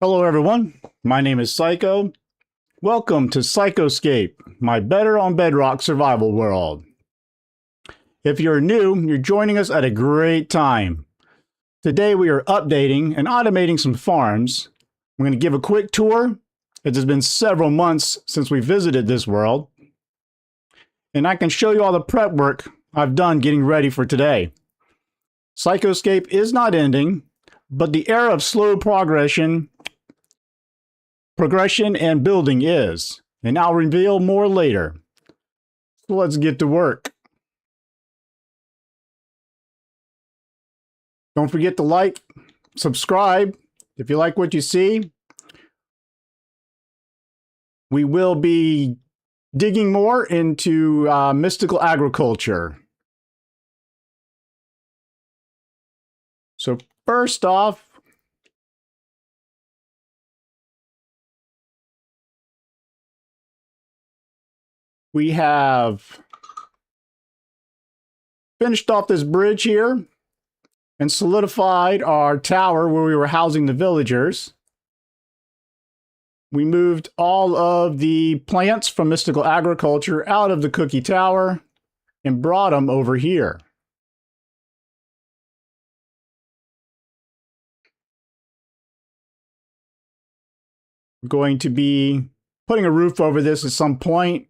Hello everyone, my name is Sycoe. Welcome to SycoEScapE, my better on Bedrock survival world. If you're new, you're joining us at a great time. Today we are updating and automating some farms. I'm going to give a quick tour. It has been several months since we visited this world, and I can show you all the prep work I've done getting ready for today. SycoEScapE is not ending, but the era of slow progression and building is, and I'll reveal more later. So let's get to work. Don't forget to like, subscribe if you like what you see. We will be digging more into mystical agriculture. So first off, we have finished off this bridge here and solidified our tower where we were housing the villagers. We moved all of the plants from mystical agriculture out of the cookie tower and brought them over here. We're going to be putting a roof over this at some point.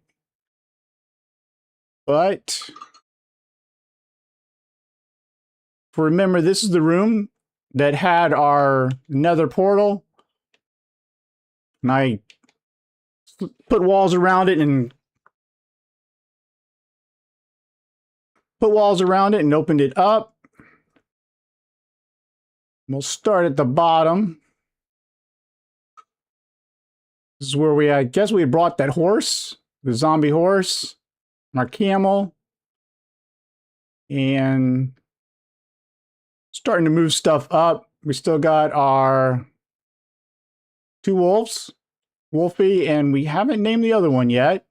But remember, this is the room that had our nether portal. And I put walls around it and opened it up. We'll start at the bottom. This is where I guess we brought that horse, the zombie horse. Our camel, and starting to move stuff up. We still got our two wolves, Wolfie, and we haven't named the other one yet.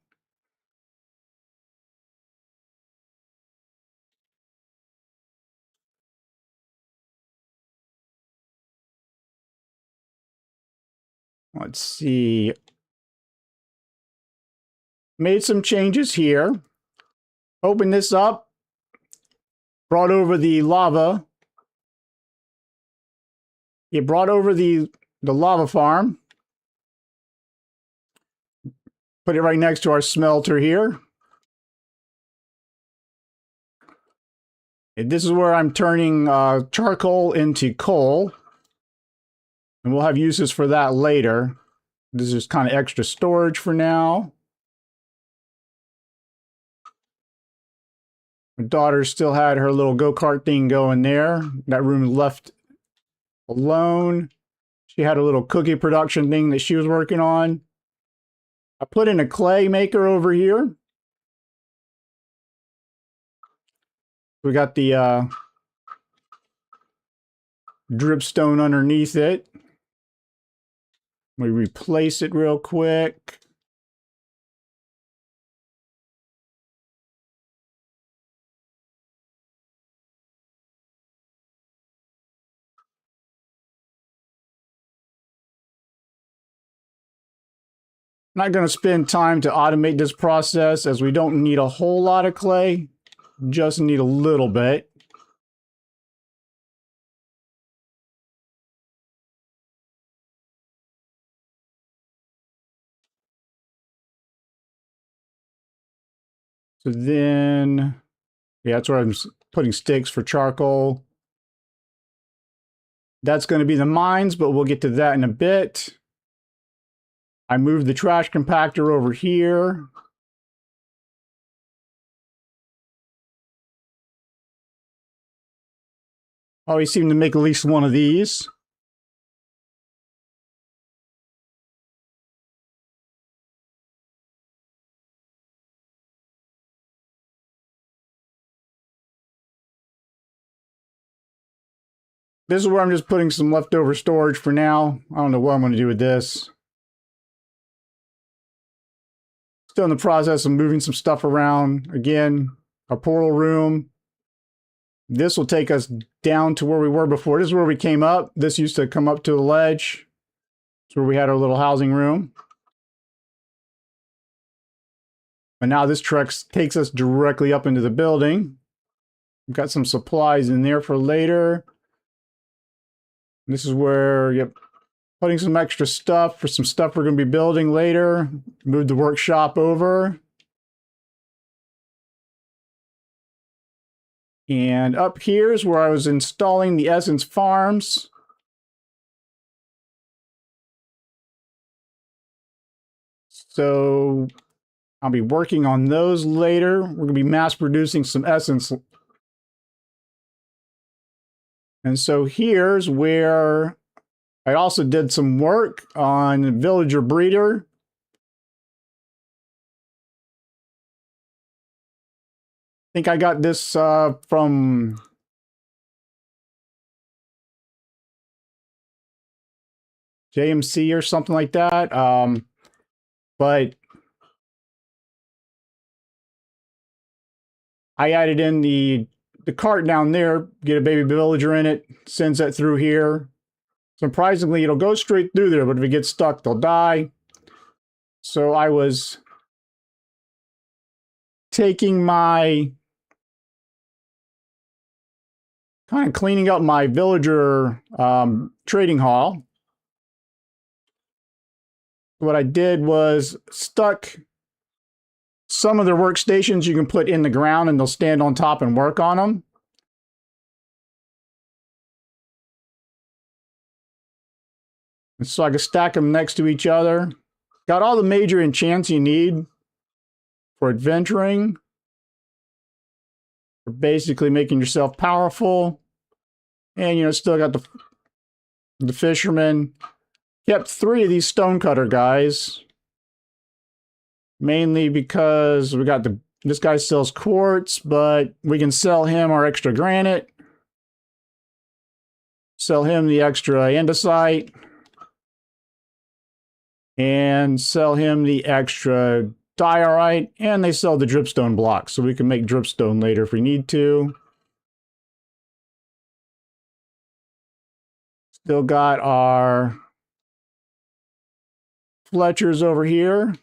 Let's see. Made some changes here. Open this up, brought over the lava. It brought over the lava farm. Put it right next to our smelter here. And this is where I'm turning charcoal into coal. And we'll have uses for that later. This is kind of extra storage for now. My daughter still had her little go-kart thing going there. That room left alone. She had a little cookie production thing that she was working on. I put in a clay maker over here. We got the dripstone underneath it. We replace it real quick. Not going to spend time to automate this process as we don't need a whole lot of clay, just need a little bit. So then, yeah, that's where I'm putting sticks for charcoal. That's going to be the mines, but we'll get to that in a bit. I moved the trash compactor over here. Always seem to make at least one of these. This is where I'm just putting some leftover storage for now. I don't know what I'm going to do with this. Still in the process of moving some stuff around. Again, a portal room. This will take us down to where we were before. This is where we came up. This used to come up to the ledge. It's where we had our little housing room. And now this truck takes us directly up into the building. We've got some supplies in there for later. This is where, yep, putting some extra stuff for some stuff we're going to be building later. Move the workshop over. And up here is where I was installing the Essence farms. So I'll be working on those later. We're going to be mass producing some Essence. And so here's where I also did some work on Villager Breeder. I think I got this from JMC or something like that. But I added in the cart down there, get a baby villager in it, sends that through here. Surprisingly, it'll go straight through there, but if it gets stuck, they'll die. So I was taking my, kind of cleaning up my villager trading hall. What I did was stuck some of their workstations you can put in the ground and they'll stand on top and work on them. And so I can stack them next to each other. Got all the major enchants you need for adventuring. For basically making yourself powerful. And, you know, still got the fisherman. Kept 3 of these stonecutter guys. Mainly because we got this guy sells quartz, but we can sell him our extra granite. Sell him the extra andesite. And sell him the extra diorite. And they sell the dripstone blocks, so we can make dripstone later if we need to. Still got our Fletchers over here.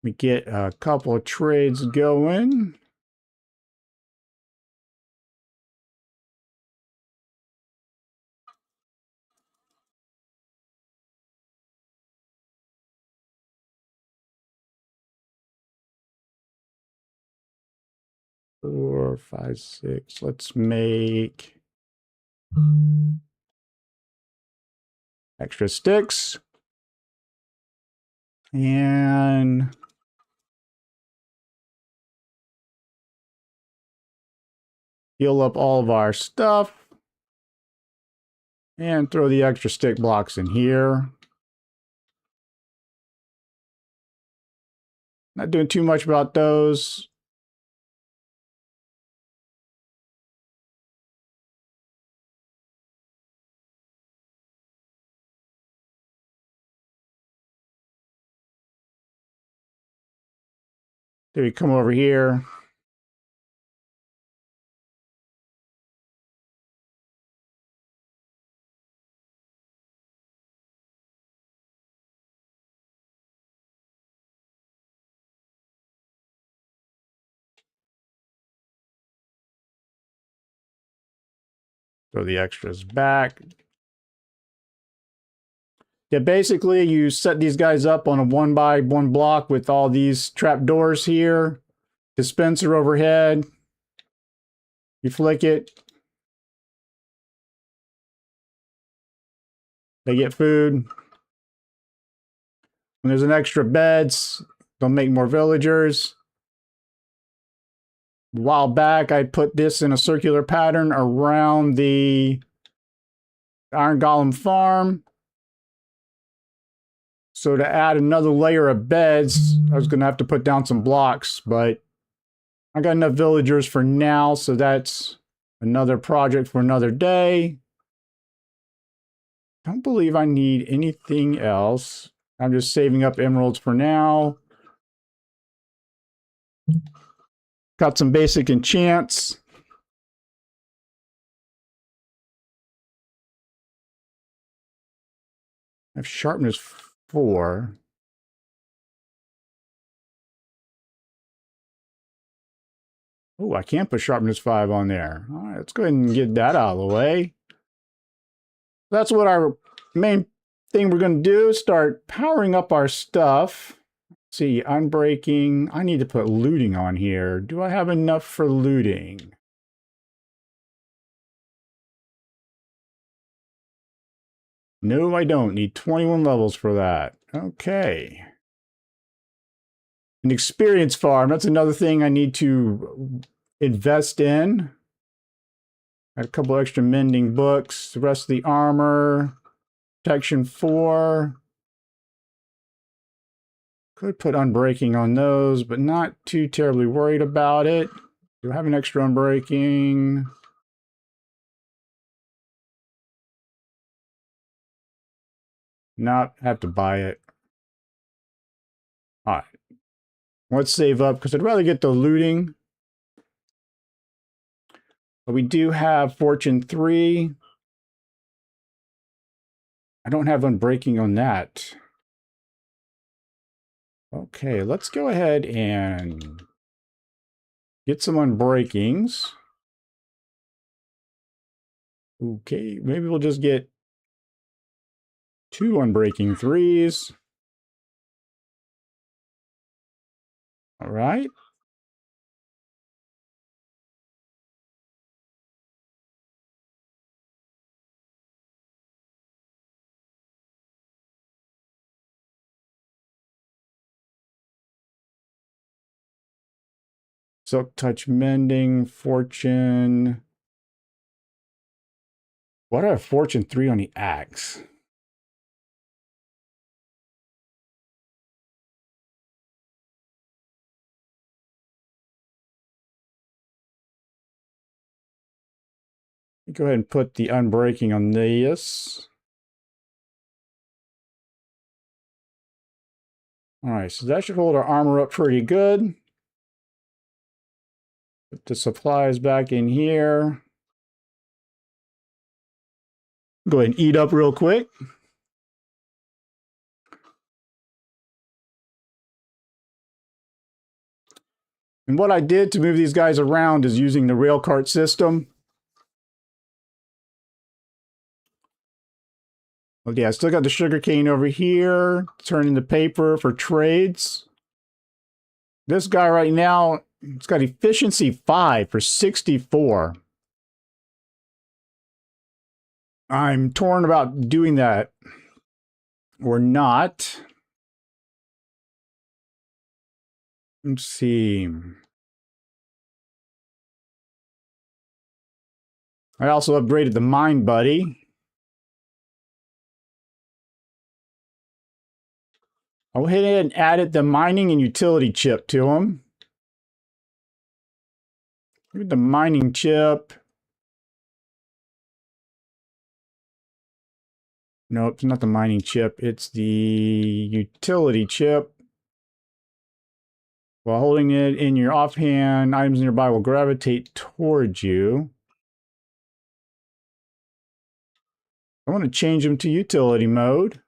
We get a couple of trades going. Four, 5, 6. Let's make extra sticks. And heal up all of our stuff. And throw the extra stick blocks in here. Not doing too much about those. Then we come over here. Throw the extras back. Yeah, basically you set these guys up on a 1x1 block with all these trap doors here. Dispenser overhead. You flick it. They get food. When there's an extra beds, they'll make more villagers. A while back, I put this in a circular pattern around the Iron Golem farm. So to add another layer of beds, I was going to have to put down some blocks, but I got enough villagers for now, so that's another project for another day. Don't believe I need anything else. I'm just saving up emeralds for now. Got some basic enchants. I have sharpness 4. Oh, I can't put sharpness 5 on there. All right, let's go ahead and get that out of the way. That's what our main thing we're going to do. Start powering up our stuff. Let's see, unbreaking. I need to put looting on here. Do I have enough for looting? No, I don't. Need 21 levels for that. Okay. An experience farm. That's another thing I need to invest in. Got a couple extra mending books. The rest of the armor. Protection 4. Could put unbreaking on those, but not too terribly worried about it. Do I have an extra unbreaking? Not have to buy it. All right. Let's save up because I'd rather get the looting. But we do have Fortune 3. I don't have unbreaking on that. Okay, let's go ahead and get some unbreakings. Okay, maybe we'll just get 2 unbreaking 3s. All right. Silk Touch Mending, Fortune. What do I have Fortune 3 on the axe? Go ahead and put the unbreaking on this. All right, so that should hold our armor up pretty good. Put the supplies back in here. Go ahead and eat up real quick. And what I did to move these guys around is using the rail cart system. Well, yeah, I still got the sugarcane over here. Turn into paper for trades. This guy right now, it's got efficiency 5 for 64. I'm torn about doing that or not. Let's see. I also upgraded the Mine Buddy. I went ahead and added the mining and utility chip to him. Look at the mining chip. Nope, it's not the mining chip. It's the utility chip. While holding it in your offhand, items nearby will gravitate towards you. I want to change them to utility mode.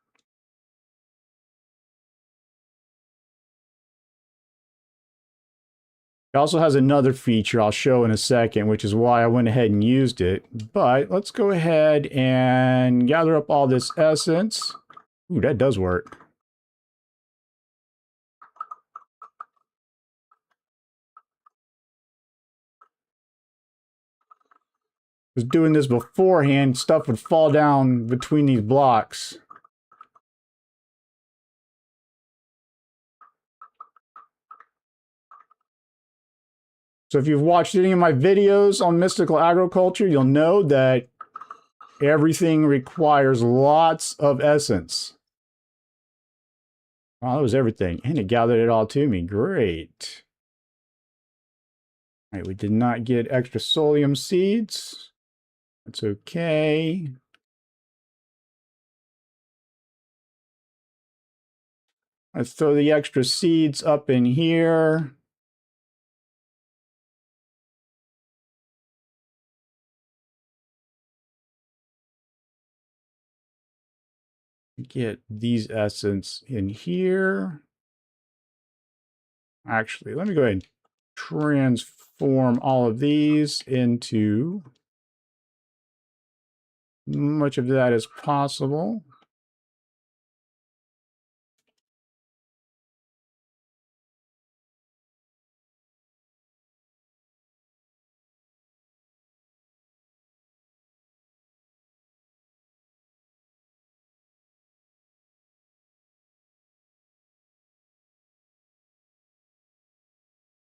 It also has another feature I'll show in a second, which is why I went ahead and used it. But let's go ahead and gather up all this essence. Ooh, that does work. Was doing this beforehand, stuff would fall down between these blocks. So if you've watched any of my videos on mystical agriculture, you'll know that everything requires lots of essence. Oh, that was everything. And it gathered it all to me. Great. All right, we did not get extra solium seeds. That's okay. Let's throw the extra seeds up in here. Get these essence in here. Actually, let me go ahead and transform all of these into much of that as possible.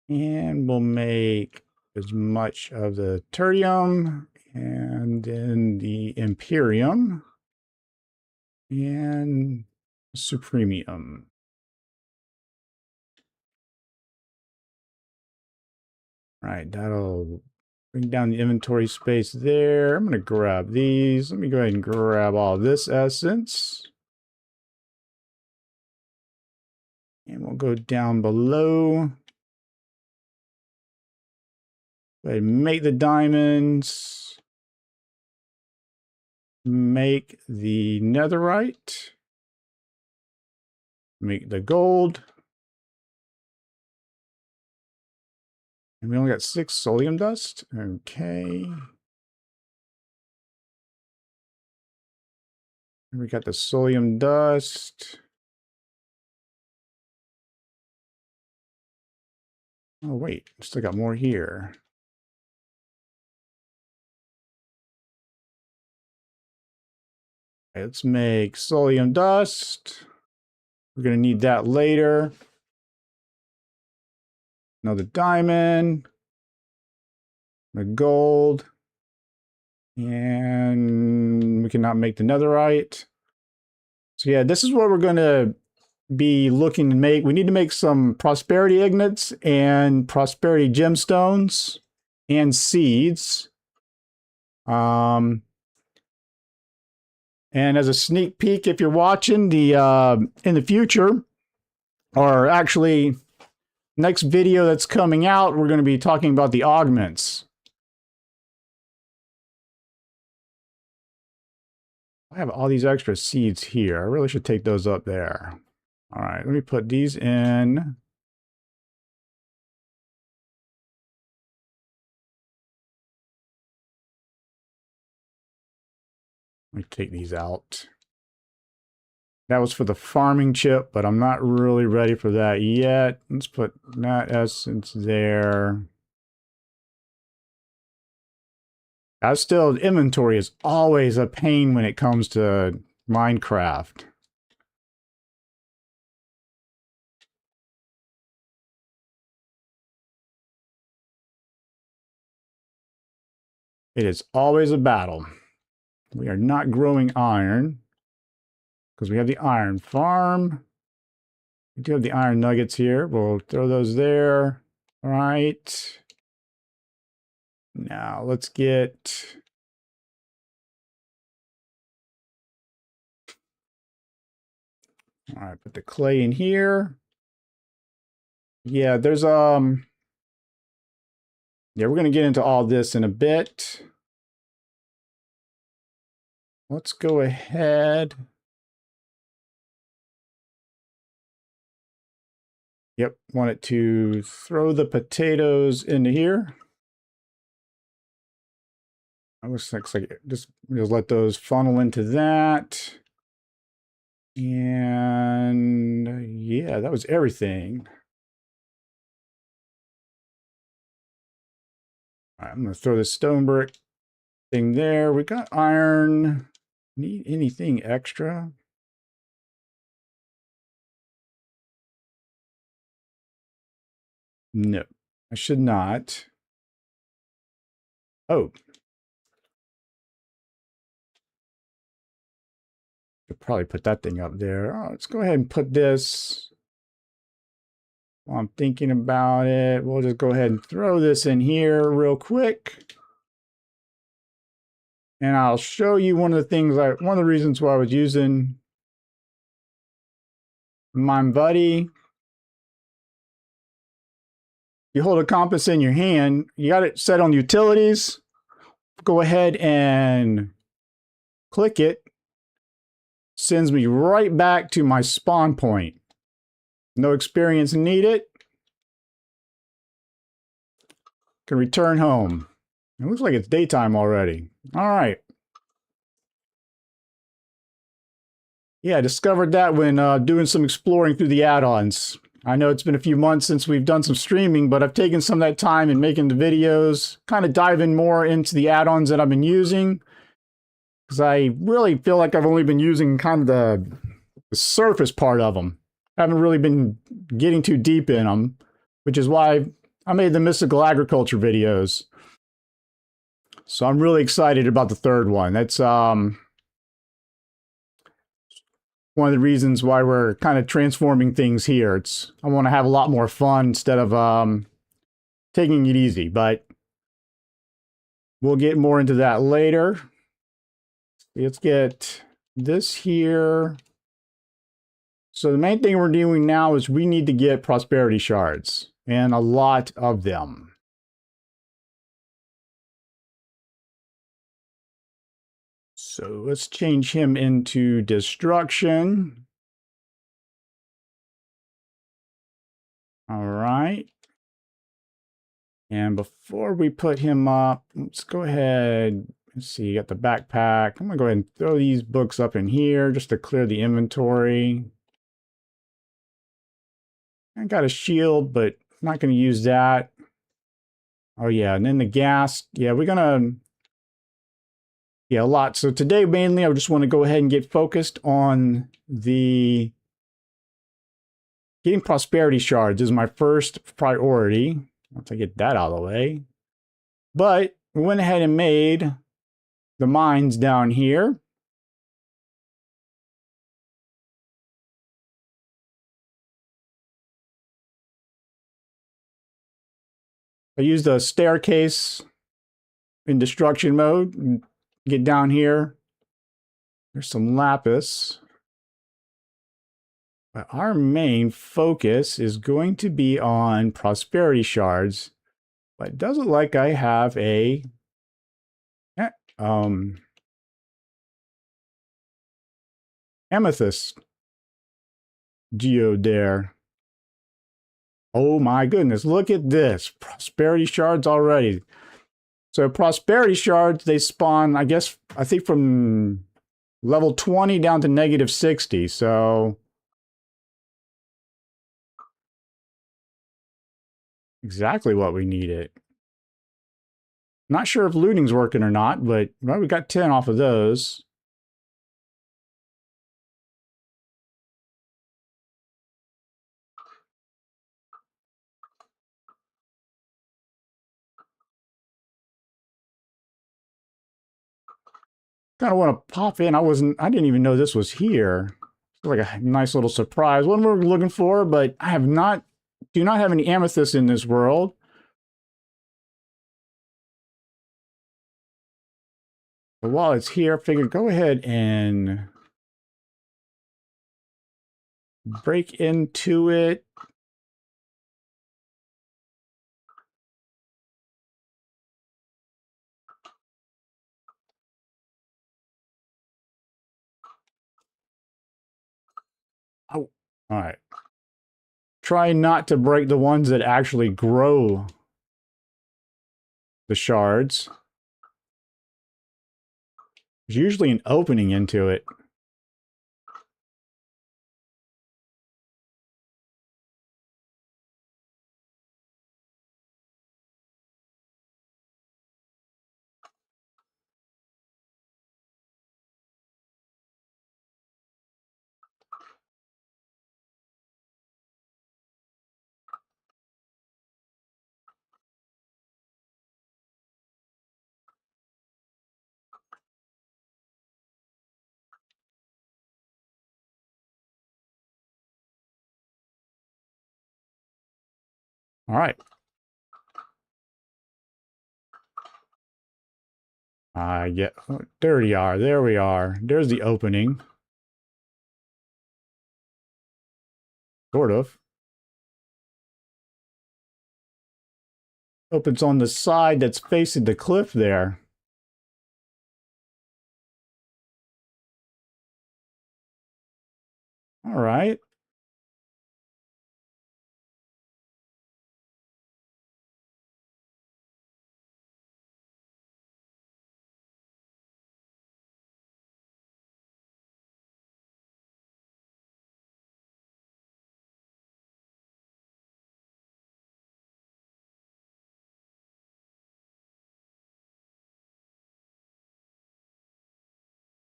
And we'll make as much of the tertium and then the imperium and supremium. All right, that'll bring down the inventory space there. I'm going to grab these. Let me go ahead and grab all this essence. And we'll go down below. Go ahead and make the diamonds. Make the netherite. Make the gold. And we only got 6 solium dust. Okay. And we got the solium dust. Oh, wait. Still got more here. Okay, let's make solium dust. We're going to need that later. Another diamond. The gold. And we cannot make the netherite. So yeah, this is what we're going to be looking to make. We need to make some prosperity ignites and prosperity gemstones and seeds. And as a sneak peek, if you're watching the in the future, or actually next video that's coming out, we're going to be talking about the augments. I have all these extra seeds here. I really should take those up there. All right, let me put these in. Let me take these out. That was for the farming chip, but I'm not really ready for that yet. Let's put that essence there. As still, inventory is always a pain when it comes to Minecraft. It is always a battle. We are not growing iron because we have the iron farm. We do have the iron nuggets here. We'll throw those there. All right. Now let's get... All right, put the clay in here. Yeah, there's yeah, we're going to get into all this in a bit. Let's go ahead. Yep, want it to throw the potatoes into here. It looks like just let those funnel into that. And yeah, that was everything. All right, I'm going to throw the stone brick thing there. We got iron. Need anything extra? No, I should not. Oh. Could probably put that thing up there. Oh, let's go ahead and put this. While I'm thinking about it, we'll just go ahead and throw this in here real quick. And I'll show you one of the things, one of the reasons why I was using My buddy, you hold a compass in your hand, you got it set on utilities. Go ahead and click it. Sends me right back to my spawn point. No experience needed. Can return home. It looks like it's daytime already. All right. Yeah, I discovered that when doing some exploring through the add-ons. I know it's been a few months since we've done some streaming, but I've taken some of that time in making the videos, kind of diving more into the add-ons that I've been using. Because I really feel like I've only been using kind of the surface part of them. I haven't really been getting too deep in them, which is why I made the mystical agriculture videos. So I'm really excited about the third one. That's one of the reasons why we're kind of transforming things here. I want to have a lot more fun instead of taking it easy, but we'll get more into that later. Let's get this here. So the main thing we're doing now is we need to get prosperity shards, and a lot of them. So let's change him into destruction. All right. And before we put him up, let's go ahead. Let's see, you got the backpack. I'm gonna go ahead and throw these books up in here just to clear the inventory. I got a shield, but I'm not gonna use that. Oh yeah, and then the gas. Yeah, we're gonna, yeah, a lot. So today mainly I just want to go ahead and get focused on the getting prosperity shards is my first priority. Once I get that out of the way. But we went ahead and made the mines down here. I used a staircase in destruction mode. Get down here. There's some lapis. But our main focus is going to be on prosperity shards. But it doesn't look like I have a amethyst geode there. Oh my goodness, look at this. Prosperity shards already. So prosperity shards, they spawn, I think from level 20 down to negative 60. So exactly what we needed. Not sure if looting's working or not, but well, we got 10 off of those. Kind of want to pop in. I didn't even know this was here. It's like a nice little surprise. What we're looking for, but I do not have any amethyst in this world. But while it's here, I figured go ahead and break into it. Oh, all right. Try not to break the ones that actually grow the shards. There's usually an opening into it. All right. Yeah, oh, there we are. There we are. There's the opening. Sort of. Hope it's on the side that's facing the cliff there. All right.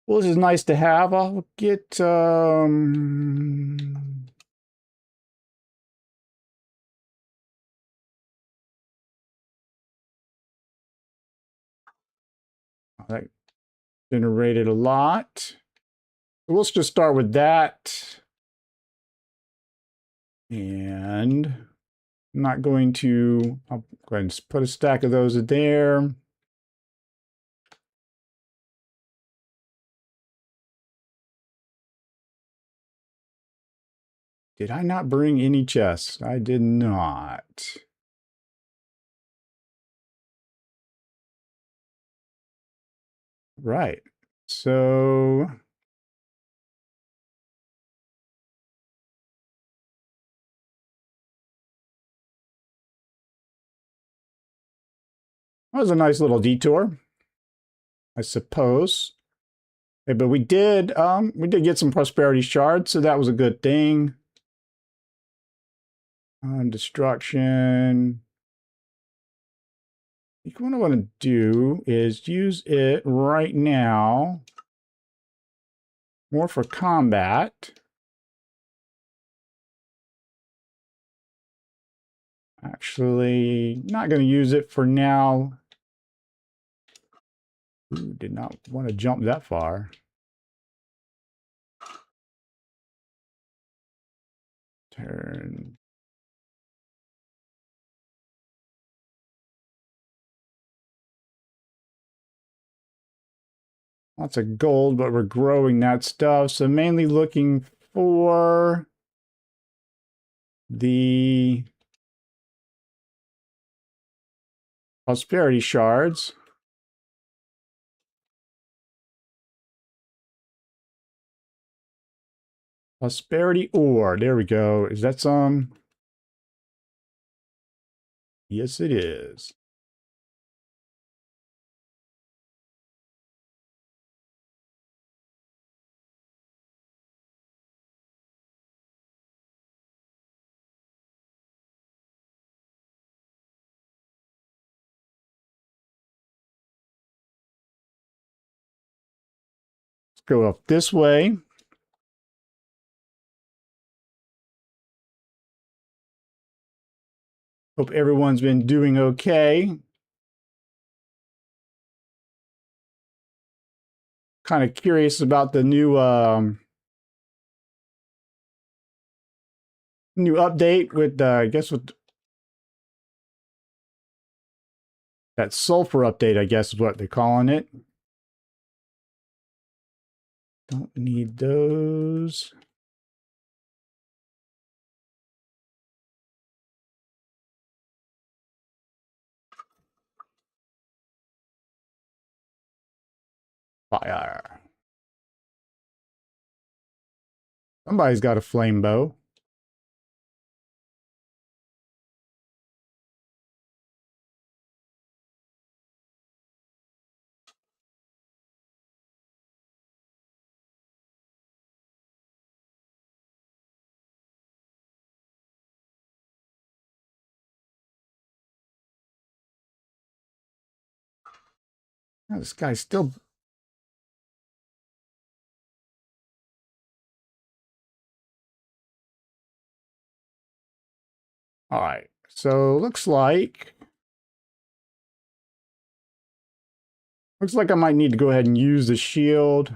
Well, this is nice to have. I'll get that generated a lot. So let's just start with that. And I'm not going to, I'll go ahead and put a stack of those in there. Did I not bring any chests? I did not. Right. So that was a nice little detour, I suppose. Okay, but we did get some prosperity shards, so that was a good thing. Destruction. I think what I want to do is use it right now more for combat. Actually, not going to use it for now. Ooh, did not want to jump that far. Turn. Lots of gold, but we're growing that stuff. So mainly looking for the prosperity shards. Prosperity ore. There we go. Is that some? Yes, it is. Let's go up this way. Hope everyone's been doing okay. Kind of curious about the new new update with I guess with that sulfur update, I guess is what they're calling it. Don't need those. Fire. Somebody's got a flame bow. Oh, this guy's still. All right. So looks like I might need to go ahead and use the shield.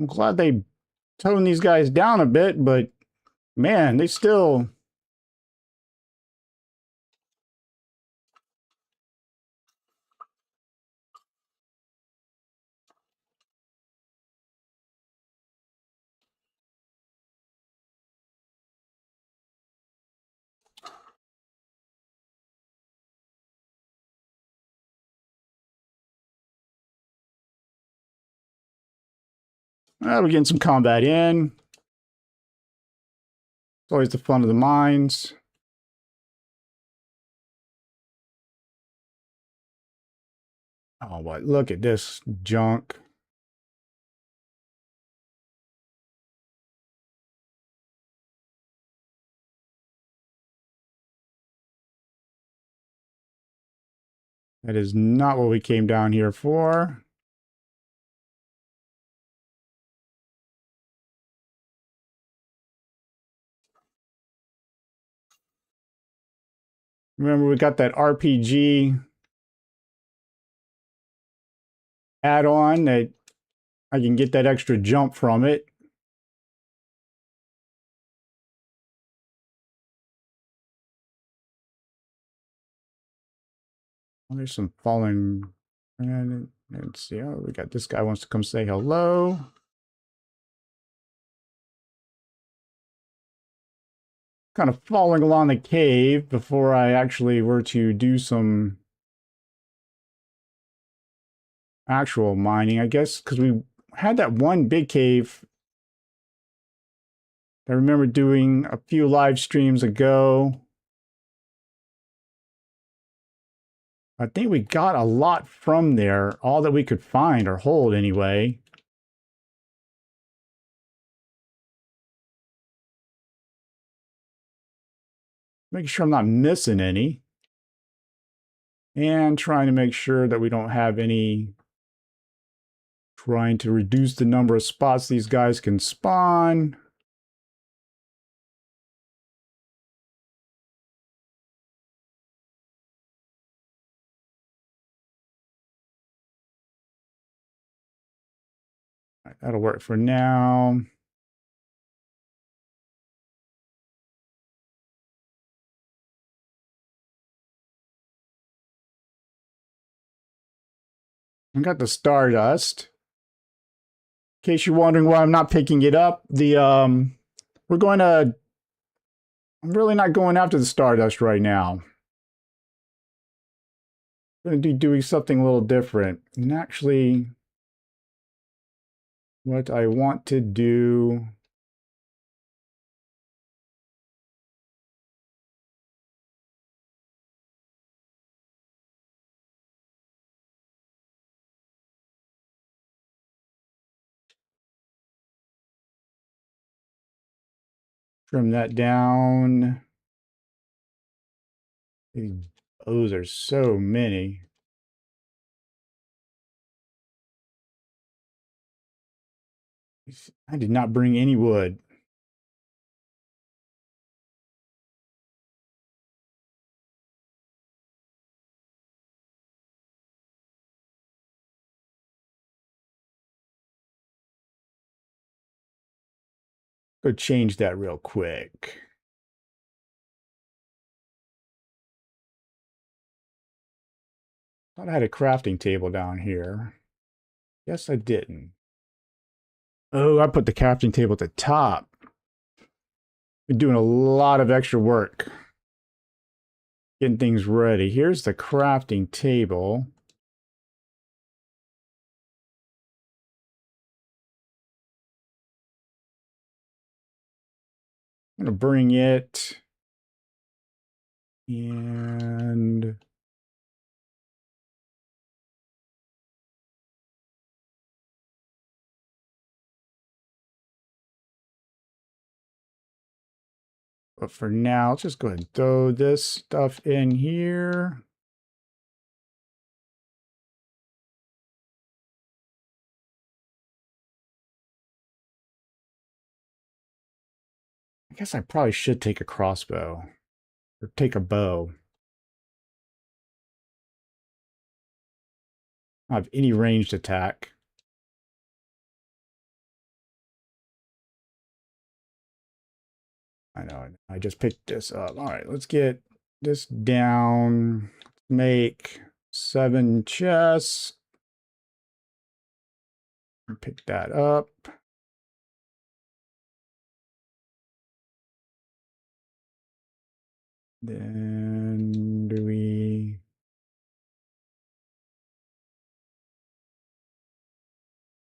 I'm glad they toned these guys down a bit, but man, they still... we're getting some combat in. It's always the fun of the mines. Oh, what? Look at this junk. That is not what we came down here for. Remember, we got that RPG add-on that I can get that extra jump from it. Oh, there's some fallen... And let's see. Oh, we got this guy wants to come say hello. Kind of following along the cave before I actually were to do some actual mining, I guess, because we had that one big cave I remember doing a few live streams ago. I think we got a lot from there, all that we could find or hold anyway. Making sure I'm not missing any. And trying to make sure that we don't have any... Trying to reduce the number of spots these guys can spawn. Right, that'll work for now. I got the Stardust. In case you're wondering why I'm not picking it up, I'm really not going after the Stardust right now. I'm going to be doing something a little different. And actually, what I want to do... Trim that down. These bows are so many. I did not bring any wood. Go change that real quick. Thought I had a crafting table down here. Yes, I didn't. Oh, I put the crafting table at the top. Been doing a lot of extra work. Getting things ready. Here's the crafting table. I'm going to bring it. And... But for now, let's just go ahead and throw this stuff in here. I guess I probably should take a crossbow. Or take a bow. I don't have any ranged attack. I know, I just picked this up. All right, let's get this down. Make 7 chests. Pick that up. Then do we...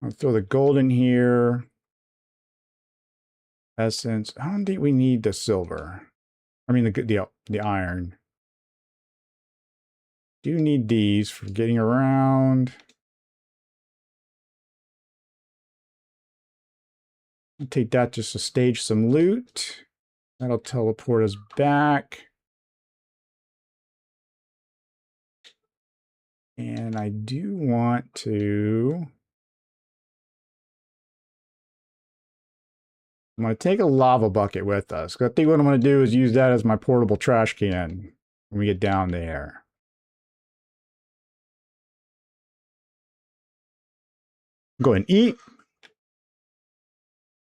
I'll throw the gold in here. Essence. I don't think we need the silver. I mean the iron. Do need these for getting around. I'll take that just to stage some loot. That'll teleport us back. And I do want to... I'm going to take a lava bucket with us. I think what I'm going to do is use that as my portable trash can when we get down there. Go ahead and eat.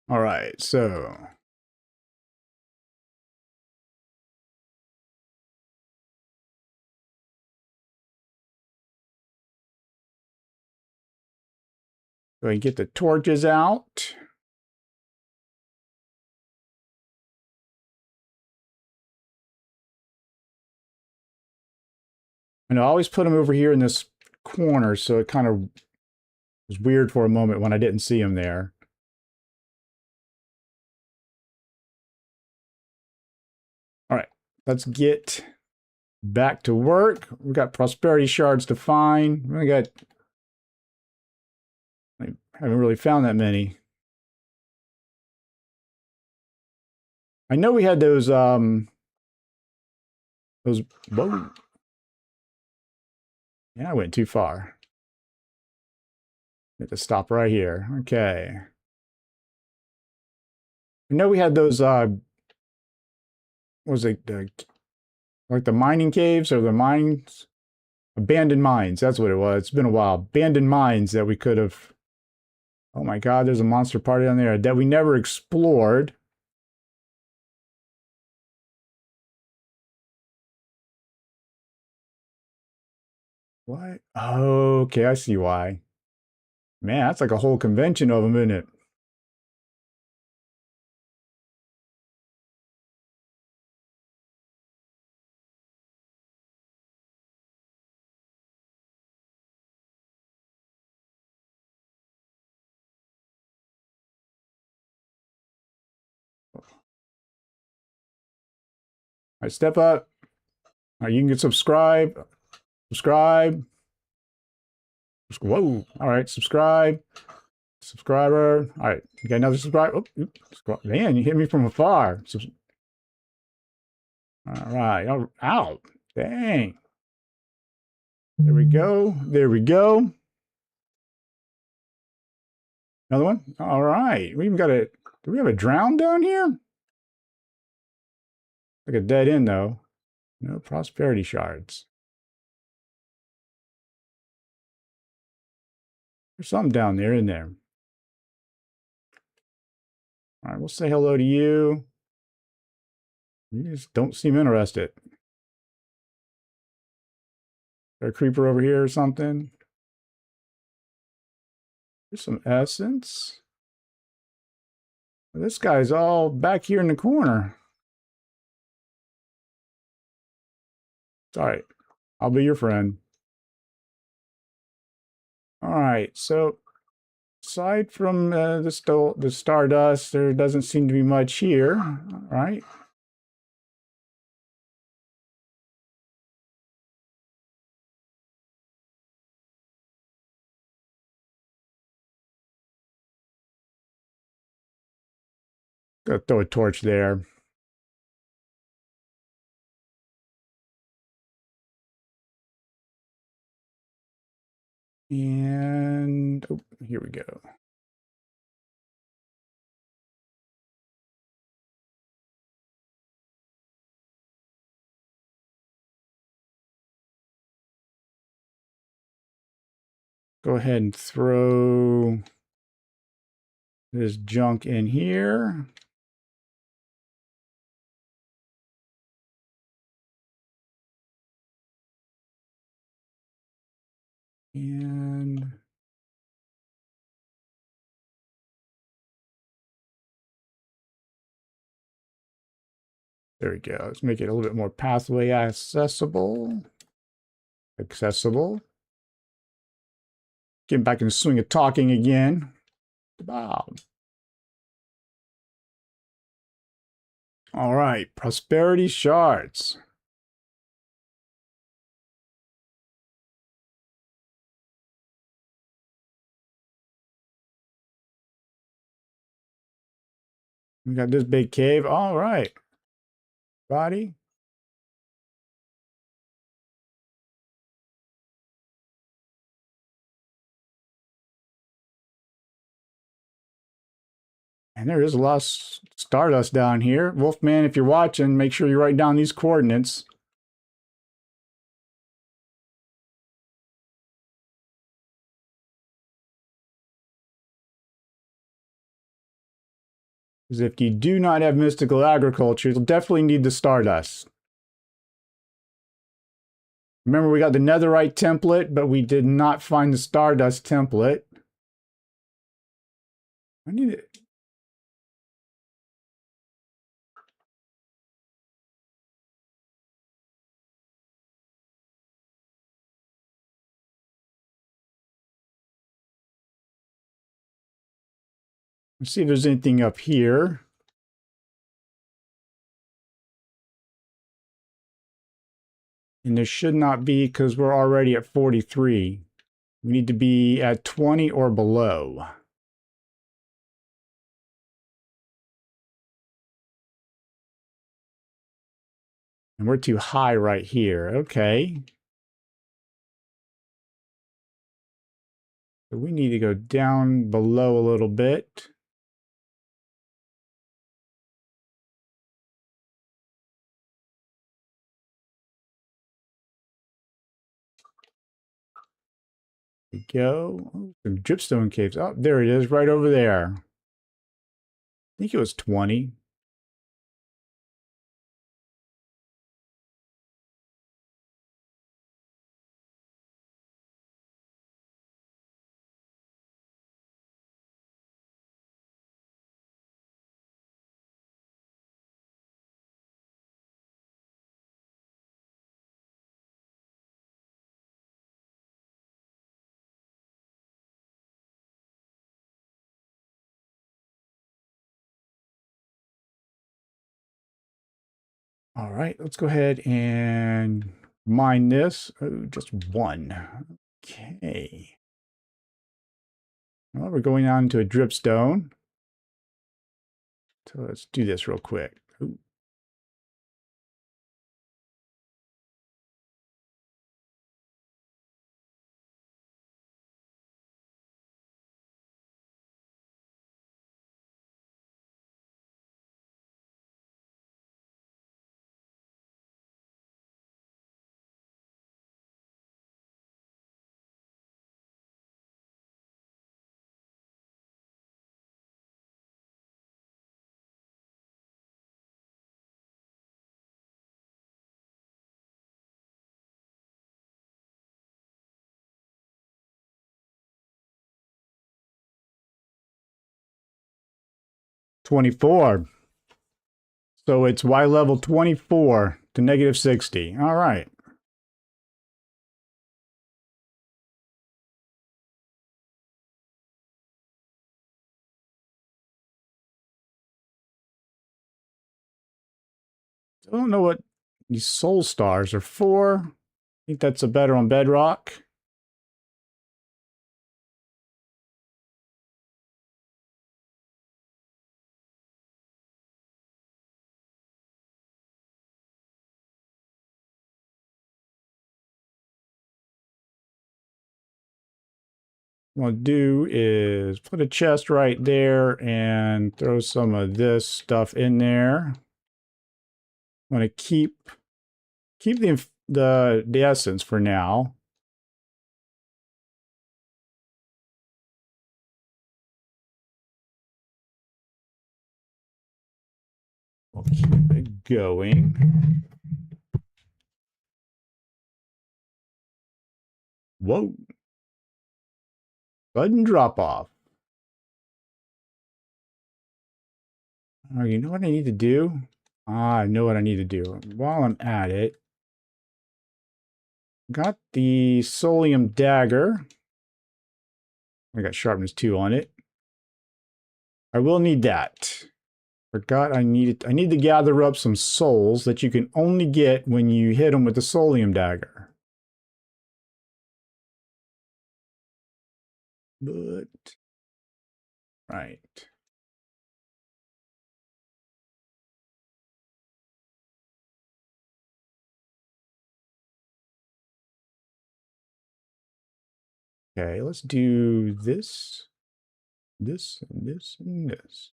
All right, so... Go ahead and get the torches out. And I always put them over here in this corner, so it kind of was weird for a moment when I didn't see them there. All right, let's get back to work. We've got prosperity shards to find. I haven't really found that many. I know we had those, whoa. Yeah, I went too far. Have to stop right here. Okay. I know we had those, what was it, like the mining caves or the mines? Abandoned mines, that's what it was. It's been a while. Abandoned mines that we could have... Oh my God, there's a monster party down there that we never explored. What? Oh, okay, I see why. Man, that's like a whole convention of them, isn't it? All right, step up. All right, you can get subscribe. Subscribe. Whoa. All right, subscribe. Subscriber. All right, you got another subscriber. Oh, man, you hit me from afar. All right. Oh, ow. Dang. There we go. There we go. Another one. All right. We even got a... Do we have a drown down here? Like a dead end, though. No prosperity shards. There's something down there, isn't there? All right, we'll say hello to you. You just don't seem interested. There a creeper over here or something? There's some essence. This guy's all back here in the corner. It's all right. I'll be your friend. All right, so aside from the stardust, there doesn't seem to be much here. All right. Go throw a torch there. And oh, here we go. Go ahead and throw this junk in here. And there we go. Let's make it a little bit more pathway accessible. Accessible. Getting back in the swing of talking again. Wow. All right, prosperity shards. We got this big cave. All right. Body. And there is a lot of stardust down here. Wolfman, if you're watching, make sure you write down these coordinates. Because if you do not have mystical agriculture, you'll definitely need the stardust. Remember, we got the netherite template, but we did not find the stardust template. I need it. Let's see if there's anything up here. And there should not be because we're already at 43. We need to be at 20 or below. And we're too high right here. Okay. So we need to go down below a little bit. There we go. Oh, some dripstone caves. Oh, there it is, right over there. I think it was 20. All right, let's go ahead and mine this. Oh, just one. Okay. Well, we're going on to a dripstone. So let's do this real quick. Ooh. $24. So it's Y level 24 to negative 60. All right. I don't know what these soul stars are for. I think that's a better on Bedrock. What I'll do is put a chest right there and throw some of this stuff in there. I want to keep the essence for now. We'll keep it going. Whoa. Sudden drop off. Oh, you know what I need to do? I know what I need to do. While I'm at it, got the Solium dagger. I got sharpness 2 on it. I will need that. Forgot I need to gather up some souls that you can only get when you hit them with the Solium dagger. But right. Okay, let's do this, this, and this, and this.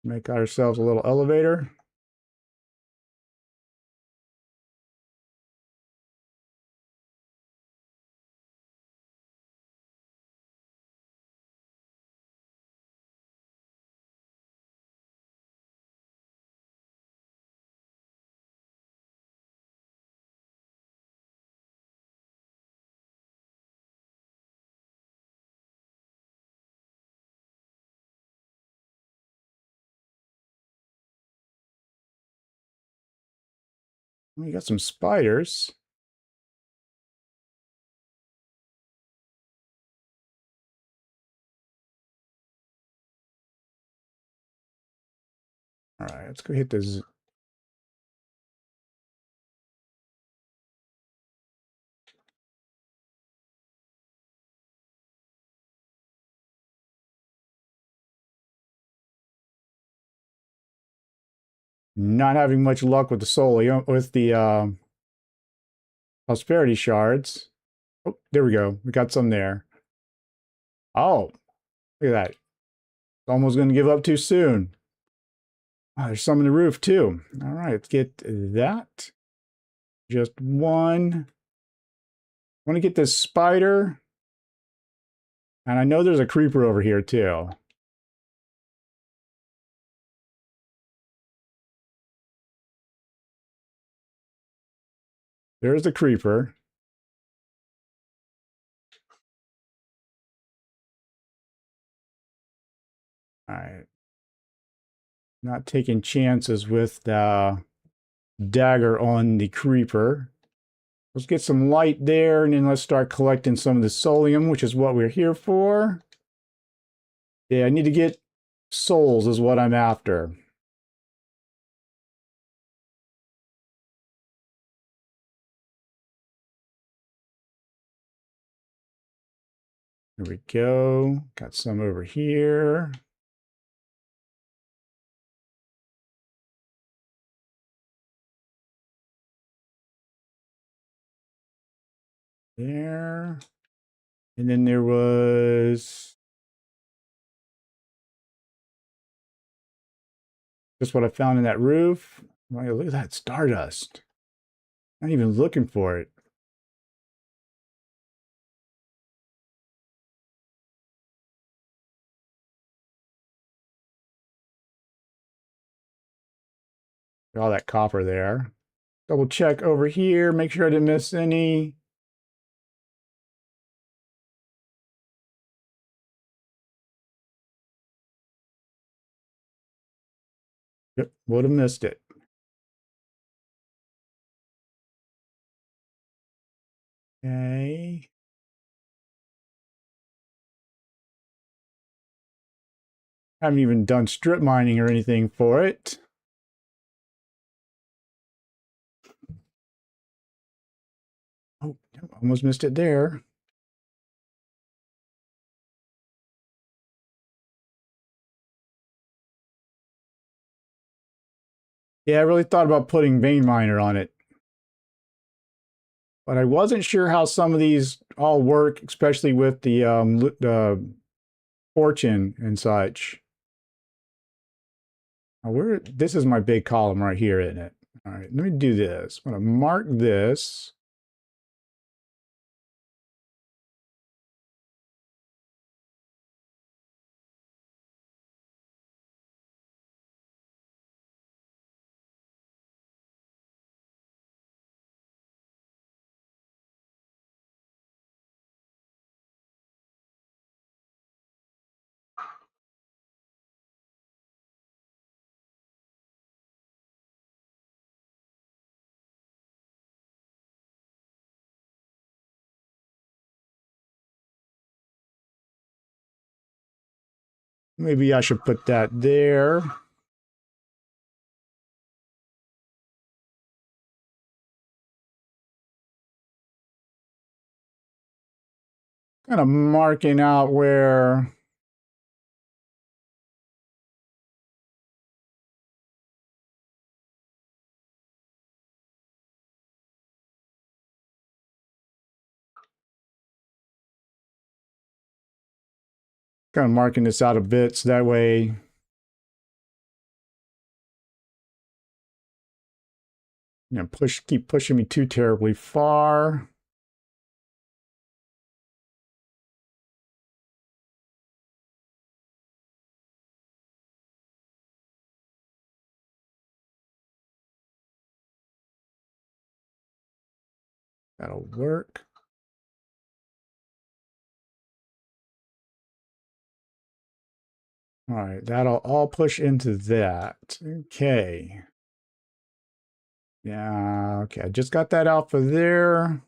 Make ourselves a little elevator. We got some spiders. All right, let's go hit this. Not having much luck with the Solium, with the prosperity shards. Oh, there we go. We got some there. Oh, look at that. Almost going to give up too soon. Oh, there's some in the roof too. All right, let's get that. Just one. I want to get this spider. And I know there's a creeper over here too. There's the creeper. All right. Not taking chances with the dagger on the creeper. Let's get some light there, and then let's start collecting some of the Solium, which is what we're here for. Yeah, I need to get souls is what I'm after. There we go. Got some over here. There. And then there was just what I found in that roof. Wow, look at that stardust. Not even looking for it. All that copper there. Double check over here, make sure I didn't miss any. Yep, would have missed it. Okay. Haven't even done strip mining or anything for it. Oh, almost missed it there. Yeah, I really thought about putting vein miner on it. But I wasn't sure how some of these all work, especially with the fortune and such. Now, this is my big column right here, isn't it? All right, let me do this. I'm going to mark this. Maybe I should put that there. Kind of marking out where kind of marking this out a bit so that way keep pushing me too terribly far. That'll work. All right, that'll all push into that. Okay. Yeah, okay. I just got that alpha there.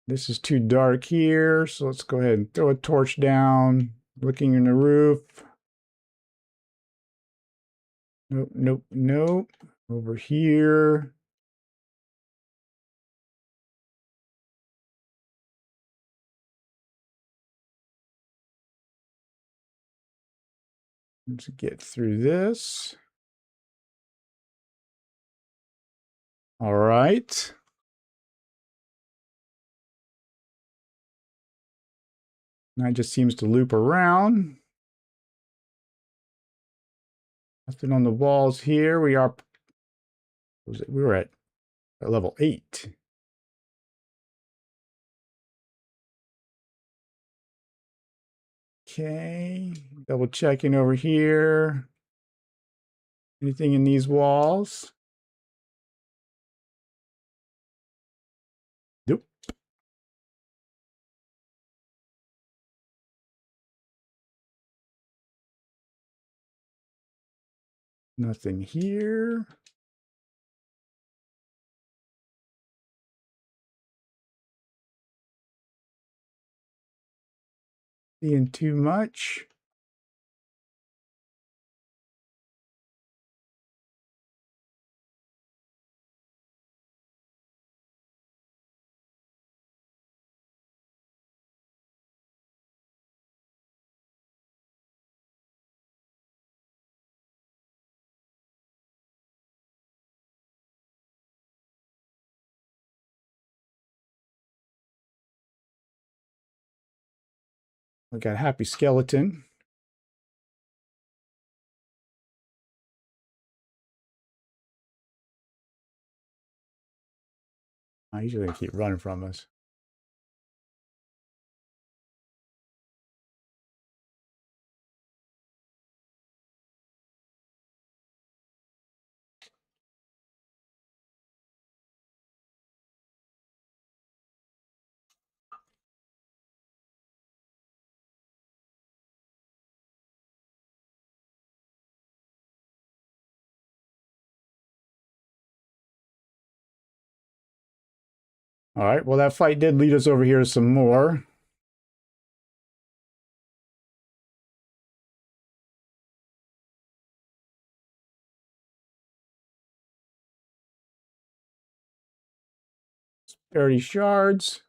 This is too dark here, so let's go ahead and throw a torch down, looking in the roof. Nope, nope, nope. Over here. Let's get through this. All right. That just seems to loop around. Nothing on the walls here. We were at level 8. Okay, double checking over here. Anything in these walls? Nope. Nothing here. Seeing too much. I got a happy skeleton. I usually keep running from us. All right, well, that fight did lead us over here to some more. Prosperity shards.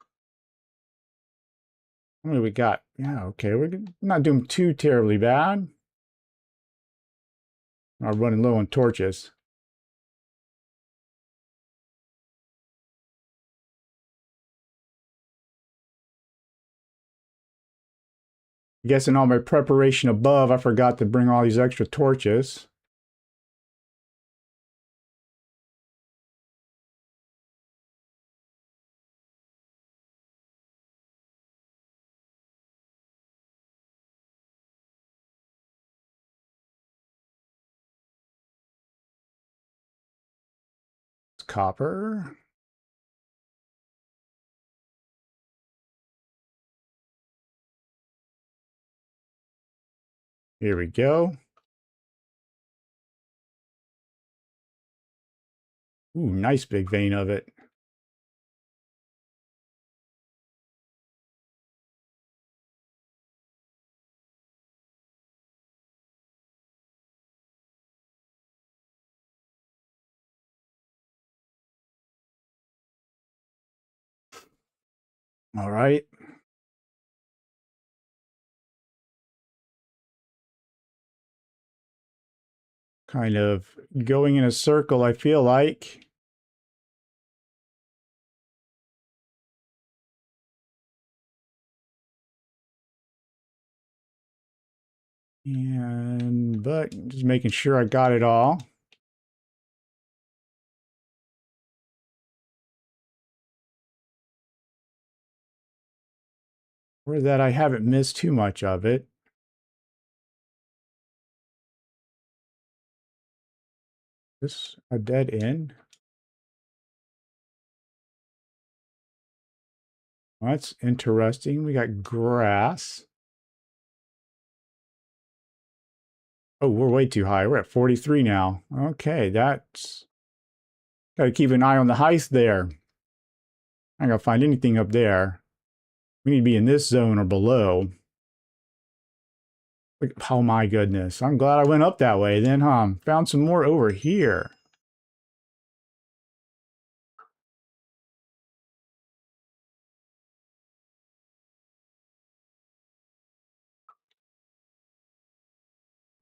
How many we got? Yeah, okay, we're not doing too terribly bad. I'm running low on torches. I guess in all my preparation above, I forgot to bring all these extra torches. Copper. Here we go. Ooh, nice big vein of it. All right. Kind of going in a circle, I feel like. But just making sure I got it all. Or that I haven't missed too much of it. This a dead end? Well, that's interesting. We got grass. Oh, we're way too high. We're at 43 now. Okay, that's... Got to keep an eye on the height there. I ain't gonna find anything up there. We need to be in this zone or below. Oh my goodness. I'm glad I went up that way then, huh? Found some more over here.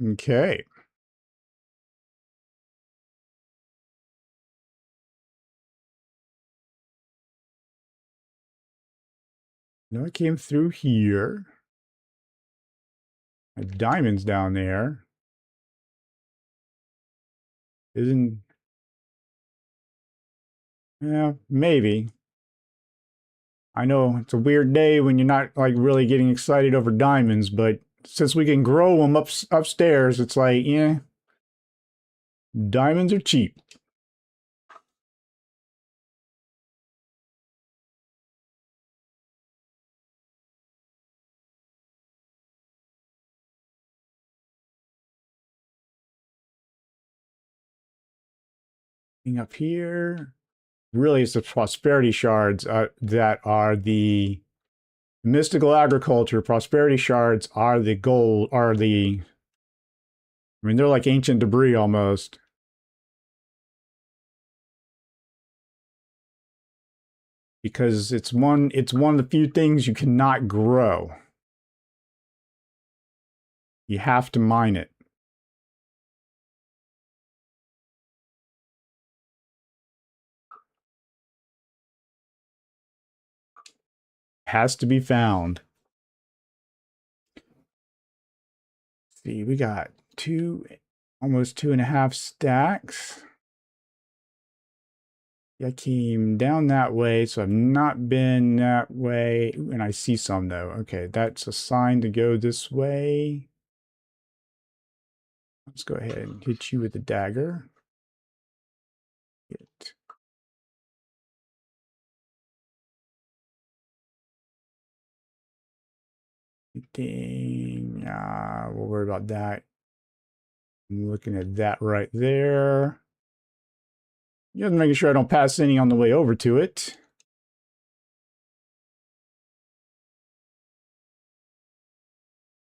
Okay. Now I came through here. A diamond's down there. Isn't... Yeah, maybe. I know it's a weird day when you're not like really getting excited over diamonds, but since we can grow them upstairs, it's like, yeah, diamonds are cheap. Up here, really, it's the prosperity shards that are the mystical agriculture. Prosperity shards are the gold, are the... I mean, they're like ancient debris almost. Because it's one of the few things you cannot grow. You have to mine it. Has to be found. See, we got almost 2.5 stacks. I came down that way, so I've not been that way. Ooh, and I see some though. Okay, that's a sign to go this way. Let's go ahead and hit you with the dagger. Hit. Ding. We'll worry about that. I'm looking at that right there. Just making sure I don't pass any on the way over to it.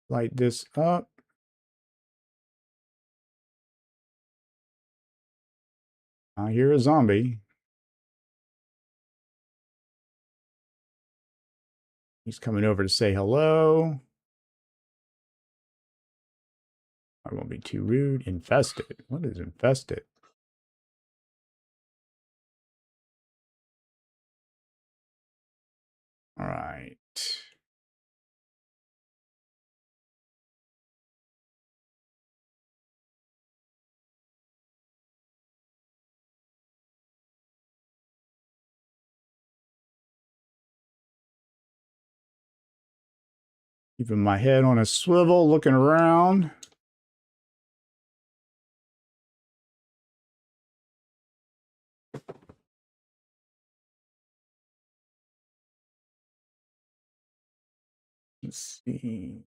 Light this up. I hear a zombie. He's coming over to say hello. I won't be too rude. Infested. What is infested? All right. Keeping my head on a swivel, looking around. Let's see.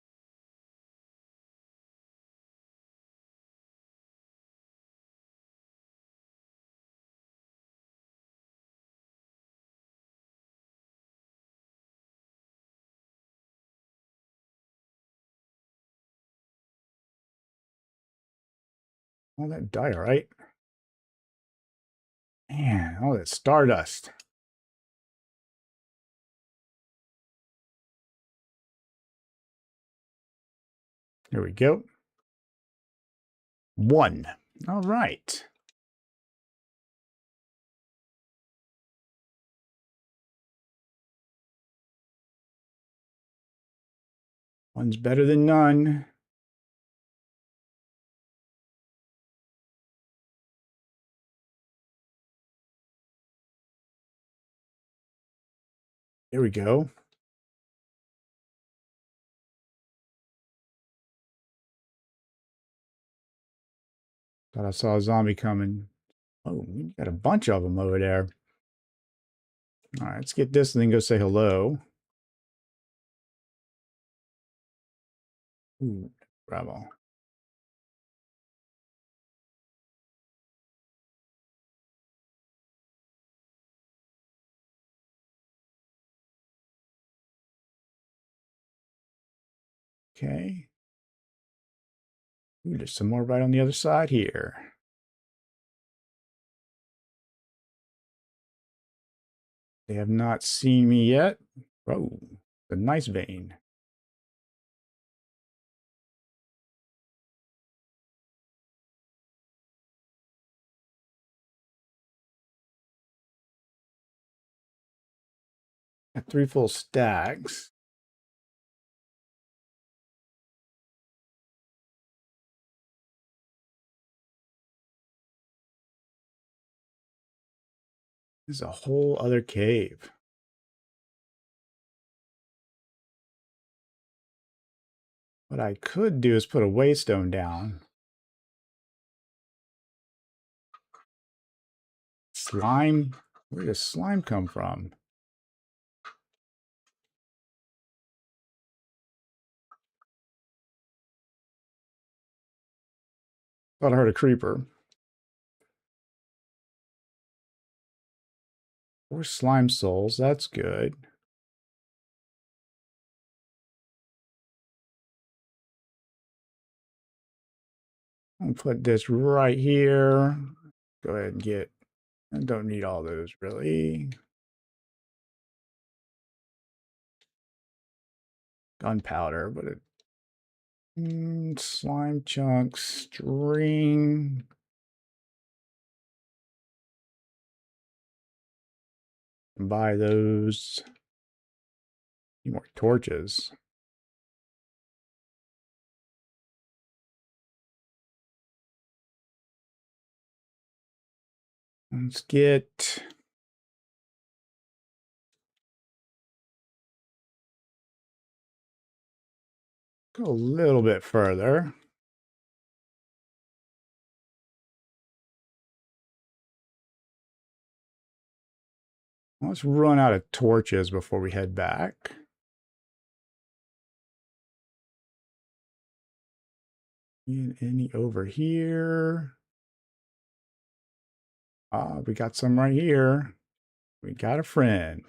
All that diorite. Man, all that stardust. There we go. 1. All right. One's better than none. There we go. Thought I saw a zombie coming. Oh, we got a bunch of them over there. All right, let's get this and then go say hello. Ooh, bravo. Okay. Ooh, there's some more right on the other side here. They have not seen me yet. Oh, a nice vein. Got 3 full stacks. This is a whole other cave. What I could do is put a waystone down. Slime? Where does slime come from? Thought I heard a creeper. 4 slime souls, that's good. I'll put this right here. Go ahead and get, I don't need all those really. Gunpowder, but it, slime chunks, string. Buy those. Need more torches. Let's get go a little bit further. Let's run out of torches before we head back. Any over here? Ah, we got some right here. We got a friend.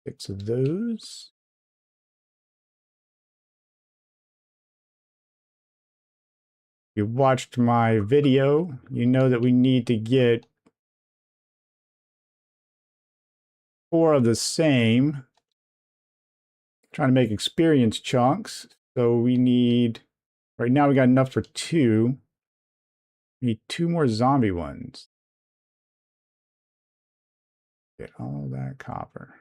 Six of those. You watched my video, you know that we need to get 4 of the same. Trying to make experience chunks. So we need, right now we got enough for 2. We need 2 more zombie ones. Get all that copper.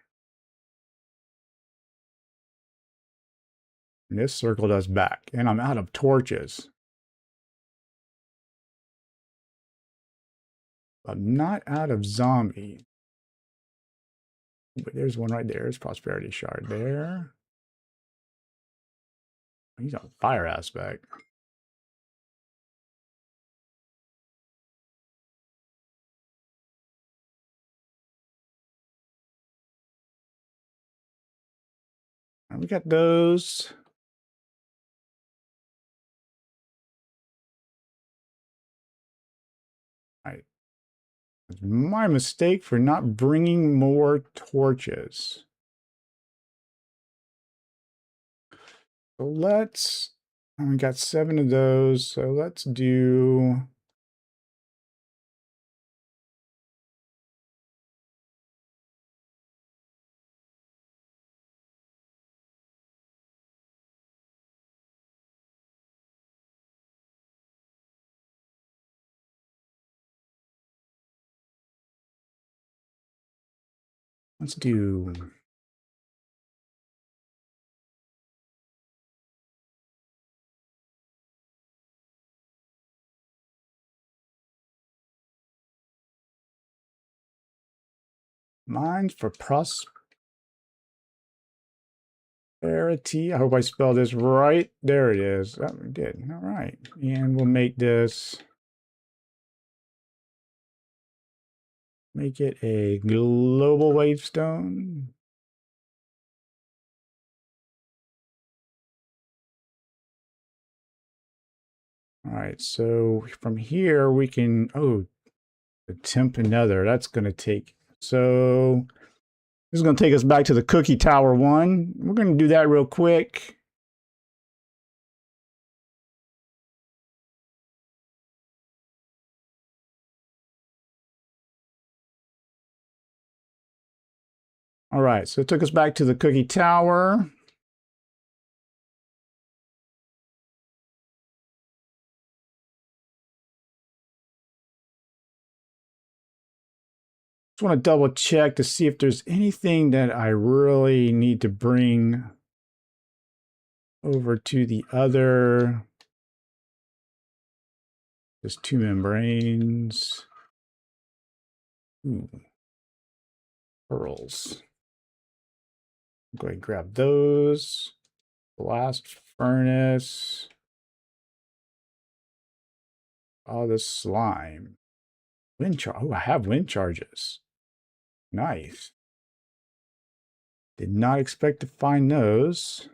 And this circled us back. And I'm out of torches. I'm not out of zombies. But there's one right there. There's prosperity shard there. He's on fire aspect. And we got those. It's my mistake for not bringing more torches. So let's, we got 7 of those. So let's do Let's do mines for prosperity. I hope I spelled this right. There it is. Oh, we did. All right. And we'll make this, make it a global wavestone. All right, so from here we can, attempt another. That's going to take, so this is going to take us back to the cookie tower one. We're going to do that real quick. All right, so it took us back to the cookie tower. Just want to double check to see if there's anything that I really need to bring over to the other. There's 2 membranes. Ooh. Pearls. Go ahead and grab those. Blast furnace. Oh, the slime. Wind charge. Oh, I have wind charges. Nice. Did not expect to find those.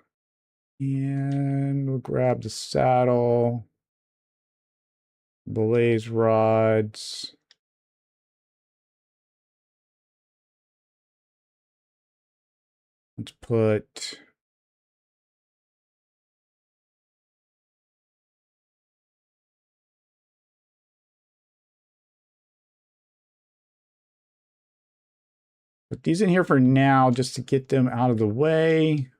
And we'll grab the saddle. Blaze rods. Let's put these in here for now, just to get them out of the way.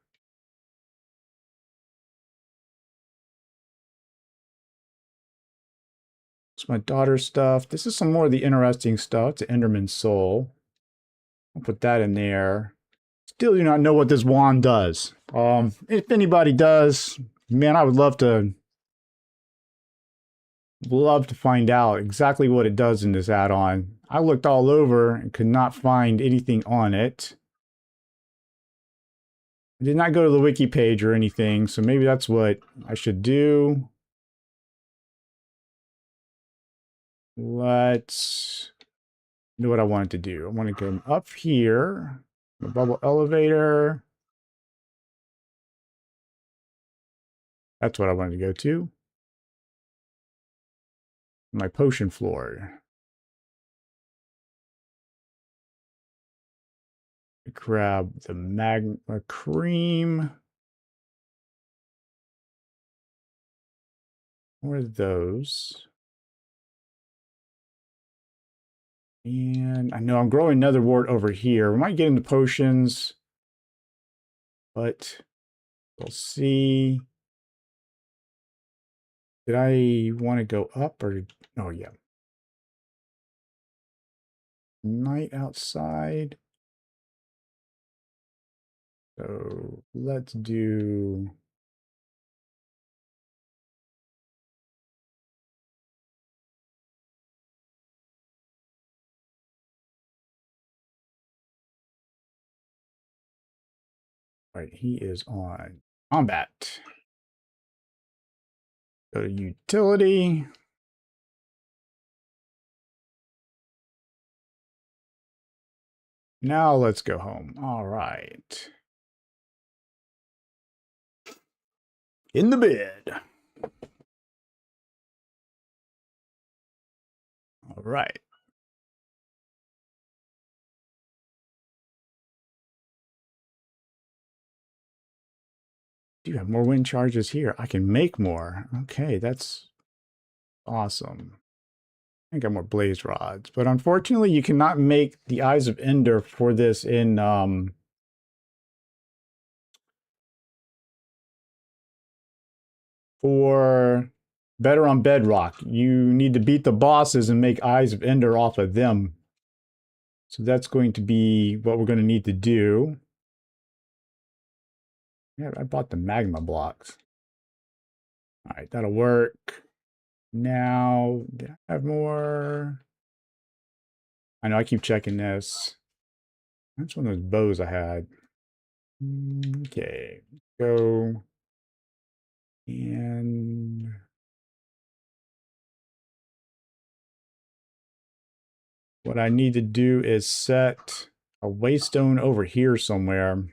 It's my daughter's stuff. This is some more of the interesting stuff. It's an Enderman soul. I'll put that in there. Still do not know what this wand does. If anybody does, man, I would love to find out exactly what it does in this add-on. I looked all over and could not find anything on it. I did not go to the wiki page or anything, so maybe that's what I should do. Let's do what I wanted to do. I want to go up here, the bubble elevator. That's what I wanted to go to. My potion floor. Grab the magma cream. Where are those? And I know I'm growing another wart over here. We might get into potions, but we'll see. Did I want to go up or? Oh, yeah. Night outside. So let's do. All right, he is on combat. Go to utility. Now let's go home. All right. In the bed. All right. Do you have more wind charges here? I can make more. Okay, that's awesome. I got more blaze rods, but unfortunately you cannot make the Eyes of Ender for this in for Better on Bedrock. You need to beat the bosses and make Eyes of Ender off of them. So that's going to be what we're going to need to do. Yeah, I bought the magma blocks. All right, that'll work. Now, did I have more? I know I keep checking this. That's one of those bows I had. Okay, go. And what I need to do is set a waystone over here somewhere.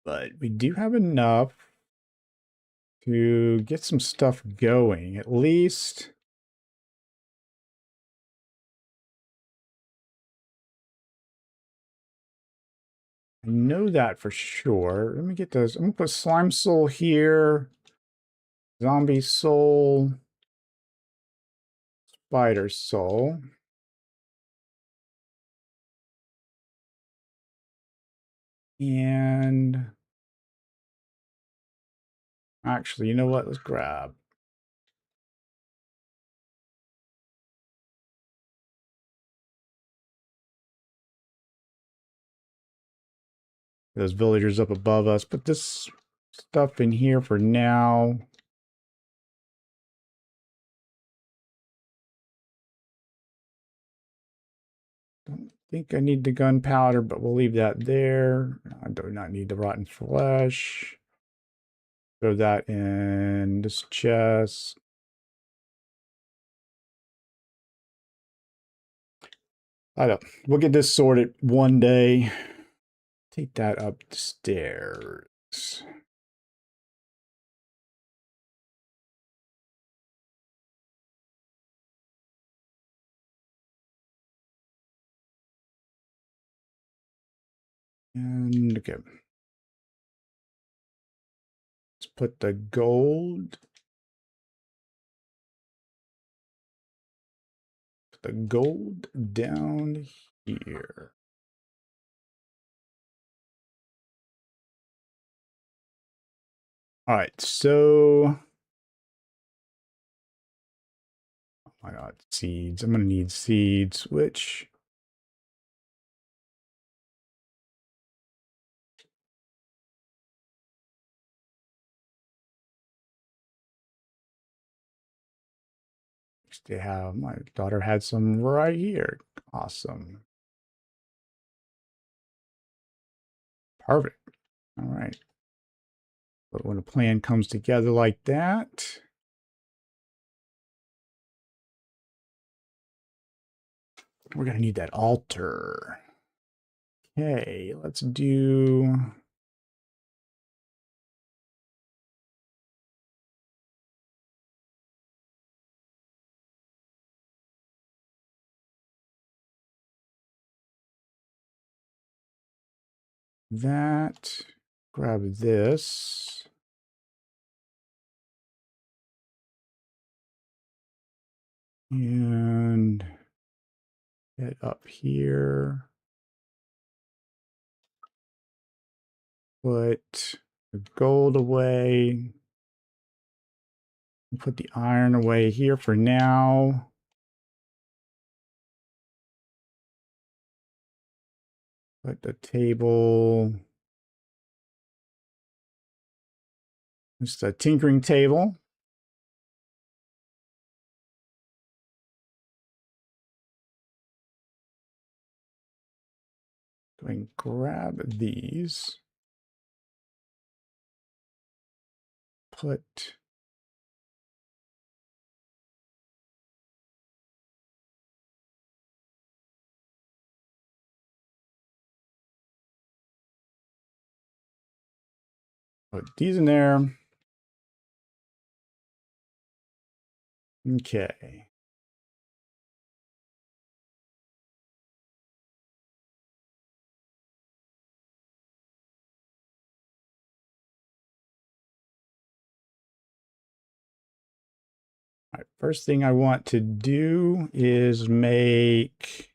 But we do have enough to get some stuff going, at least. I know that for sure. Let me get those. I'm gonna put slime soul here, zombie soul, spider soul. And actually, you know what? Let's grab. Those villagers up above us. Put this stuff in here for now. Don't think I need the gunpowder, but we'll leave that there. I do not need the rotten flesh. Throw that in this chest. I don't. We'll get this sorted one day. Take that upstairs. And okay. Let's put the gold. Put the gold down here. All right, so oh my god, seeds. I'm gonna need seeds, which they have. My daughter had some right here. Awesome. Perfect. All right. But when a plan comes together like that, we're gonna need that altar. Okay, let's do that. Grab this. And get up here. Put the gold away. Put the iron away here for now. Put the table. It's the tinkering table. Go and grab these. Put these in there. Okay. All right, first thing I want to do is make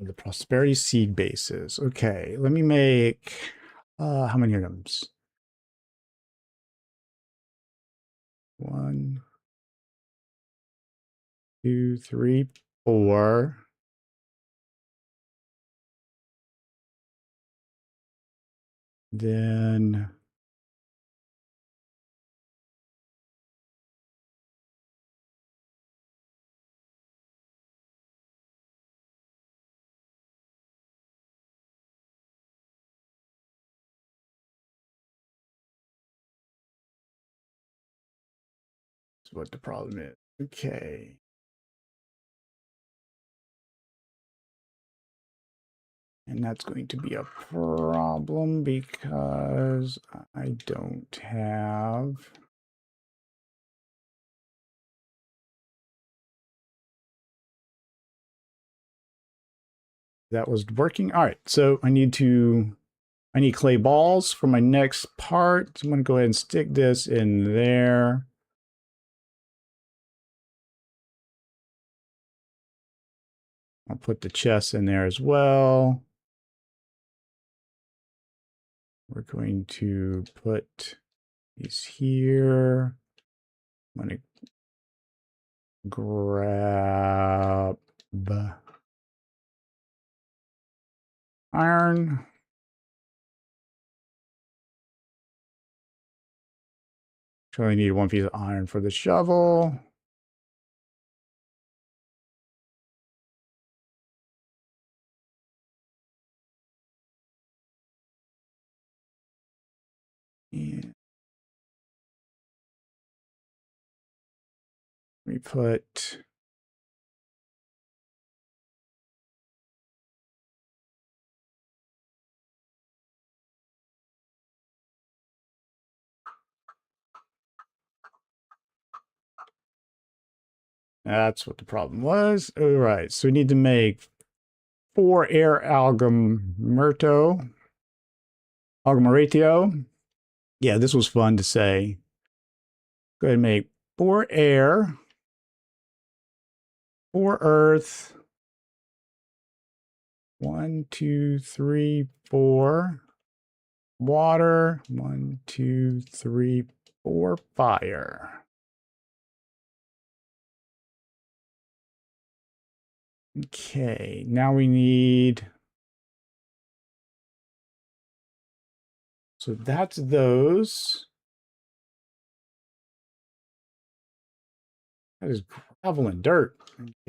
The prosperity seed bases. Okay, let me make how many items? 1, 2, 3, 4. Then that's what the problem is. Okay. And that's going to be a problem because I don't have. That was working. All right, so I need clay balls for my next part. So I'm going to go ahead and stick this in there. I'll put the chests in there as well. We're going to put these here. I'm going to grab iron. Actually, I need 1 piece of iron for the shovel. And we put that's what the problem was. All right, so we need to make 4 air algameratio. Yeah, this was fun to say. Go ahead and make 4 air, 4 earth. 1, 2, 3, 4. Water. 1, 2, 3, 4. Fire. Okay, now we need. So that's those. That is gravel and dirt.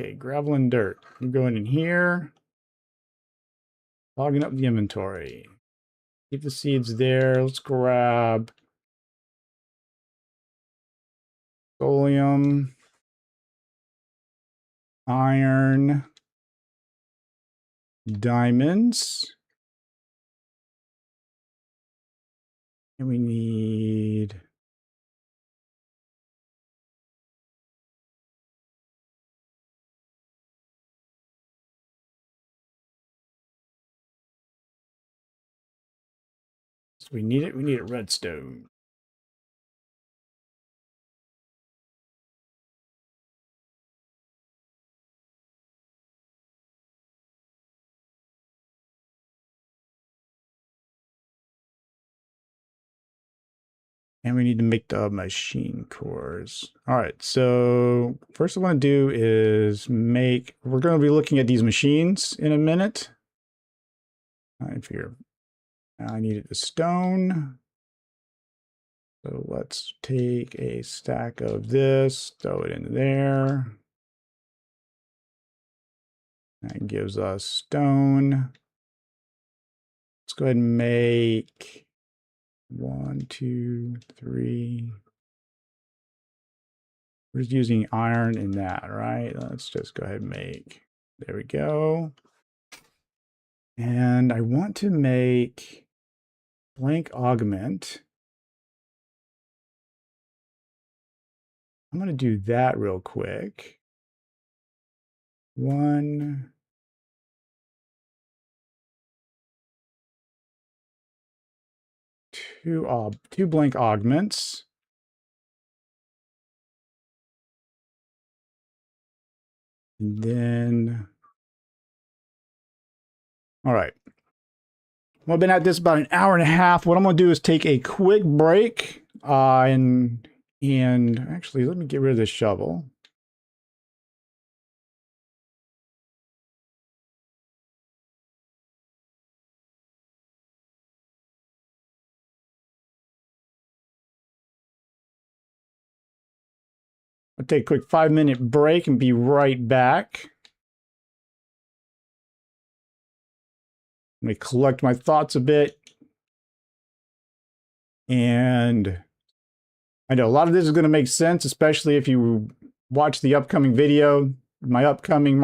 Okay, gravel and dirt. I'm going in here. Logging up the inventory. Keep the seeds there. Let's grab Solium, iron, diamonds. And we need. So we need it. We need a redstone. And we need to make the machine cores. All right, so first I want to do is we're going to be looking at these machines in a minute. I figure I needed the stone. So let's take a stack of this, throw it in there. That gives us stone. Let's go ahead and make 1, 2, 3. We're just using iron in that, right? Let's just go ahead and make. There we go. And I want to make blank augment. I'm going to do that real quick. 1, 2 blank augments. And then All right. Well, I've been at this about an hour and a half. What I'm going to do is take a quick break and actually, let me get rid of this shovel. I'll take a quick 5-minute break and be right back. Let me collect my thoughts a bit. And I know a lot of this is going to make sense, especially if you watch the upcoming video, my upcoming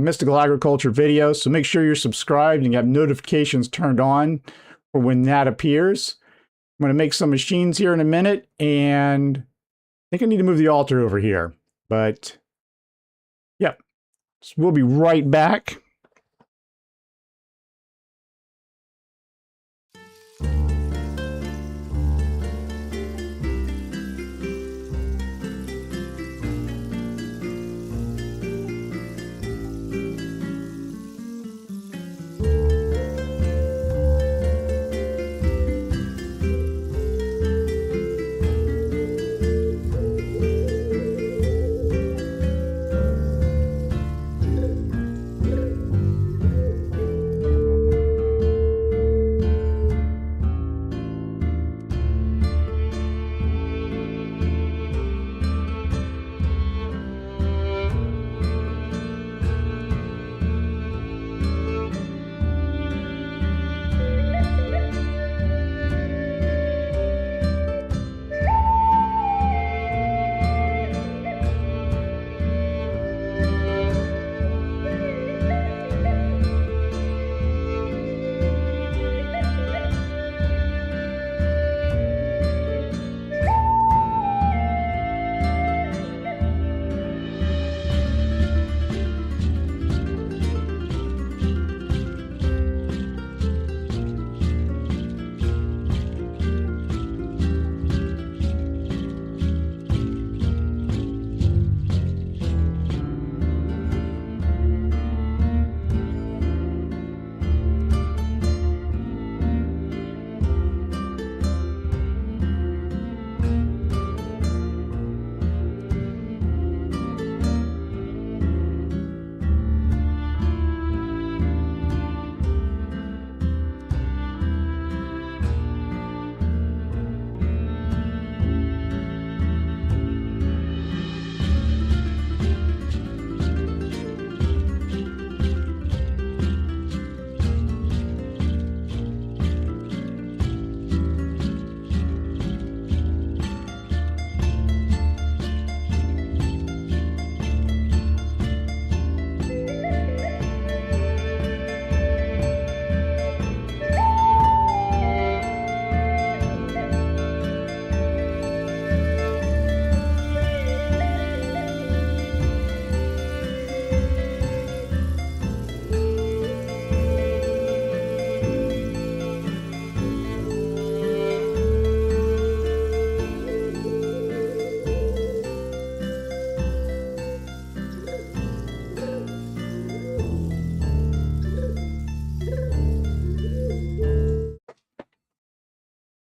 mystical agriculture video. So make sure you're subscribed and you have notifications turned on for when that appears. I'm going to make some machines here in a minute, and I think I need to move the altar over here. But yeah, so we'll be right back.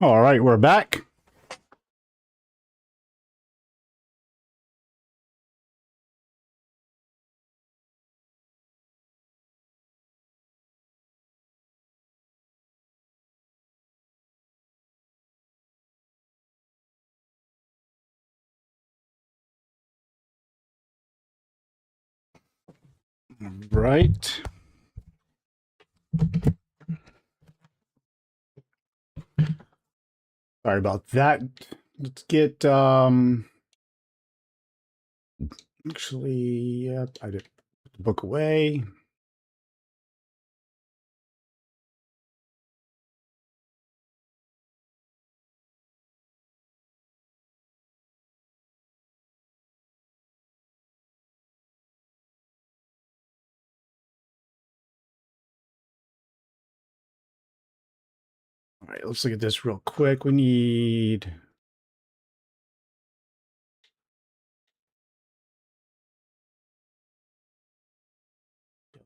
All right, we're back. Right. Sorry about that. Let's get actually, yep, I did put the book away. All right, let's look at this real quick. We need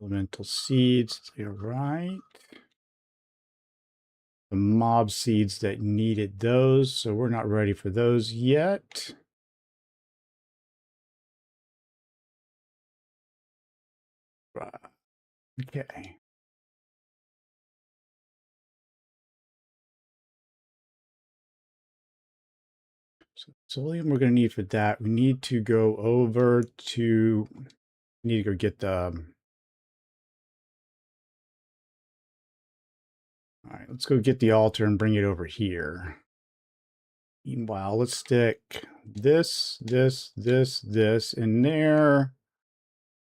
Elemental seeds, they're right. The mob seeds that needed those, so we're not ready for those yet. Right. Okay. So psyllium we're going to need for that. We need to go over to, need to go get the, all right, let's go get the altar and bring it over here. Meanwhile, let's stick this in there.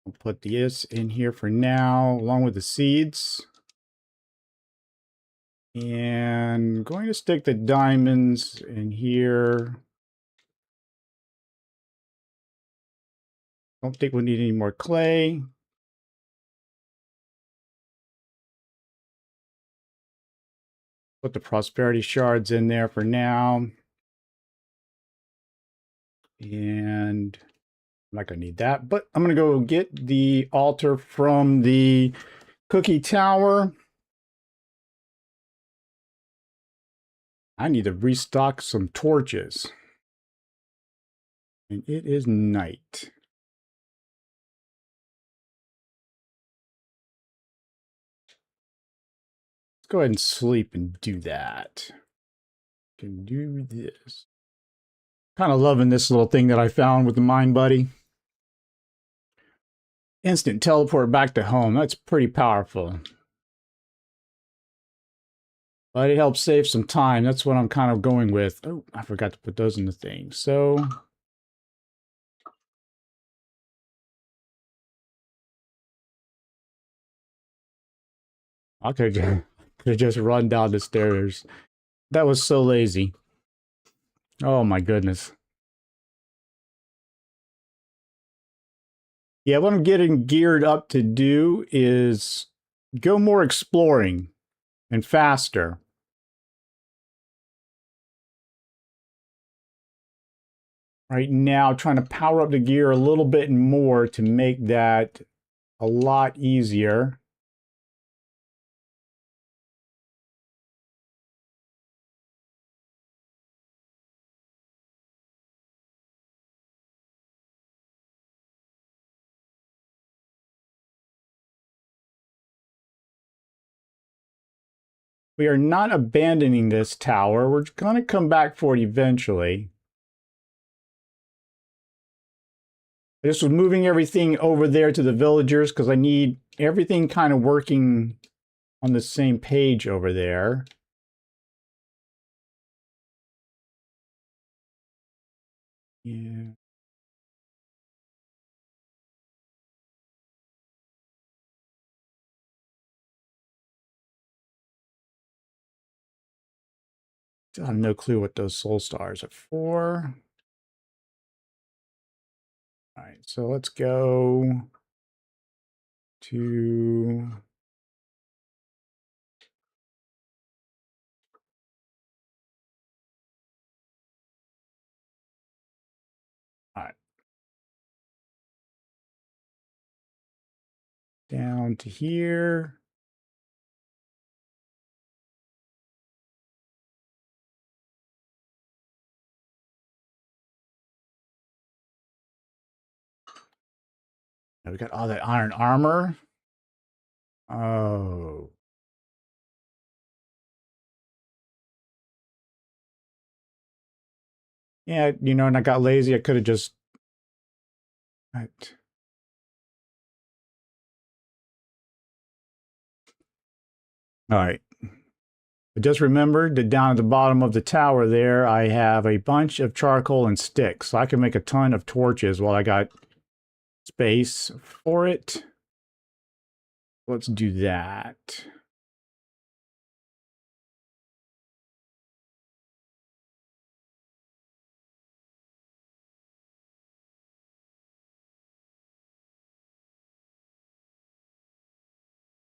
I'll put this in here for now, along with the seeds. And I'm going to stick the diamonds in here. Don't think we'll need any more clay. Put the prosperity shards in there for now. And I'm not going to need that, but I'm going to go get the altar from the cookie tower. I need to restock some torches. And it is night. Let's go ahead and sleep and do that. Can do this. Kind of loving this little thing that I found with the Mind Buddy. Instant teleport back to home. That's pretty powerful. But it helps save some time. That's what I'm kind of going with. Oh, I forgot to put those in the thing. So I could have just run down the stairs. That was so lazy. Oh my goodness. Yeah, what I'm getting geared up to do is go more exploring and faster. Right now, trying to power up the gear a little bit more to make that a lot easier. We are not abandoning this tower. We're going to come back for it eventually. I just was moving everything over there to the villagers because I need everything kind of working on the same page over there. Yeah. I have no clue what those soul stars are for. All right, so let's go to... All right. Down to here. Now we got all that iron armor. Oh. Yeah, you know, and I got lazy. I could have just... Right. All right. I just remembered that down at the bottom of the tower there, I have a bunch of charcoal and sticks. So I can make a ton of torches while I got space for it. Let's do that.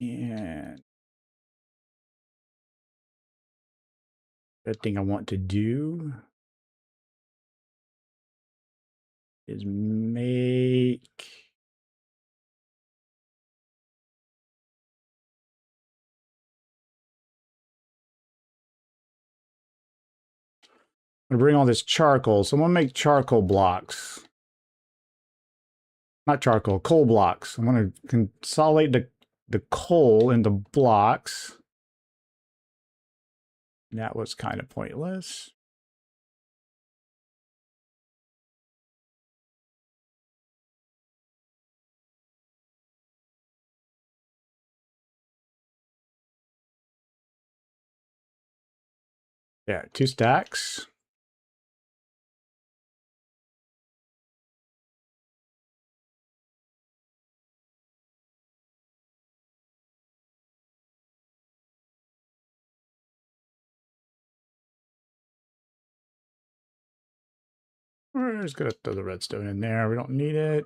And the thing I want to do is make I'm gonna bring all this charcoal. So I'm gonna make charcoal blocks. Not charcoal, coal blocks. I'm gonna consolidate the coal into blocks. That was kind of pointless. Yeah, 2 stacks. We're just gonna throw the redstone in there. We don't need it.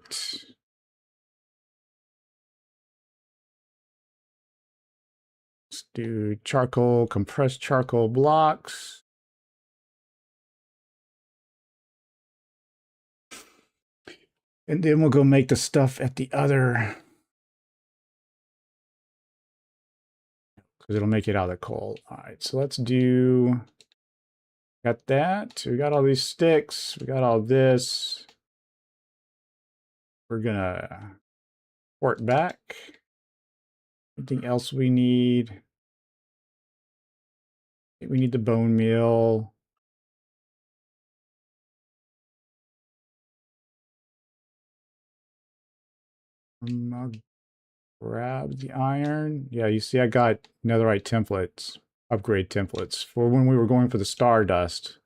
Let's do charcoal, compressed charcoal blocks. And then we'll go make the stuff at the other, because it'll make it out of the coal. All right, so let's do, got that. We got all these sticks. We got all this. We're gonna port back. Anything else we need? We need the bone meal. I'll grab the iron. Yeah, you see I got netherite templates, upgrade templates for when we were going for the stardust.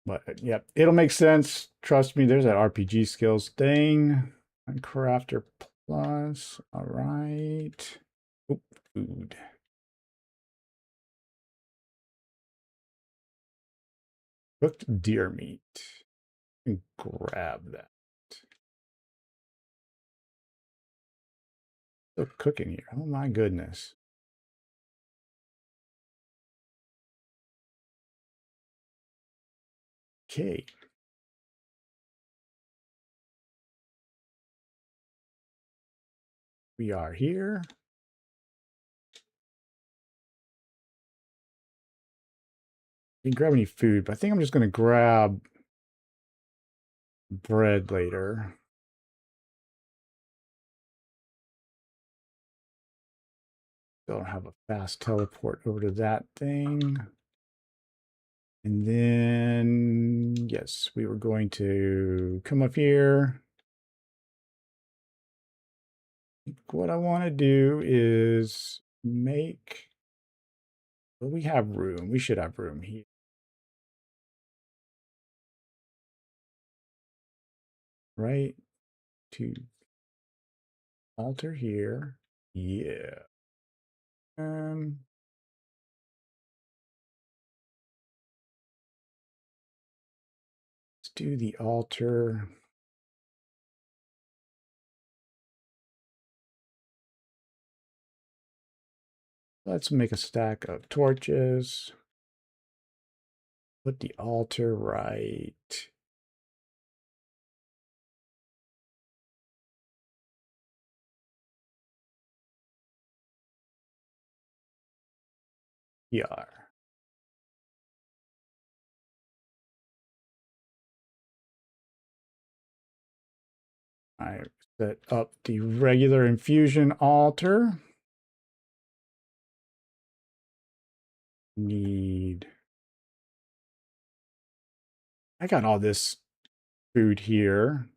But yep, it'll make sense. Trust me, there's that RPG skills thing. And crafter plus. All right. Oop, food. Cooked deer meat. And grab that. Still cooking here. Oh my goodness. Okay. We are here. Didn't grab any food, but I think I'm just going to grab bread later. Still don't have a fast teleport over to that thing. And then, yes, we were going to come up here. What I want to do is make, well, we have room. We should have room here. Right to altar here. Yeah. Let's do the altar. Let's make a stack of torches. Put the altar right here. I set up the regular infusion altar. I got all this food here.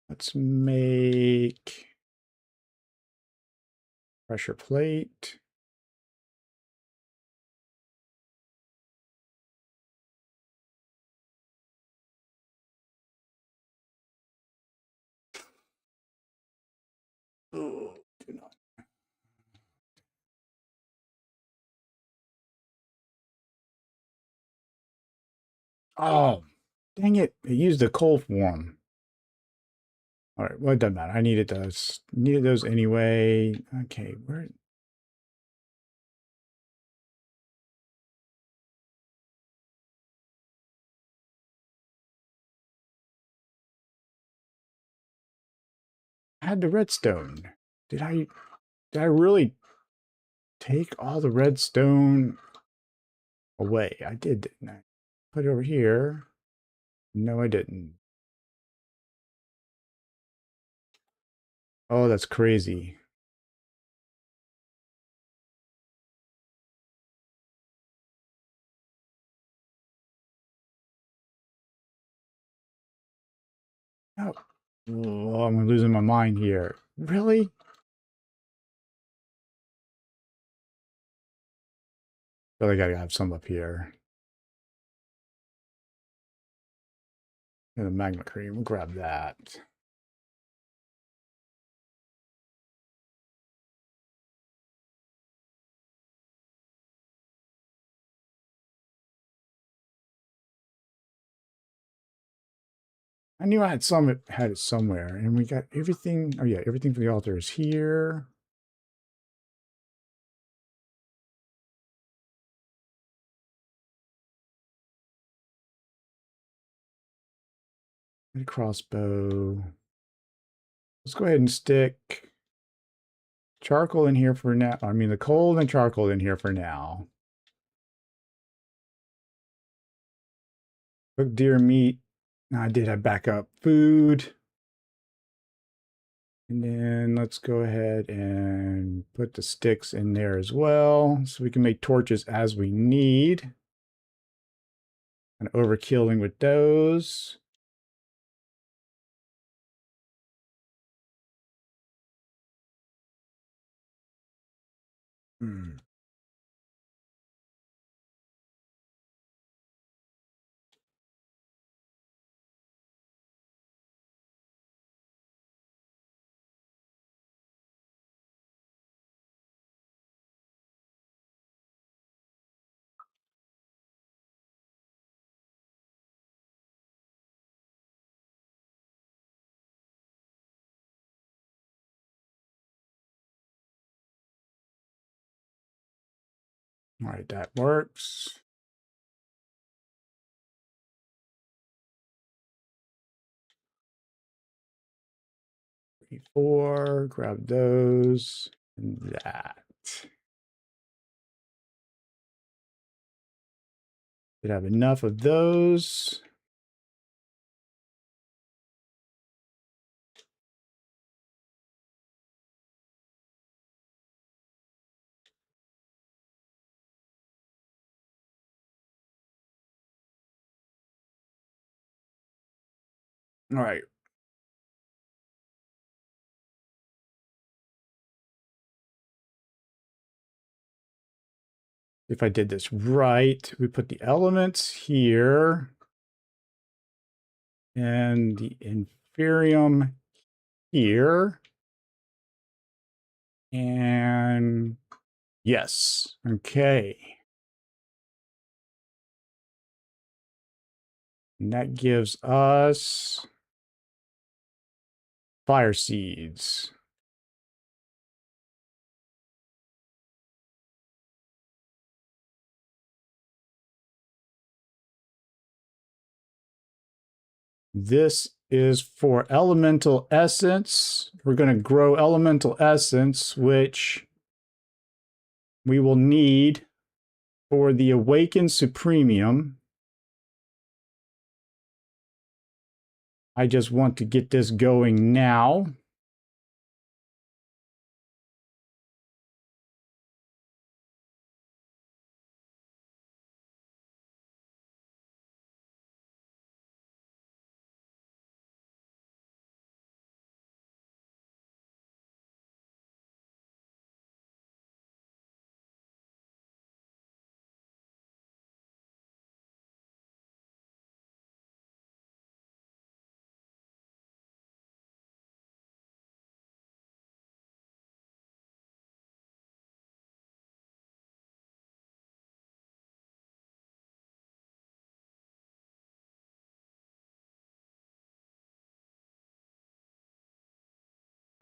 Let's make pressure plate. Oh, do not. Oh, dang it. It used the coal form. All right, well, it doesn't matter. I needed those anyway. Okay, where? I had the redstone. Did I did I really take all the redstone away? I did, didn't I? Put it over here. No, I didn't. Oh, that's crazy. Oh, oh, I'm losing my mind here. Really? But I gotta have some up here. And the magma cream. We'll grab that. I knew I had it somewhere, and we got everything. Oh yeah, everything for the altar is here. And a crossbow. Let's go ahead and stick charcoal in here for now. I mean, the coal and charcoal in here for now. Cooked deer meat. Now, I did have backup food. And then let's go ahead and put the sticks in there as well, so we can make torches as we need. And overkilling with those. Hmm. All right, that works. 4, grab those, and that. Should have enough of those. All right. If I did this right, we put the elements here and the inferium here. And yes, okay. And that gives us fire seeds. This is for elemental essence. We're going to grow elemental essence, which we will need for the awakened supremium. I just want to get this going now.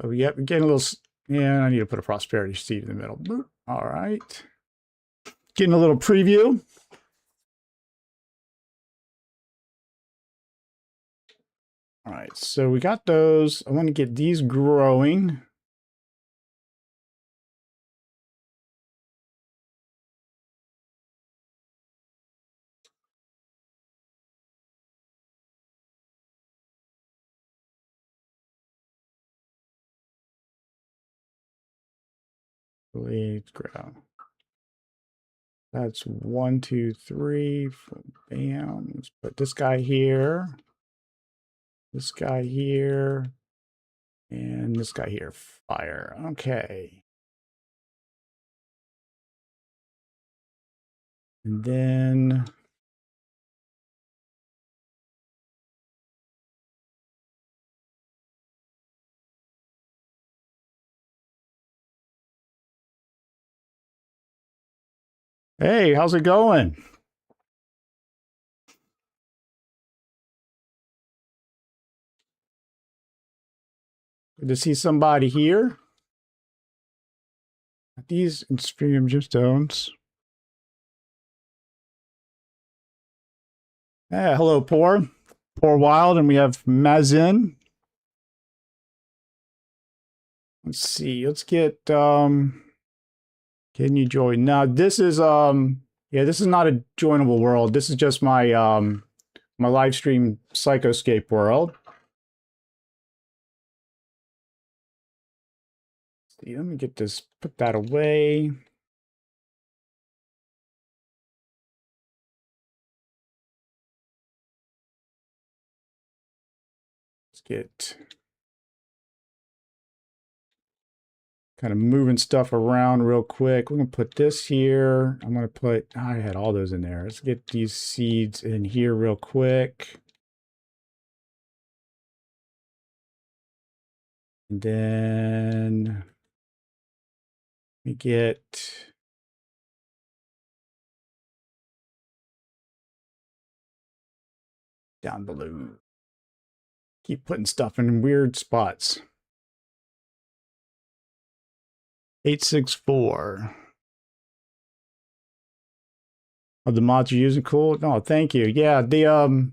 So, yep, we're getting a little, yeah, I need to put a prosperity seed in the middle. All right. Getting a little preview. All right, so we got those. I want to get these growing. Let's grow. That's 1, 2, 3. Bam. Let's put this guy here. This guy here. And this guy here. Fire. Okay. And then hey, how's it going? Good to see somebody here. These Inferium gemstones. Hello, Poor Wild, and we have Mazin. Let's see. Let's get can you join? Now this is yeah, this is not a joinable world. This is just my my live stream SycoEScapE world. See, let me get this, put that away. Let's get kind of moving stuff around real quick. We're going to put this here. I'm going to put, I had all those in there. Let's get these seeds in here real quick. And then we get down below. Keep putting stuff in weird spots. 864. Oh, the mods you're using, cool. No, thank you. Yeah, the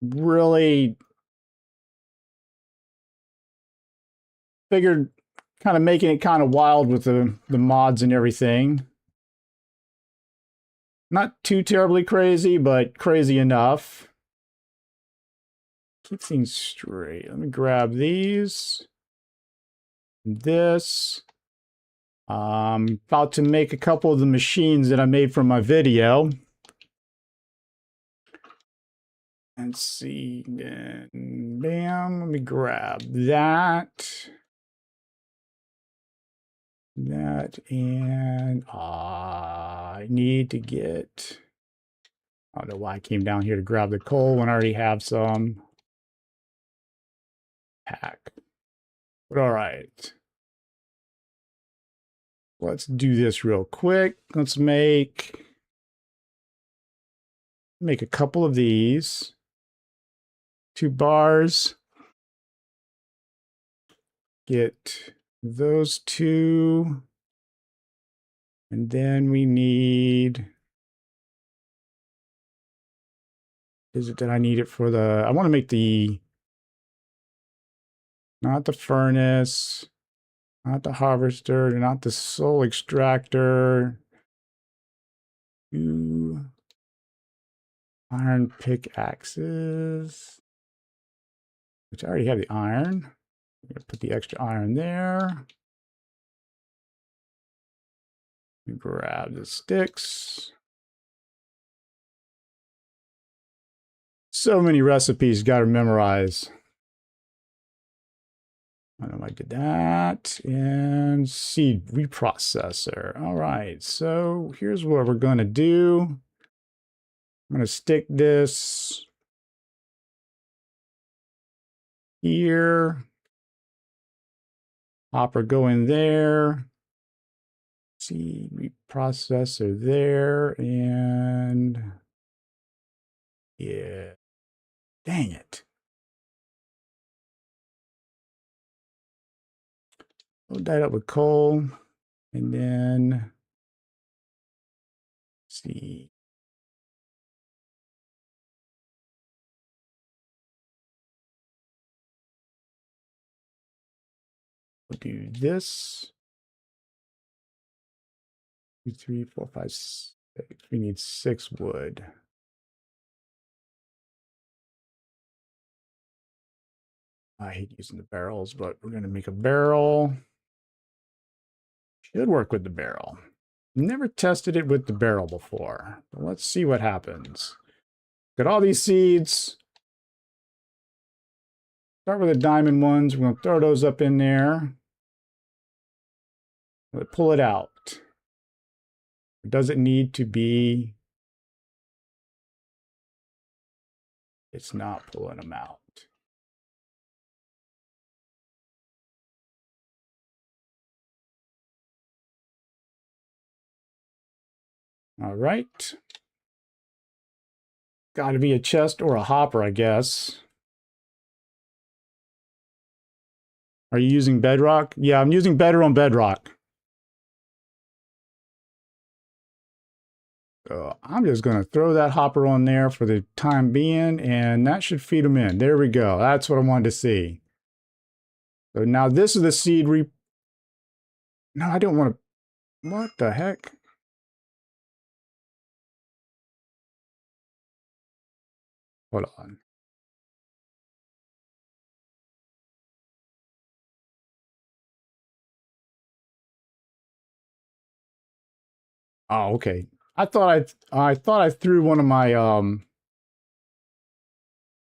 really figured kind of making it kind of wild with the mods and everything. Not too terribly crazy, but crazy enough. Keep things straight. Let me grab these. This. About to make a couple of the machines that I made from my video. Let's see. Then, bam. Let me grab that. That, and I need to get, I don't know why I came down here to grab the coal when I already have some. Hack. But all right. Let's do this real quick. Let's make a couple of these. 2 bars. Get those 2. And then we need, is it that I need it for the, I want to make the, not the furnace, not the harvester, not the soul extractor. 2 iron pickaxes, which I already have the iron. I'm going to put the extra iron there. Grab the sticks. So many recipes got to memorize. I know I did that. And seed reprocessor. All right, so here's what we're going to do. I'm going to stick this here. Hopper go in there. Seed reprocessor there. And yeah, dang it. Load that up with coal. And then, let's see. We'll do this. 2, 3, 4, 5, 6. We need 6 wood. I hate using the barrels, but we're going to make a barrel. Should work with the barrel. Never tested it with the barrel before. But let's see what happens. Got all these seeds. Start with the diamond ones. We're going to throw those up in there. We'll pull it out. Does it need to be? It's not pulling them out. All right. Got to be a chest or a hopper, I guess. Are you using Bedrock? Yeah, I'm using Bedrock on Bedrock. So I'm just going to throw that hopper on there for the time being, and that should feed them in. There we go. That's what I wanted to see. So now this is the seed No, I don't want to... What the heck? Hold on. Oh, okay. I thought I threw one of my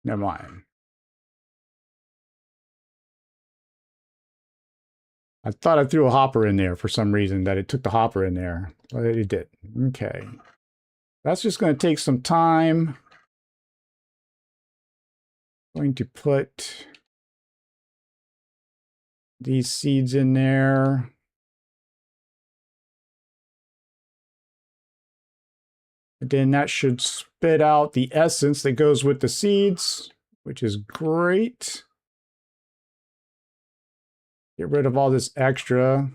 never mind. I thought I threw a hopper in there for some reason, that it took the hopper in there. But it did. Okay. That's just going to take some time. Going to put these seeds in there. And then that should spit out the essence that goes with the seeds, which is great. Get rid of all this extra.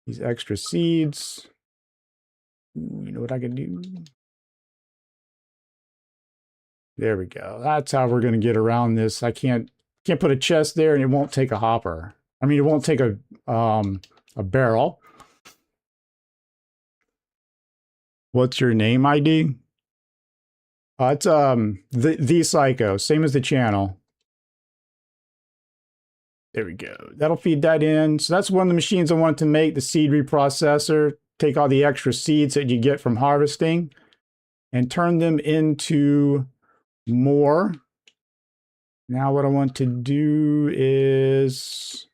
These extra seeds. You know what I can do? There we go. That's how we're going to get around this. I can't put a chest there and it won't take a hopper. I mean, it won't take a barrel. What's your name ID? It's the Sycoe, same as the channel. There we go. That'll feed that in. So that's one of the machines I wanted to make, the seed reprocessor. Take all the extra seeds that you get from harvesting and turn them into more. Now what I want to do is,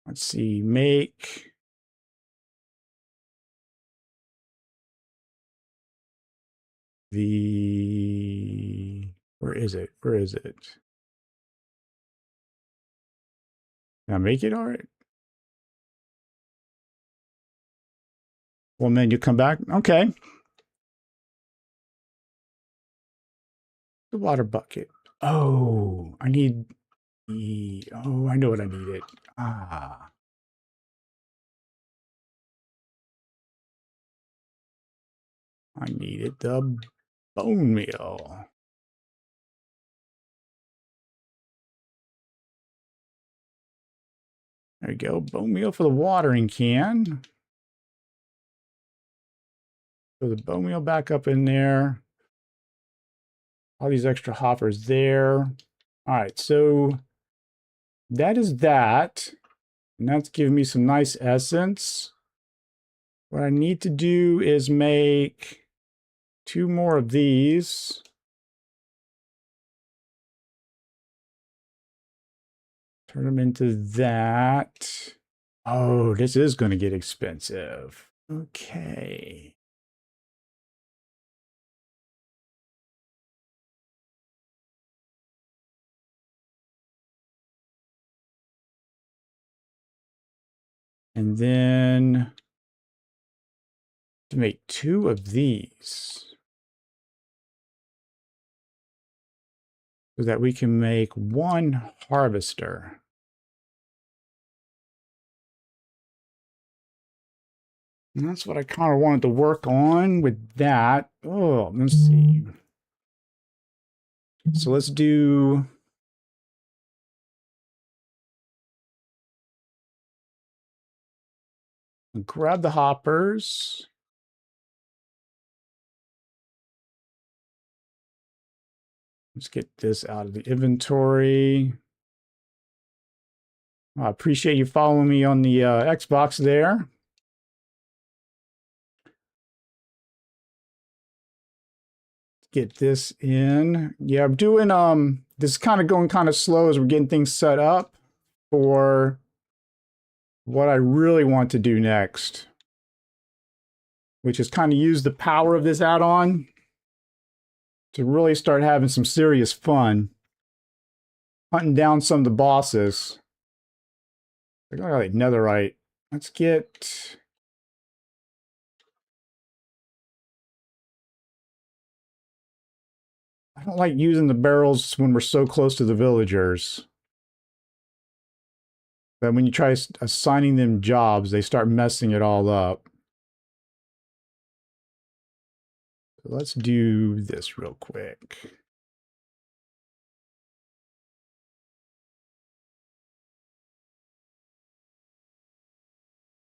let's see, make the, where is it? Where is it? Can I make it all right? Well, then you come back. Okay. The water bucket. Oh, I need the, oh, I know what I needed. Ah. I needed the bone meal. There we go. Bone meal for the watering can. Throw the bone meal back up in there. All these extra hoppers there. All right, so that is that. And that's giving me some nice essence. What I need to do is make 2 more of these. Turn them into that. Oh, this is going to get expensive. Okay. And then to make 2 of these. so that we can make one harvester. And that's what I kind of wanted to work on with that. Oh, let's see. So let's do... grab the hoppers. Let's get this out of the inventory. I appreciate you following me on the Xbox there. Get this in. Yeah, I'm doing this is kind of going kind of slow as we're getting things set up for what I really want to do next, which is kind of use the power of this add-on to really start having some serious fun hunting down some of the bosses. I got like netherite. Let's get... I don't like using the barrels when we're so close to the villagers. But when you try assigning them jobs, they start messing it all up. So let's do this real quick.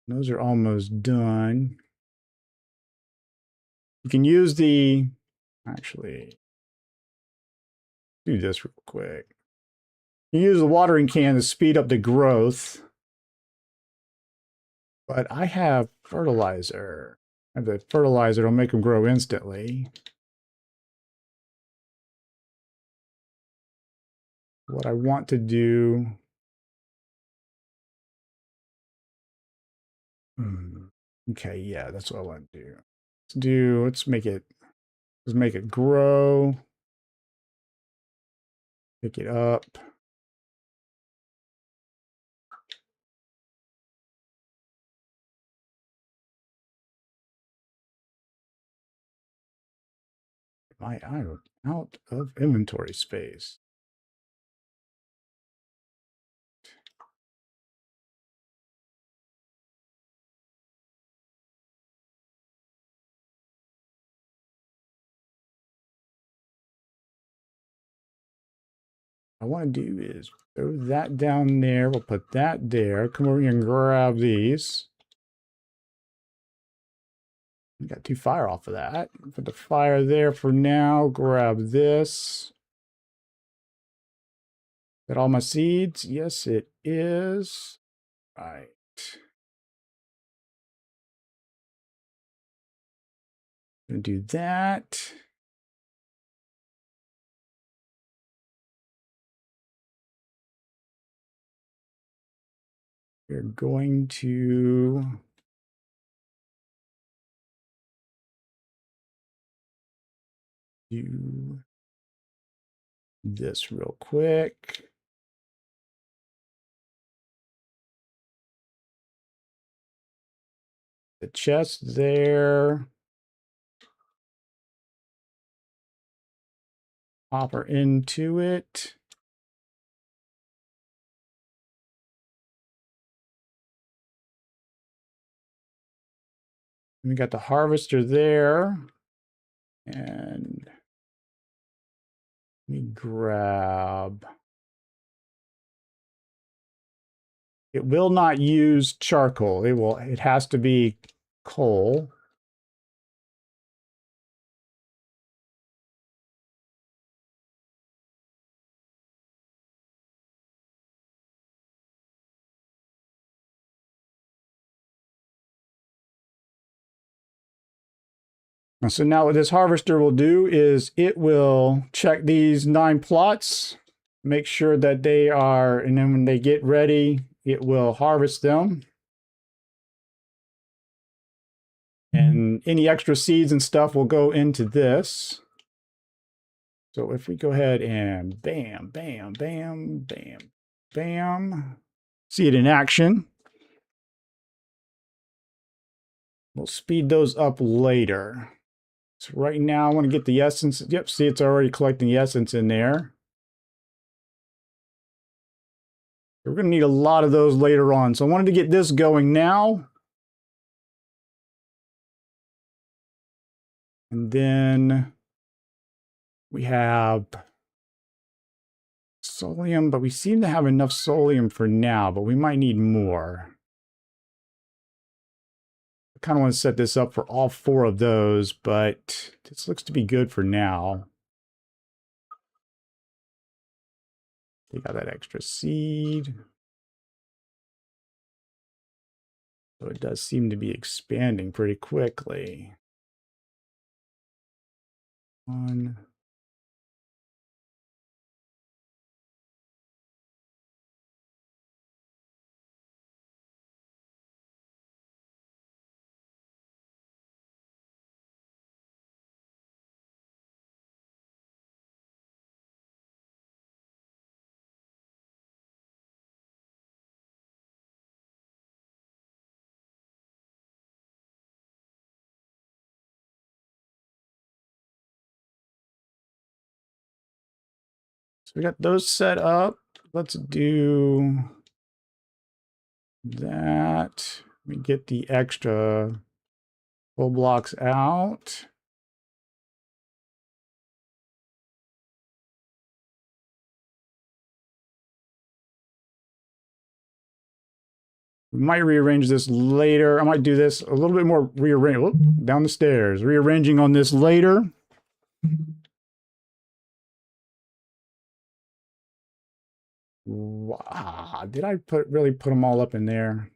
Those are almost done. You can use the... actually... do this real quick. You use the watering can to speed up the growth. But I have fertilizer. I have the fertilizer will make them grow instantly. What I want to do... okay, yeah, that's what I want to do. Let's make it grow. Pick it up. I'm out of inventory space. What I want to do is throw that down there. We'll put that there. Come over here and grab these. We got 2 fire off of that. Put the fire there for now. Grab this. Is that all my seeds? Yes, it is. Right. Gonna do that. We're going to do this real quick. The chest there. Hopper into it. We got the harvester there. And let me grab. It will not use charcoal. It has to be coal. So now what this harvester will do is it will check these 9 plots, make sure that they are, and then when they get ready, it will harvest them. And any extra seeds and stuff will go into this. So if we go ahead and bam, bam, bam, bam, bam, see it in action. We'll speed those up later. So right now I want to get the essence. Yep, see it's already collecting the essence in there. We're going to need a lot of those later on. So I wanted to get this going now. And then we have Solium, but we seem to have enough Solium for now, but we might need more. I kind of want to set this up for all 4 of those, but this looks to be good for now. Take out that extra seed. So it does seem to be expanding pretty quickly. 1. So we got those set up. Let's do that. We get the extra full blocks out. We might rearrange this later. I might do this a little bit more rearrange. Down the stairs. Rearranging on this later. Wow. Did I really put them all up in there?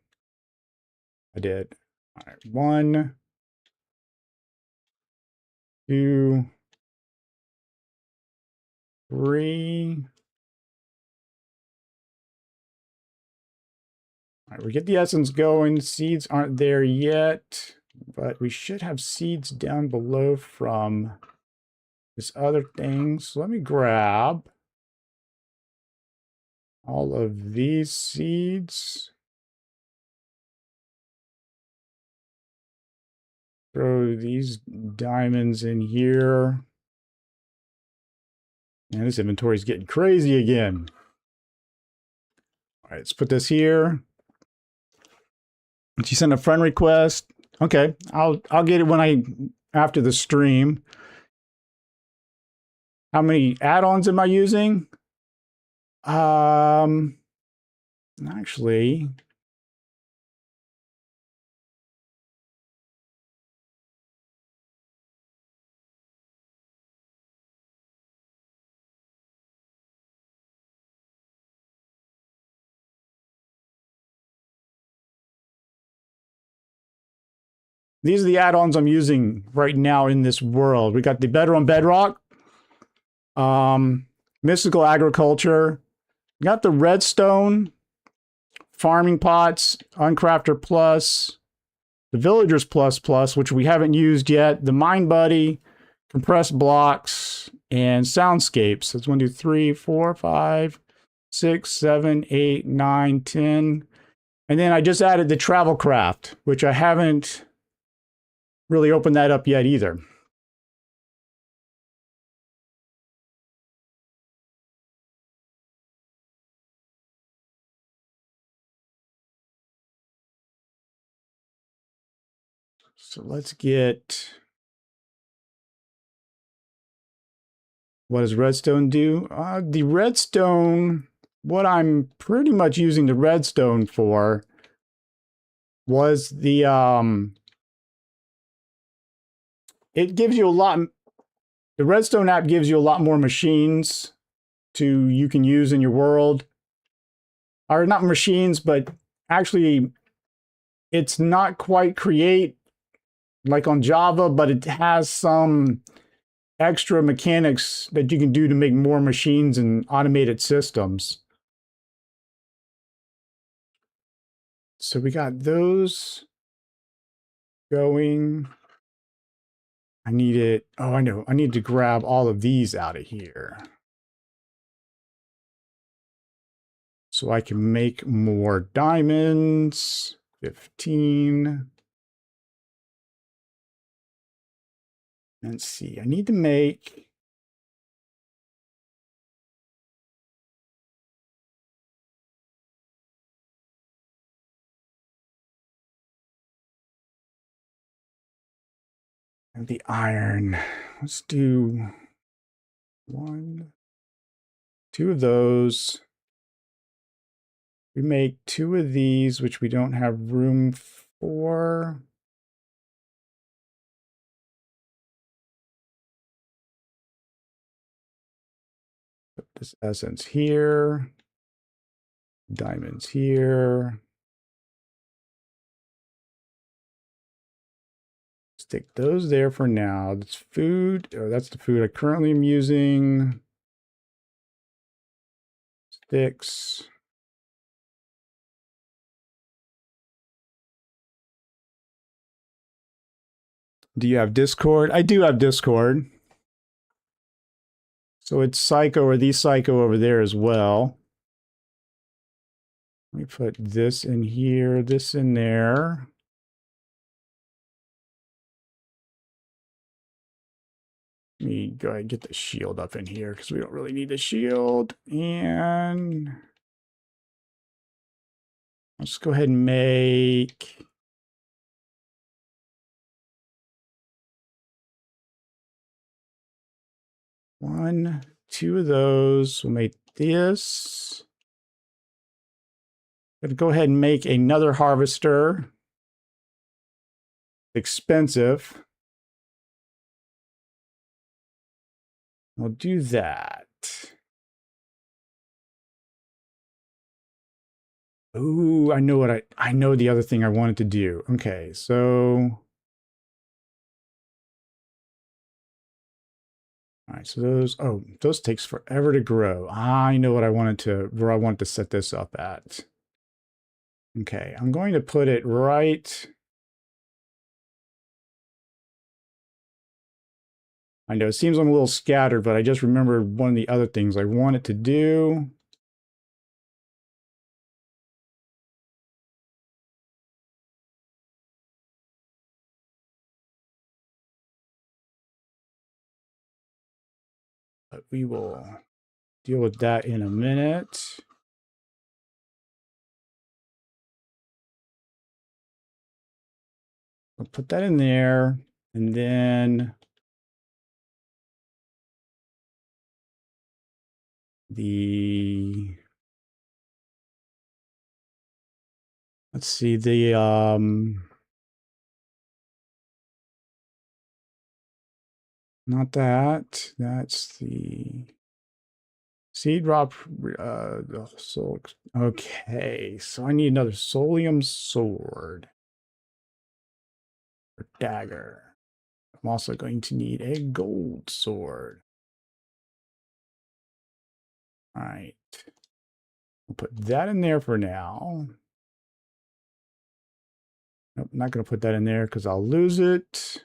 I did. All right. 1, 2, 3. All right, we get the essence going. Seeds aren't there yet, but we should have seeds down below from this other thing. So let me grab all of these seeds. Throw these diamonds in here. And this inventory is getting crazy again. All right, let's put this here. She sent a friend request. Okay, I'll get it after the stream. How many add-ons am I using? Actually, these are the add-ons I'm using right now in this world. We got the Bedrock, Mystical Agriculture, got the Redstone, Farming Pots, Uncrafter Plus, the Villagers Plus, which we haven't used yet, the Mind Buddy, Compressed Blocks, and Soundscapes. That's 1, 2, 3, 4, 5, 6, 7, 8, 9, 10. And then I just added the Travel Craft, which I haven't really opened that up yet either. So let's get, what does redstone do? The redstone, what I'm pretty much using the redstone for was the, it gives you a lot, the redstone app gives you a lot more machines you can use in your world. Or not machines, but actually it's not quite create like on Java, but it has some extra mechanics that you can do to make more machines and automated systems. So we got those going. I need it. Oh, I know. I need to grab all of these out of here so I can make more diamonds. 15. Let's see. I need to make And the iron. Let's do 1, 2 of those. We make 2 of these, which we don't have room for. Put this essence here. Diamonds here. Stick those there for now. That's food. Oh, that's the food I currently am using. Sticks. Do you have Discord? I do have Discord. So it's Sycoe or the Sycoe over there as well. Let me put this in here, this in there. Let me go ahead and get the shield up in here because we don't really need the shield. And let's go ahead and make one, 2 of those. We'll make this. I'm going to go ahead and make another harvester. Expensive. We'll do that. Ooh, I know what I know the other thing I wanted to do. Okay, so all right, so those takes forever to grow. I know what I wanted to where I wanted to set this up at. Okay, I'm going to put it right. I know it seems I'm a little scattered, but I just remembered one of the other things I wanted to do. But we will deal with that in a minute. I'll put that in there, and then let's see, not that, that's the seed drop, okay, so I need another solium sword or dagger. I'm also going to need a gold sword. All right, we'll put that in there for now. Nope, not going to put that in there because I'll lose it.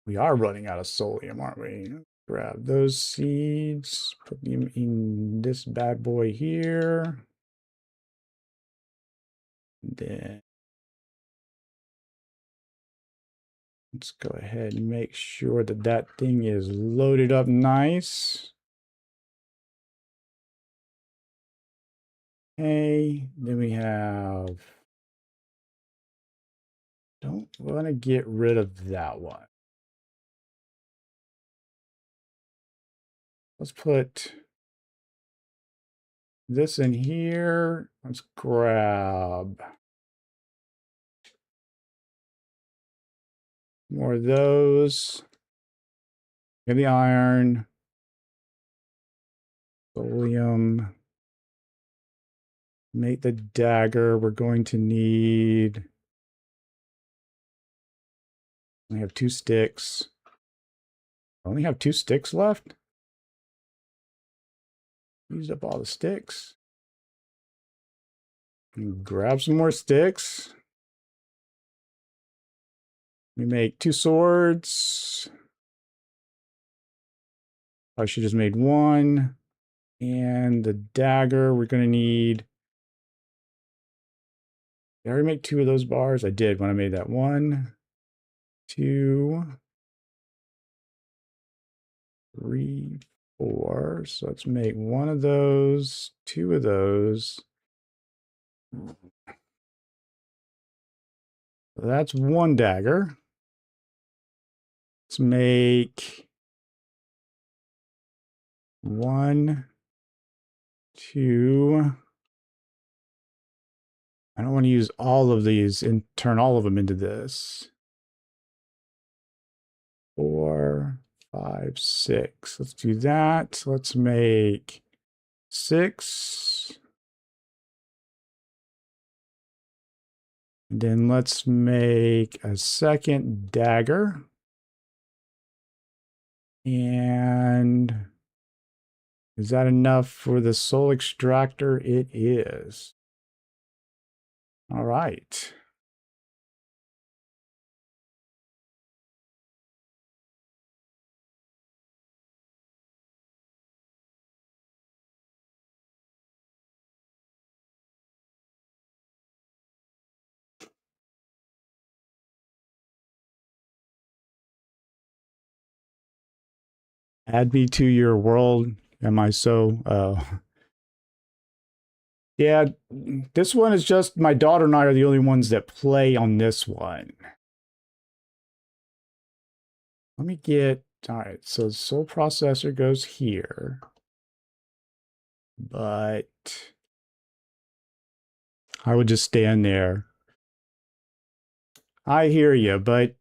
We are running out of solium, aren't we? Grab those seeds, put them in this bad boy here. And then let's go ahead and make sure that that thing is loaded up nice. Okay, then we have, don't want to get rid of that one. Let's put this in here. Let's grab more of those. Get the iron, solium. Make the dagger. We're going to need, I have 2 sticks. I only have 2 sticks left. Used up all the sticks. And grab some more sticks. We make 2 swords. I should just made 1. And the dagger, we're going to need. Did I already make 2 of those bars? I did when I made that. 1, 2, 3, 4. So let's make 1 of those, 2 of those. That's one dagger. Let's make 1, 2. I don't want to use all of these and turn all of them into this. 4, 5, 6. Let's do that. Let's make 6. And then let's make a second dagger. And is that enough for the soul extractor? It is. All right. Add me to your world. Am I so? Yeah, this one is just my daughter and I are the only ones that play on this one. Let me get, all right, so soul processor goes here. But I would just stand there. I hear you, but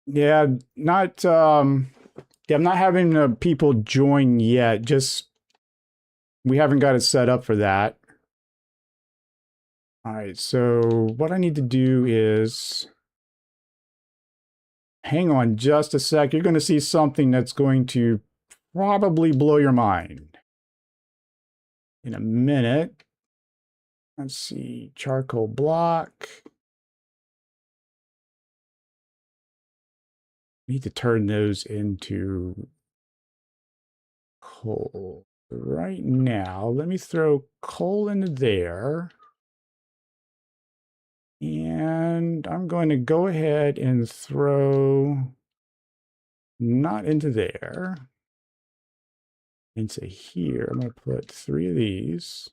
yeah, not yeah, I'm not having people join yet. Just we haven't got it set up for that. All right, so what I need to do is hang on just a sec. You're going to see something that's going to probably blow your mind in a minute. Let's see, charcoal block. Need to turn those into coal. Right now, let me throw coal into there. And I'm going to go ahead and throw not into there, into here. I'm going to put 3 of these.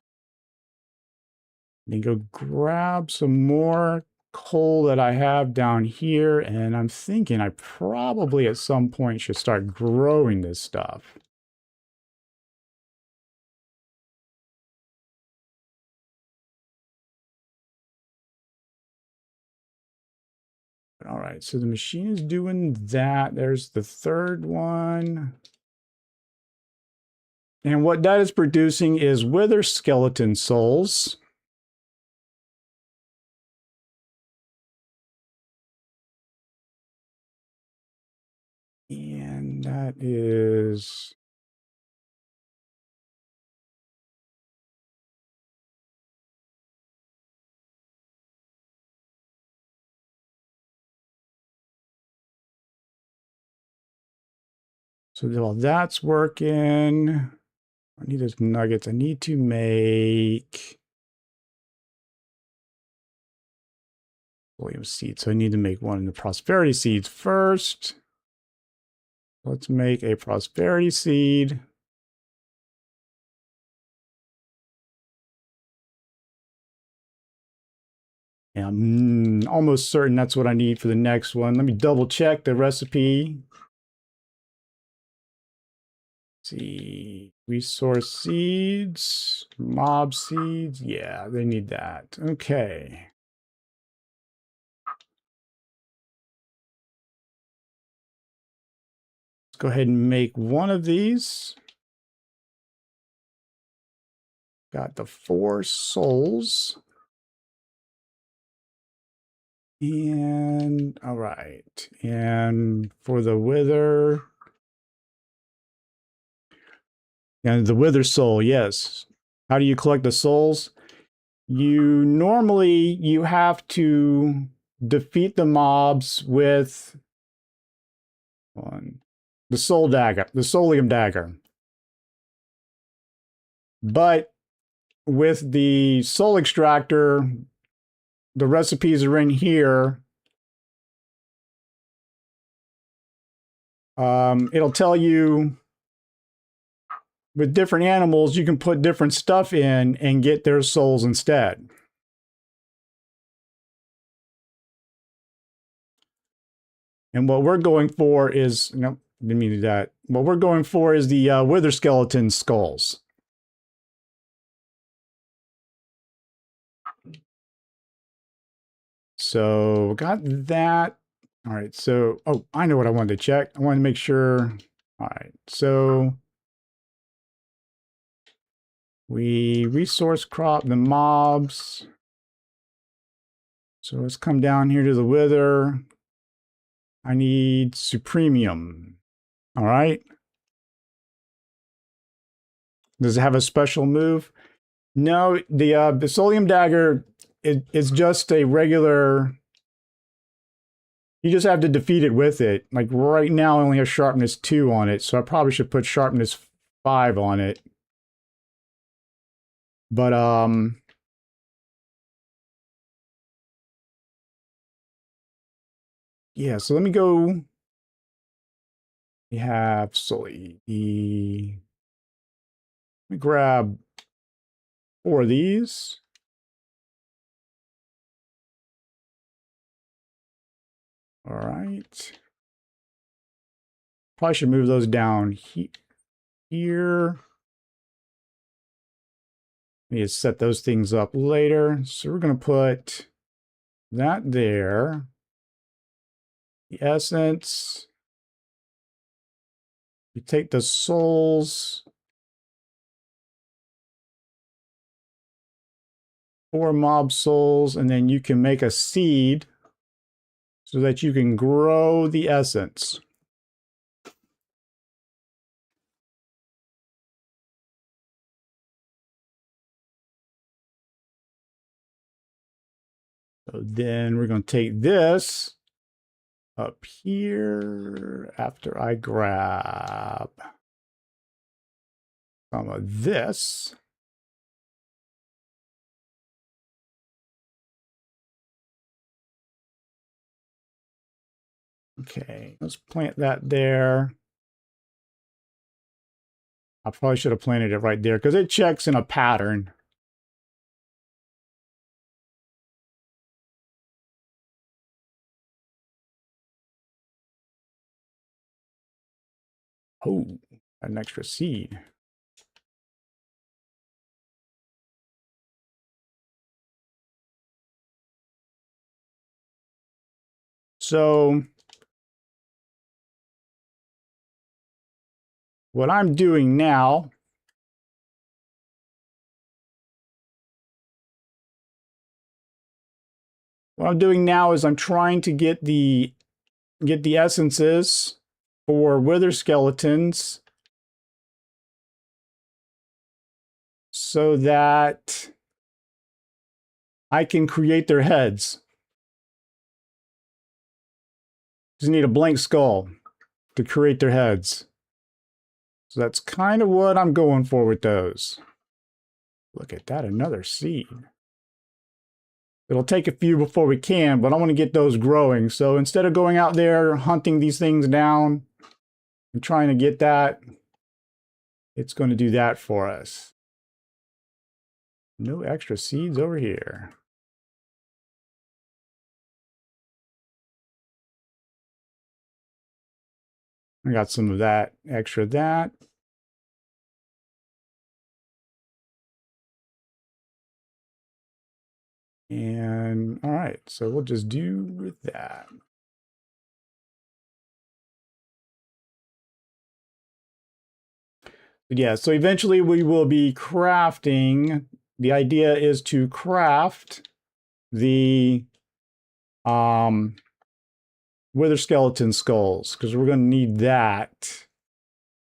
Then go grab some more coal that I have down here. And I'm thinking I probably at some point should start growing this stuff. All right, so the machine is doing that. There's the third one. And what that is producing is wither skeleton souls. And that is... So while that's working, I need those nuggets. I need to make William seeds. So I need to make one of the prosperity seeds first. Let's make a prosperity seed. Yeah, I'm almost certain that's what I need for the next one. Let me double check the recipe. See, resource seeds, mob seeds. Yeah, they need that. Okay. Let's go ahead and make one of these. Got the 4 souls. And all right. And for the wither. And the wither soul, yes. How do you collect the souls? You have to defeat the mobs with the soul dagger, the soulium dagger. But with the soul extractor, the recipes are in here. It'll tell you with different animals, you can put different stuff in and get their souls instead. And what we're going for is, no, didn't mean to do that. What we're going for is the wither skeleton skulls. So got that. All right, so, oh, I know what I wanted to check. I wanted to make sure. All right, so we resource crop the mobs. So let's come down here to the wither. I need supremium. All right. Does it have a special move? No, the Basilium Dagger is just a regular. You just have to defeat it with it. Like right now, I only have sharpness 2 on it, so I probably should put sharpness 5 on it. But yeah. So let me go. We have Sully. Let me grab 4 of these. All right. Probably should move those down here. Need to set those things up later. So we're going to put that there. The essence. You take the souls. 4 mob souls, and then you can make a seed so that you can grow the essence. So then we're going to take this up here after I grab some of this. Okay, let's plant that there. I probably should have planted it right there because it checks in a pattern. Oh, an extra seed. So what I'm doing now is I'm trying to get the essences for wither skeletons so that I can create their heads. Just need a blank skull to create their heads. So that's kind of what I'm going for with those. Look at that, another seed. It'll take a few before we can, but I want to get those growing. So instead of going out there hunting these things down and trying to get that, it's going to do that for us. No extra seeds over here. I got some of that, extra that. And all right, so we'll just do with that. But yeah, so eventually we will be crafting. The idea is to craft the wither skeleton skulls, because we're going to need that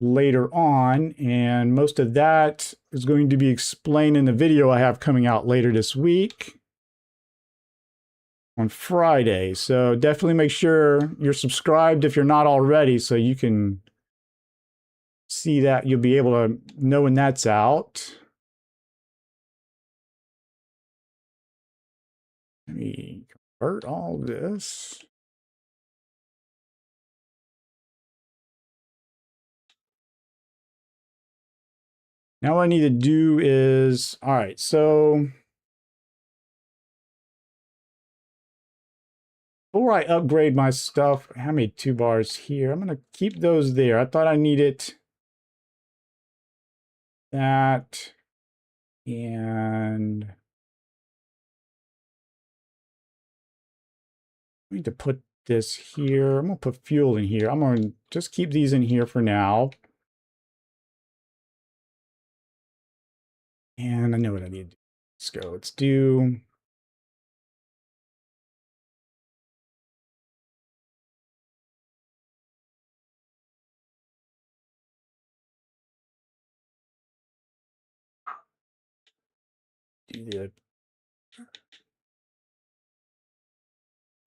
later on, and most of that is going to be explained in the video I have coming out later this week on Friday. So definitely make sure you're subscribed if you're not already, so you can see that. You'll be able to know when that's out. Let me convert all this. Now what I need to do is, all right, so Before I upgrade my stuff, how many 2 bars here? I'm going to keep those there. I thought I needed that. And I need to put this here. I'm going to put fuel in here. I'm going to just keep these in here for now. And I know what I need to do. Let's go. Let's do... do the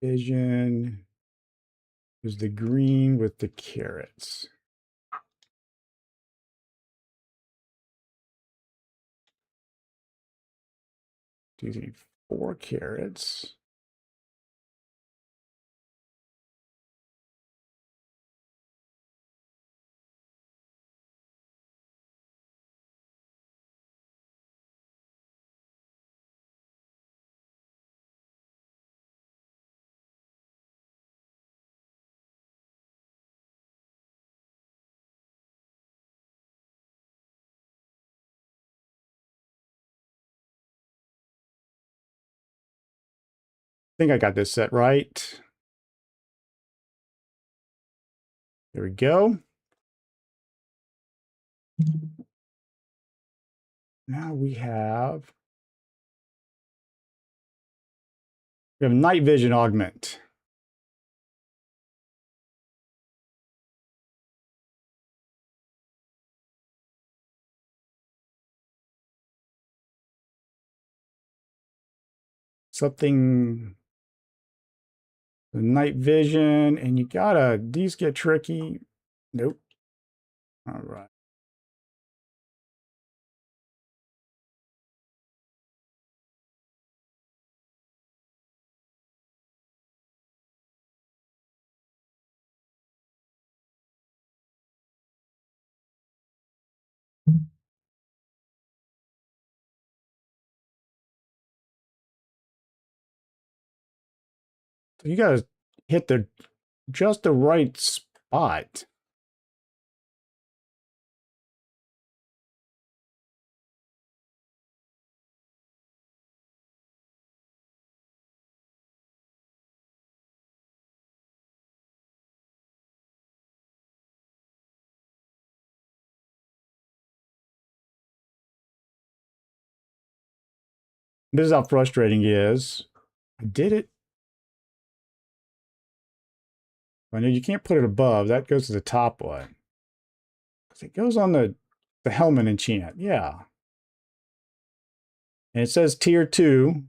vision. Is the green with the carrots. Do you need 4 carrots? I think I got this set right. There we go. Now we have night vision augment. Something, the night vision, and you gotta, these get tricky. Nope. All right. So you gotta hit just the right spot. This is how frustrating it is. I did it. I know you can't put it above. That goes to the top one. Because it goes on the helmet enchant. Yeah. And it says tier 2. And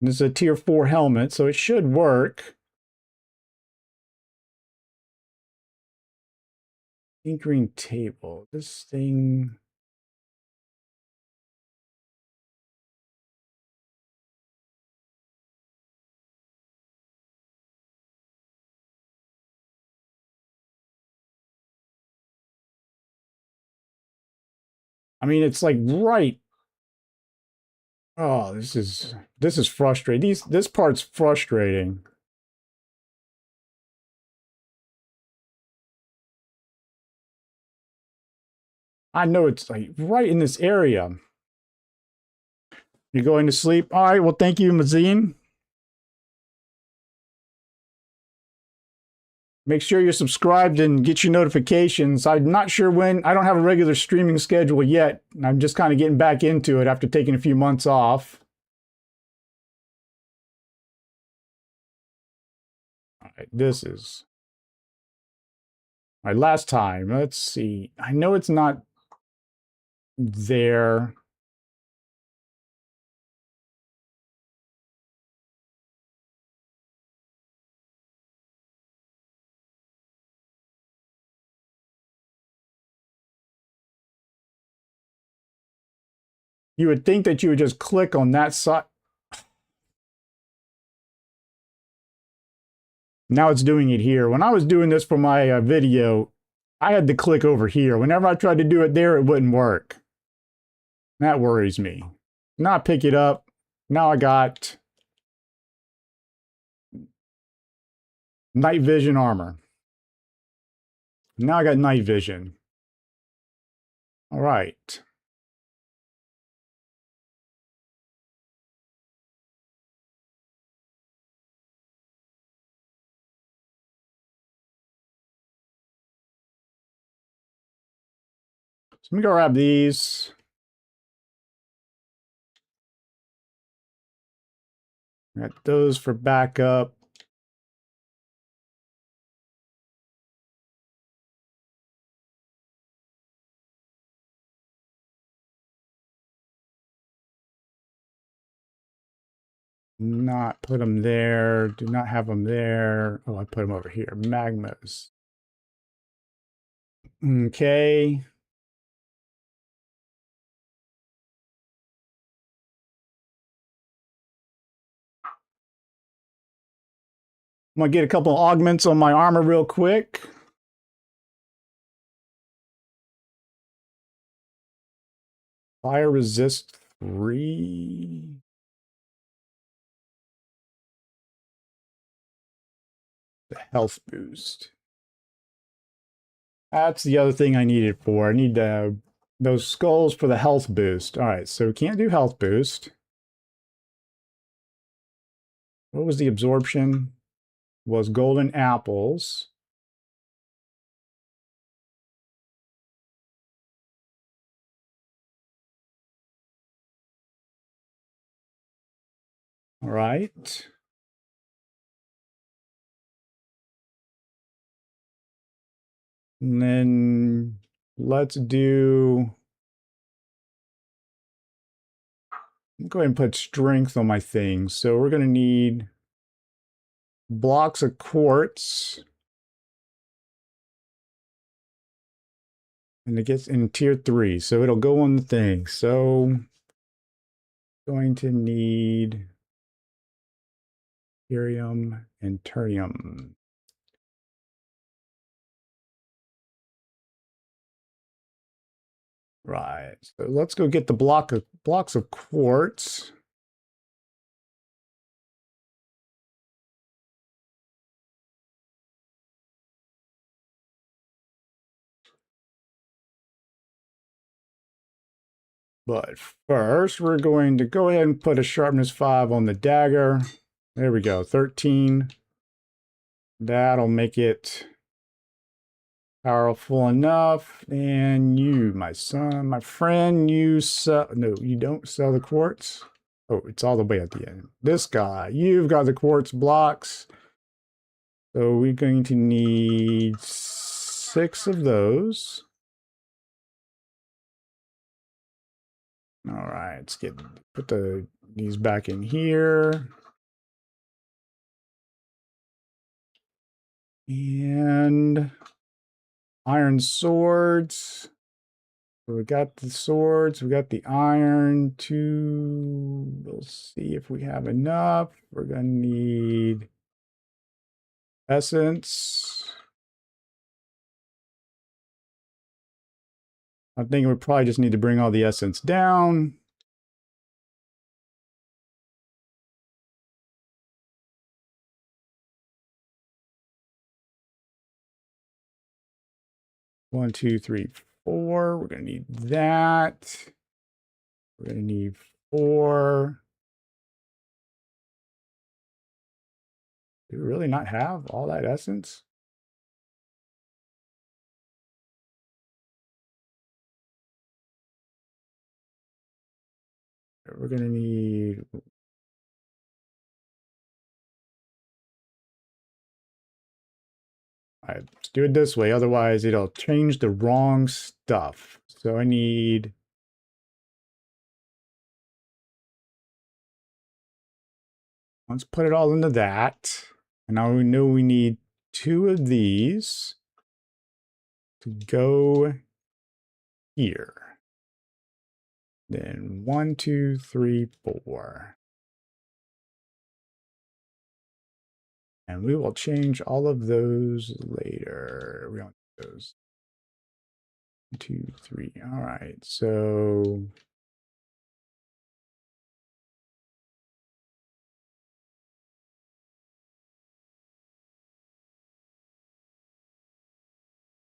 this is a tier 4 helmet, so it should work. Tinkering table. This thing... I mean, it's like right. Oh, this is frustrating. This part's frustrating. I know it's like right in this area. You're going to sleep? All right, well, thank you, Mazine. Make sure you're subscribed and get your notifications. I'm not sure when. I don't have a regular streaming schedule yet. I'm just kind of getting back into it after taking a few months off. All right, this is my last time. Let's see. I know it's not there. You would think that you would just click on that side. Now it's doing it here. When I was doing this for my video, I had to click over here. Whenever I tried to do it there, it wouldn't work. That worries me. Now I pick it up. Now I got Night vision armor. Now I got night vision. All right. So let me go grab these. Got those for backup. Not put them there. Do not have them there. Oh, I put them over here. Magmas. Okay. I'm going to get a couple of augments on my armor real quick. Fire resist 3. The health boost. That's the other thing I needed for. I need those skulls for the health boost. All right, so we can't do health boost. What was the absorption? Was golden apples. All right. And then let's do, go ahead and put strength on my thing. So we're going to need blocks of quartz. And it gets in tier 3, so it'll go on the thing. So going to need Ethereum and Turium. Right. So let's go get the blocks of quartz. But first, we're going to go ahead and put a sharpness 5 on the dagger. There we go, 13. That'll make it powerful enough. And you, my son, my friend, you sell, no, you don't sell the quartz. Oh, it's all the way at the end. This guy, you've got the quartz blocks. So we're going to need 6 of those. All right, let's put these back in here. And iron swords. So we got the swords, we got the iron too. We'll see if we have enough. We're gonna need essence. I think we probably just need to bring all the essence down. One, two, three, 4. We're gonna need that. We're gonna need 4. Do we really not have all that essence? We're gonna need. All right, let's do it this way. Otherwise, it'll change the wrong stuff. So I need. Let's put it all into that. And now we know we need 2 of these to go here. Then 1, 2, 3, 4. And we will change all of those later. We don't need those. 1, 2, 3. All right. So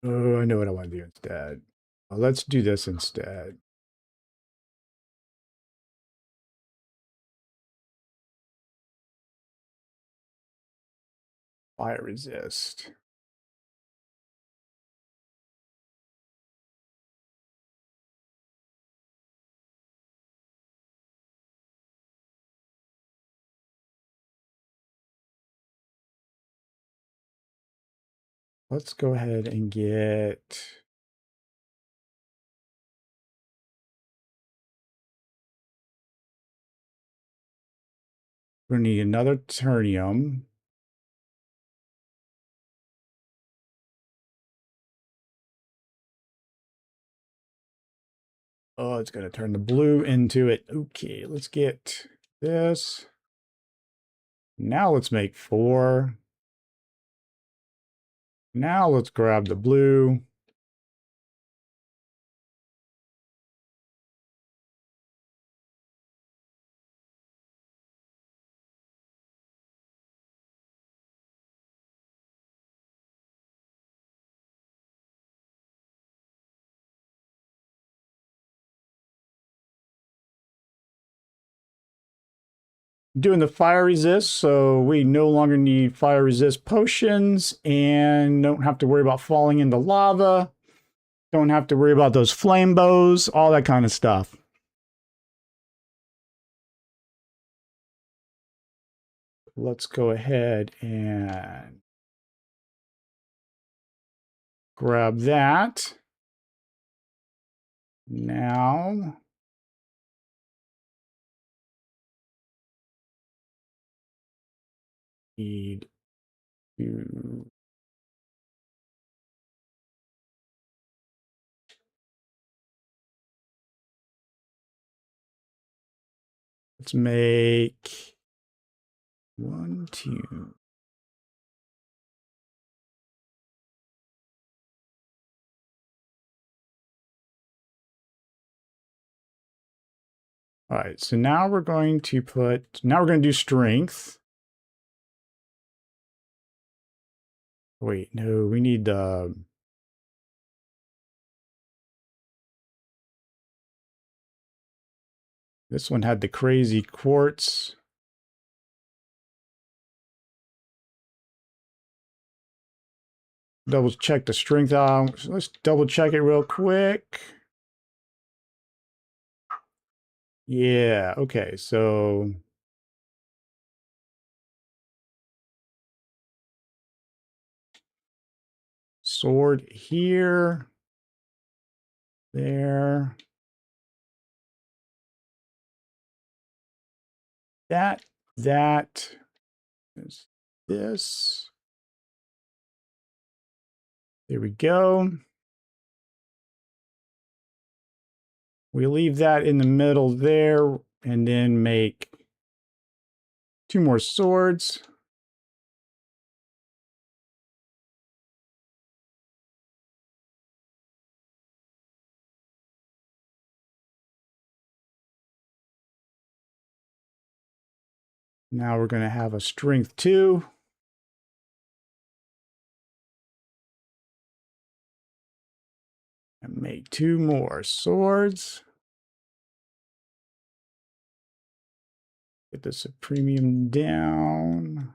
Oh, I know what I want to do instead. Well, let's do this instead. Fire resist. Let's go ahead and get... We're going to need another ternium. Oh, it's going to turn the blue into it. Okay, let's get this. Now let's make 4. Now let's grab the blue. Doing the fire resist, so we no longer need fire resist potions and don't have to worry about falling into lava. Don't have to worry about those flame bows, all that kind of stuff. Let's go ahead and grab that. Now, need to let's make 1, 2. All right, so now we're going to do strength. Wait, no, we need the... This one had the crazy quartz. Double check the strength out. So let's double check it real quick. Yeah, okay, so sword here, there, that is this. There we go. We leave that in the middle there and then make 2 more swords. Now we're going to have a strength 2. And make 2 more swords. Get the supremium down.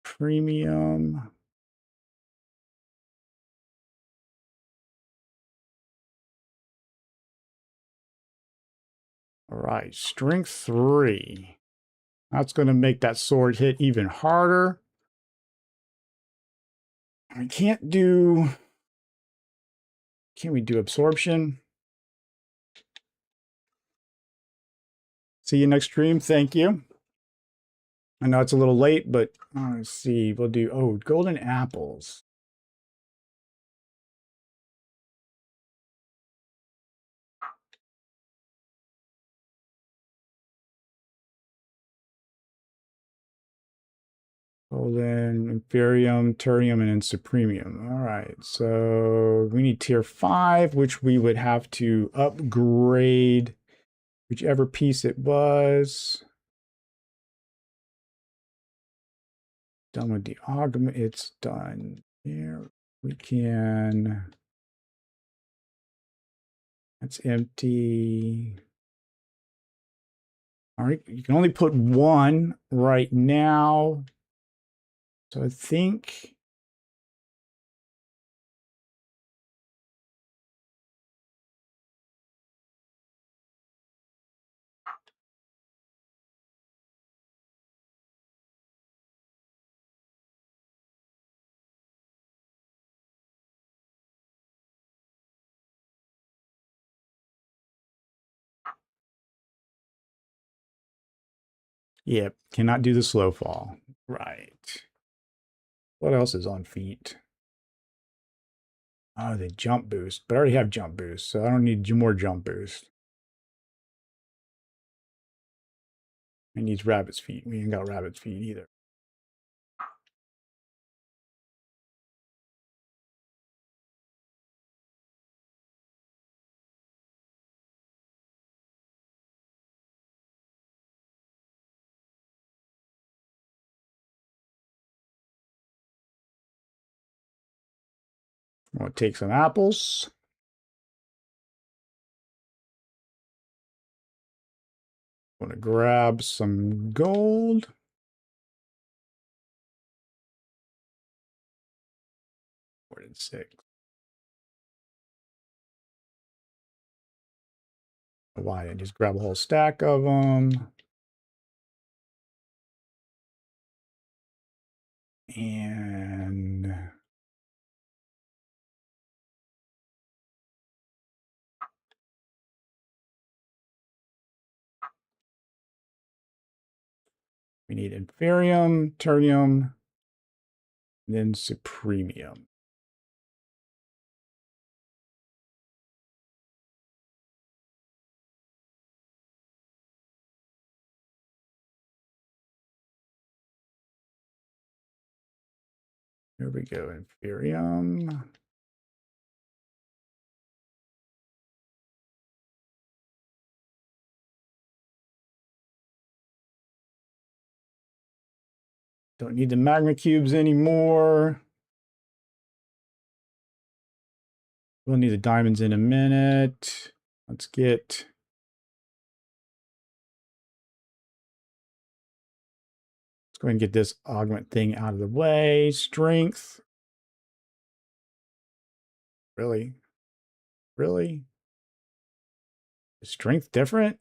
Premium. All right, strength 3. That's going to make that sword hit even harder. I can't do... Can we do absorption? See you next stream. Thank you. I know it's a little late, but let's see. We'll do... Oh, golden apples. Golden, Inferium, Tertium, and then Supremium. All right, so we need tier 5, which we would have to upgrade whichever piece it was. Done with the augment, it's done. Here we can, that's empty. All right, you can only put one right now. So I think yep, cannot do the slow fall. Right. What else is on feet? Oh, the jump boost. But I already have jump boost, so I don't need more jump boost. It needs rabbit's feet. We ain't got rabbit's feet either. I'm going to take some apples. I'm going to grab some gold. Where did 6? Why didn't I just grab a whole stack of them? And we need Inferium, Tertium, and then Supremium. Here we go, Inferium. Don't need the magma cubes anymore. We'll need the diamonds in a minute. Let's get go ahead and get this augment thing out of the way. Strength. Really? Really? Is strength different?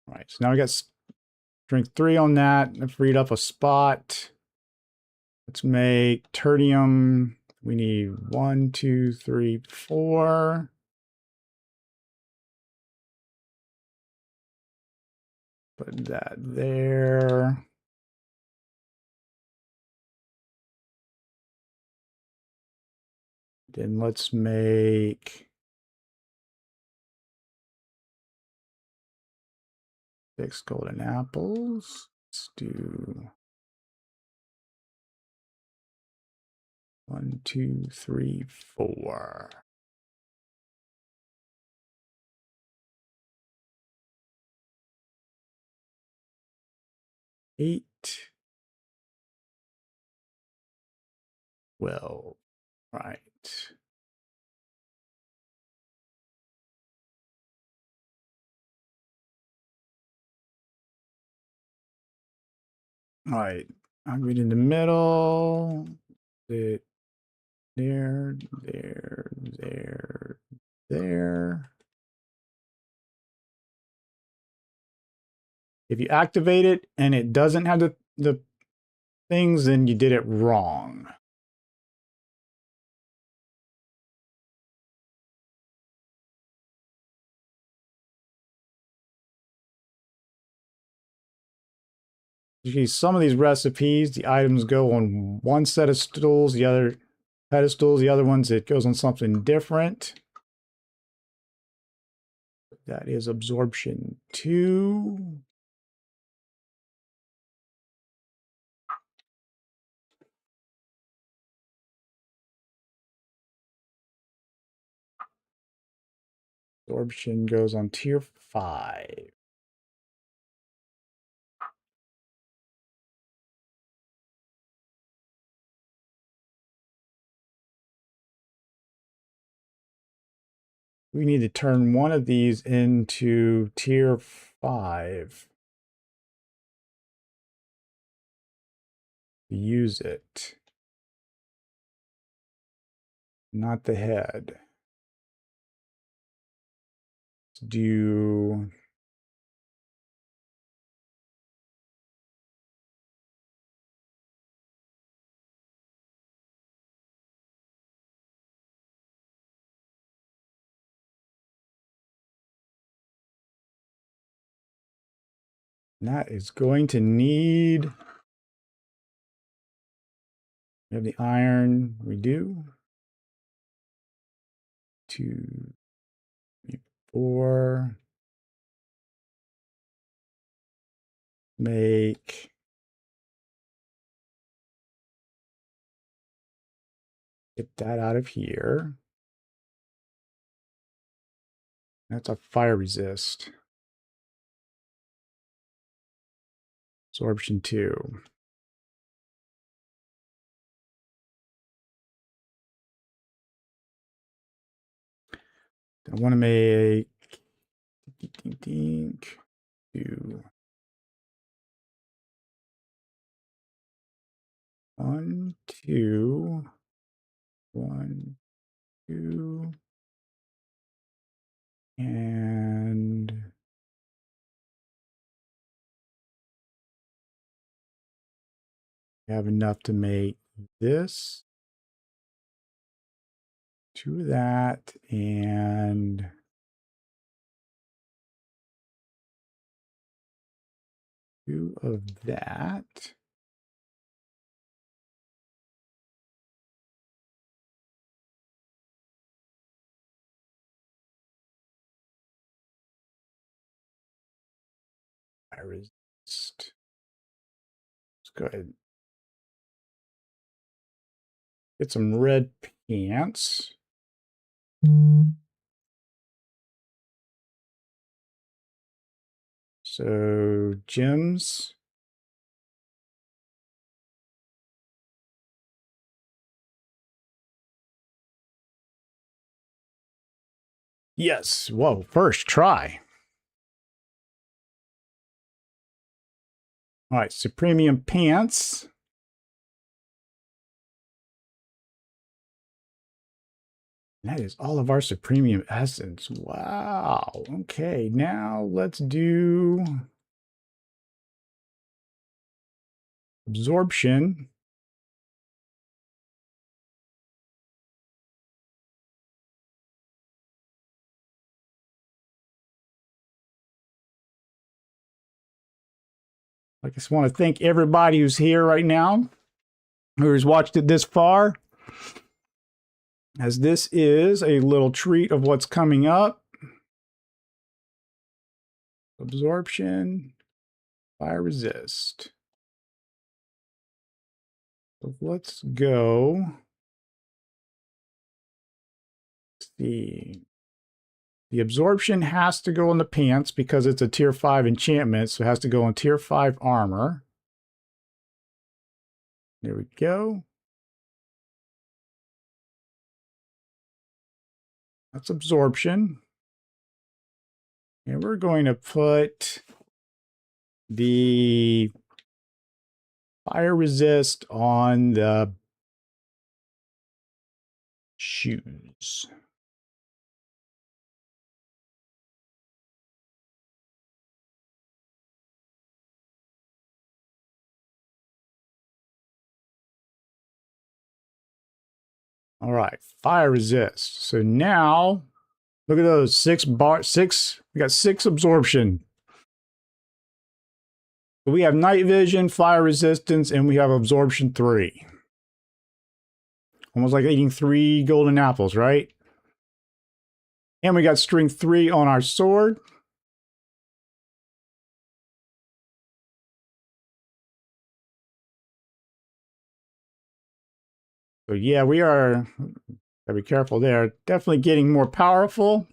All right, so now we got strength 3 on that. I freed up a spot. Let's make tertium. We need 1, 2, 3, 4. Put that there. Then let's make 6 golden apples. Let's do 1, 2, 3, 4. 8. 12. Right. All right. I'm in the middle. There, there, there. If you activate it and it doesn't have the things, then you did it wrong. Usually some of these recipes, the items go on one set of stools, the other pedestals, the other ones it goes on something different. That is absorption 2. Absorption goes on tier 5. We need to turn one of these into tier 5 to use it. Not the head. Let's do that is going to need, we have the iron, we do. 2, 3, 4. Make get that out of here. That's a fire resist. Absorption 2. I want to make 2. 1, 2. 1, 2. And we have enough to make this. 2 of that and 2 of that. I resist. Let's go ahead. Get some red pants. So gems. Yes. Whoa, first try. All right, Supremium pants. That is all of our Supremium essence. Wow. Okay, now let's do absorption. I just want to thank everybody who's here right now, who has watched it this far, as this is a little treat of what's coming up. Absorption, fire resist. So let's go. Let's see. The absorption has to go in the pants because it's a tier 5 enchantment, so it has to go on tier 5 armor. There we go. That's absorption. And we're going to put the fire resist on the shoes. All right, fire resist. So now, look at those 6 bar, 6. We got 6 absorption. We have night vision, fire resistance, and we have absorption 3. Almost like eating 3 golden apples, right? And we got strength 3 on our sword. So yeah, we are, gotta be careful there. Definitely getting more powerful.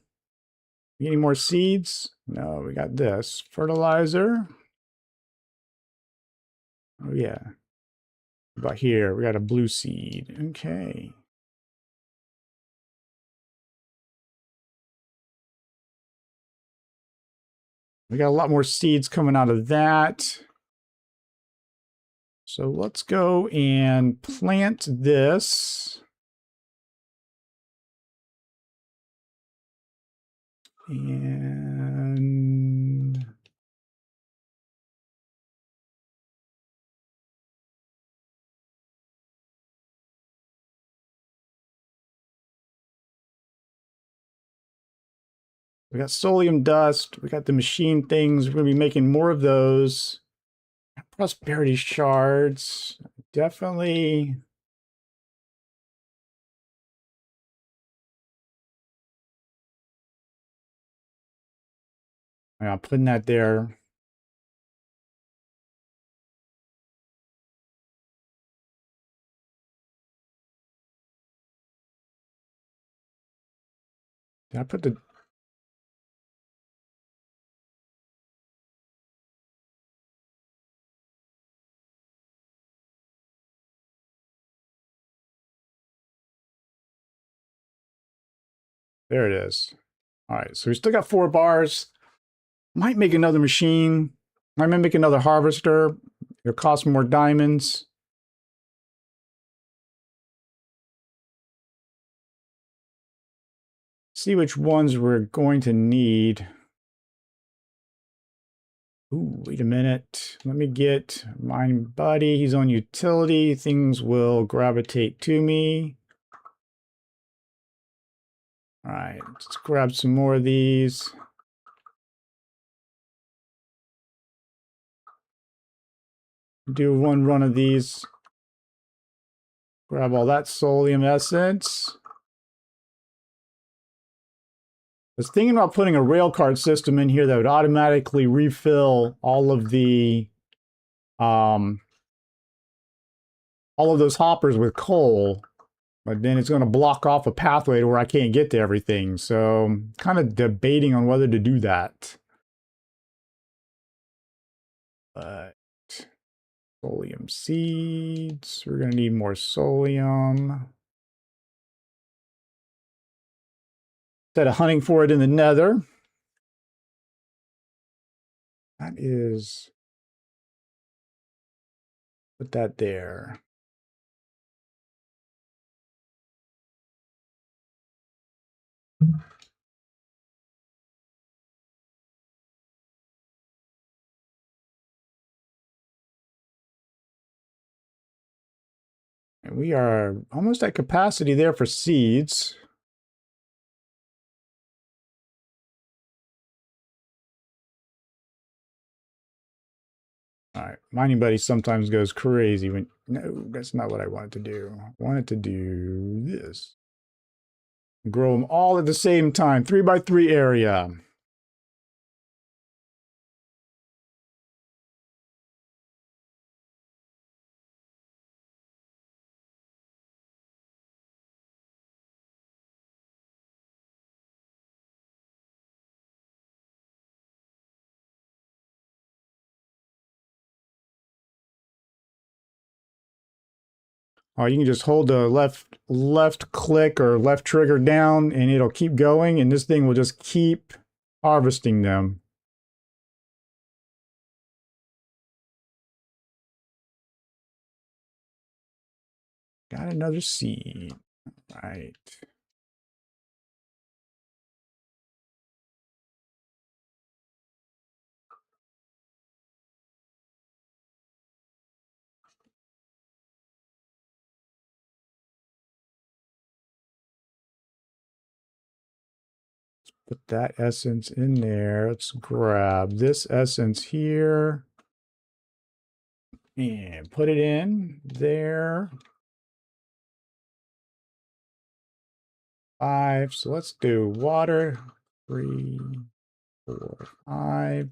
Getting more seeds. No, we got this. Fertilizer. Oh yeah. About here, we got a blue seed. Okay. We got a lot more seeds coming out of that. So let's go and plant this. And we got solium dust. We got the machine things. We're going to be making more of those. Prosperity shards. Definitely. I'm putting that there. Did I put the... There it is. All right, so we still got 4 bars. Might make another machine. I might make another harvester. It'll cost more diamonds. See which ones we're going to need. Ooh, wait a minute. Let me get my buddy. He's on utility. Things will gravitate to me. All right, let's grab some more of these. Do 1 run of these. Grab all that solium essence. I was thinking about putting a rail cart system in here that would automatically refill all of the all of those hoppers with coal, but then it's going to block off a pathway to where I can't get to everything. So I'm kind of debating on whether to do that. But solium seeds, we're going to need more solium. Instead of hunting for it in the nether. That is, put that there. And we are almost at capacity there for seeds. All right, Mining Buddy sometimes goes crazy when, no, that's not what I wanted to do. I wanted to do this. Grow them all at the same time, 3x3 area. You can just hold the left click or left trigger down and it'll keep going, and this thing will just keep harvesting them. Got another seed. All right. Put that essence in there. Let's grab this essence here. And put it in there. 5. So let's do water. 3, 4, 5.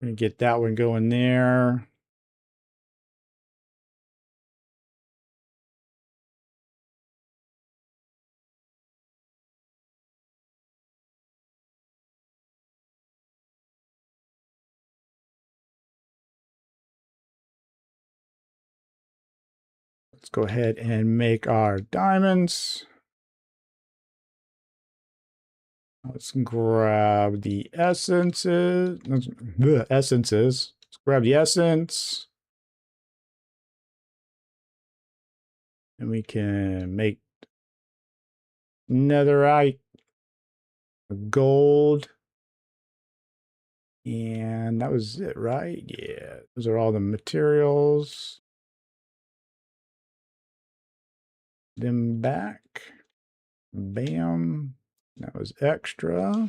I'm going to get that one going there. Let's go ahead and make our diamonds. Let's grab the essences. Essences. Let's grab the essence. And we can make netherite, gold. And that was it, right? Yeah, those are all the materials. Them back. Bam. That was extra.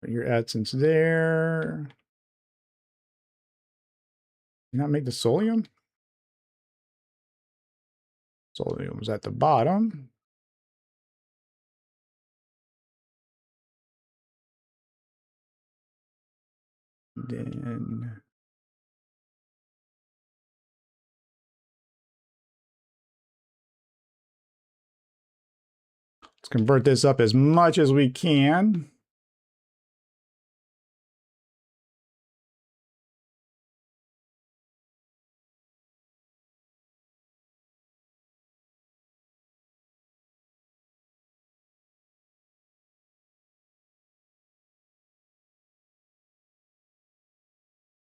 Put your essence there. Not make the solium? Solium was at the bottom. Then let's convert this up as much as we can.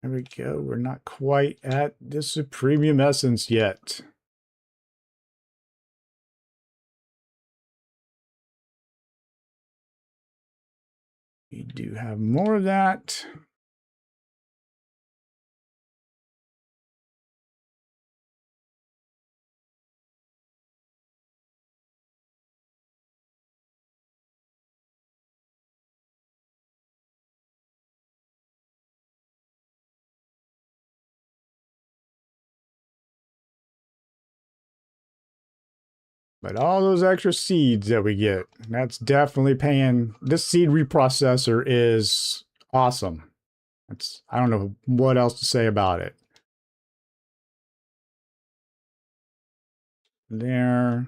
There we go. We're not quite at this premium essence yet. We do have more of that. But all those extra seeds that we get, that's definitely paying. This seed reprocessor is awesome. I don't know what else to say about it. There.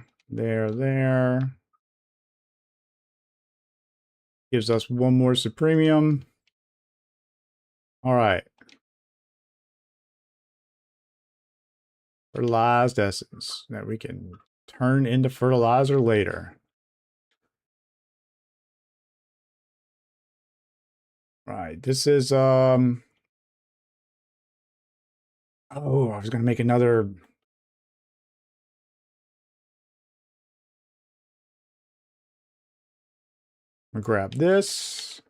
Gives us one more supremium. All right. Fertilized essence that we can turn into fertilizer later. Right. This is oh, I was gonna make another. I'm gonna grab this.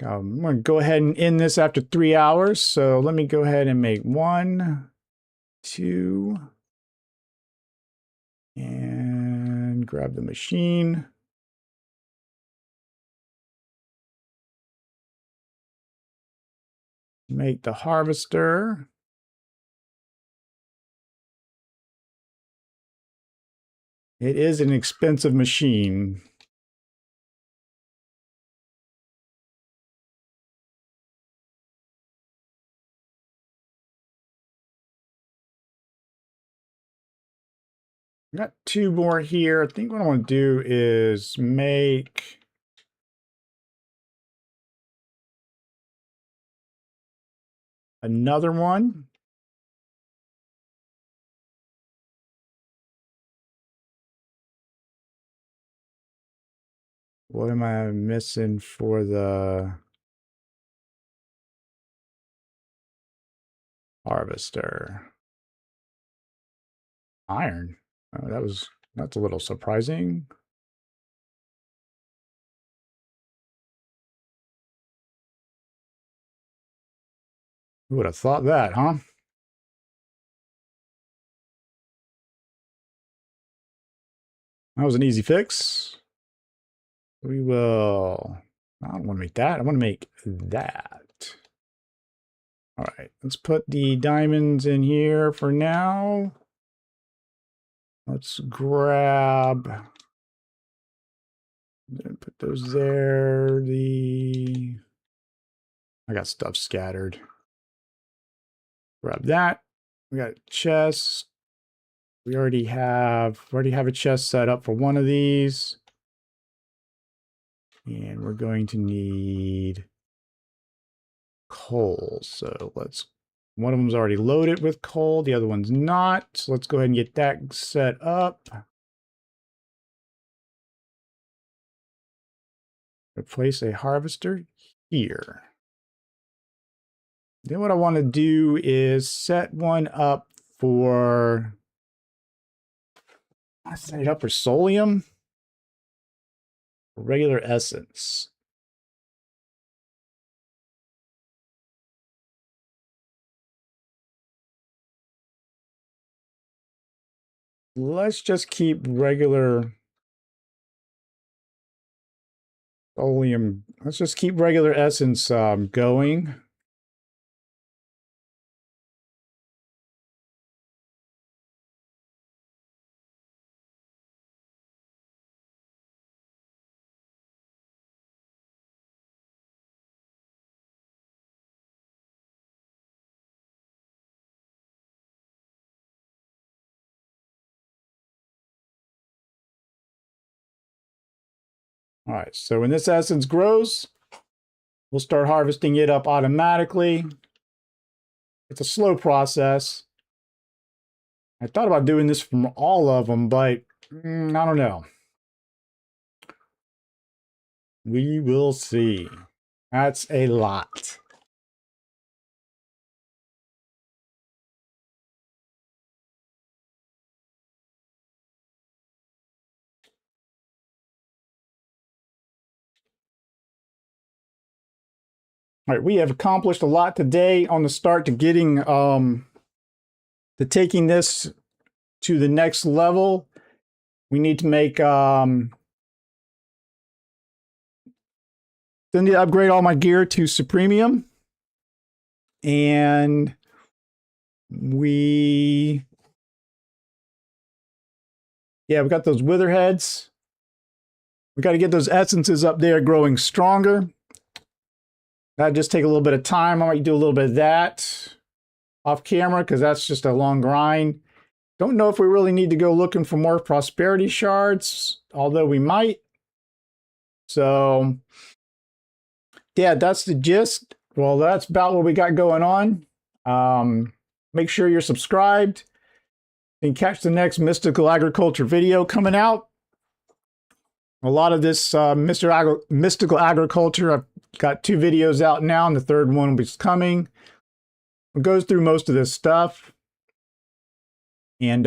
I'm gonna go ahead and end this after 3 hours. So let me go ahead and make 1, 2, and grab the machine. Make the harvester. It is an expensive machine. Got 2 more here. I think what I want to do is make another one. What am I missing for the harvester? Iron. Oh, that's a little surprising. Who would have thought that, huh? That was an easy fix. We will I don't want to make that. I want to make that. All right, let's put the diamonds in here for now. Let's grab, put those there. I got stuff scattered. Grab that. We got a chest. We already have a chest set up for one of these. And we're going to need coal. So one of them's already loaded with coal. The other one's not. So let's go ahead and get that set up. Replace a harvester here. Then what I want to do is set one up for, I set it up for solium, regular essence. Let's just keep regular solium. Let's just keep regular essence going. All right, so when this essence grows, we'll start harvesting it up automatically. It's a slow process. I thought about doing this from all of them, but I don't know. We will see. That's a lot. All right, we have accomplished a lot today on the start to getting to taking this to the next level. We need to make then need to upgrade all my gear to Supremium. And we got those wither heads. We got to get those essences up there growing stronger. That'll just take a little bit of time. I might do a little bit of that off camera because that's just a long grind. Don't know if we really need to go looking for more prosperity shards, although we might. So, yeah, that's the gist. Well, that's about what we got going on. Make sure you're subscribed and catch the next Mystical Agriculture video coming out. A lot of this mystical agriculture, I've got 2 videos out now, and the third one will be coming. It goes through most of this stuff. And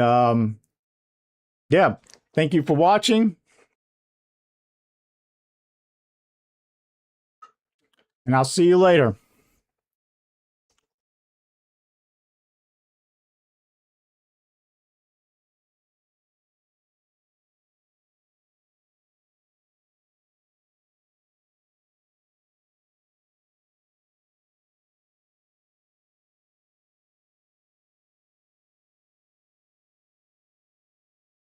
yeah, thank you for watching. And I'll see you later.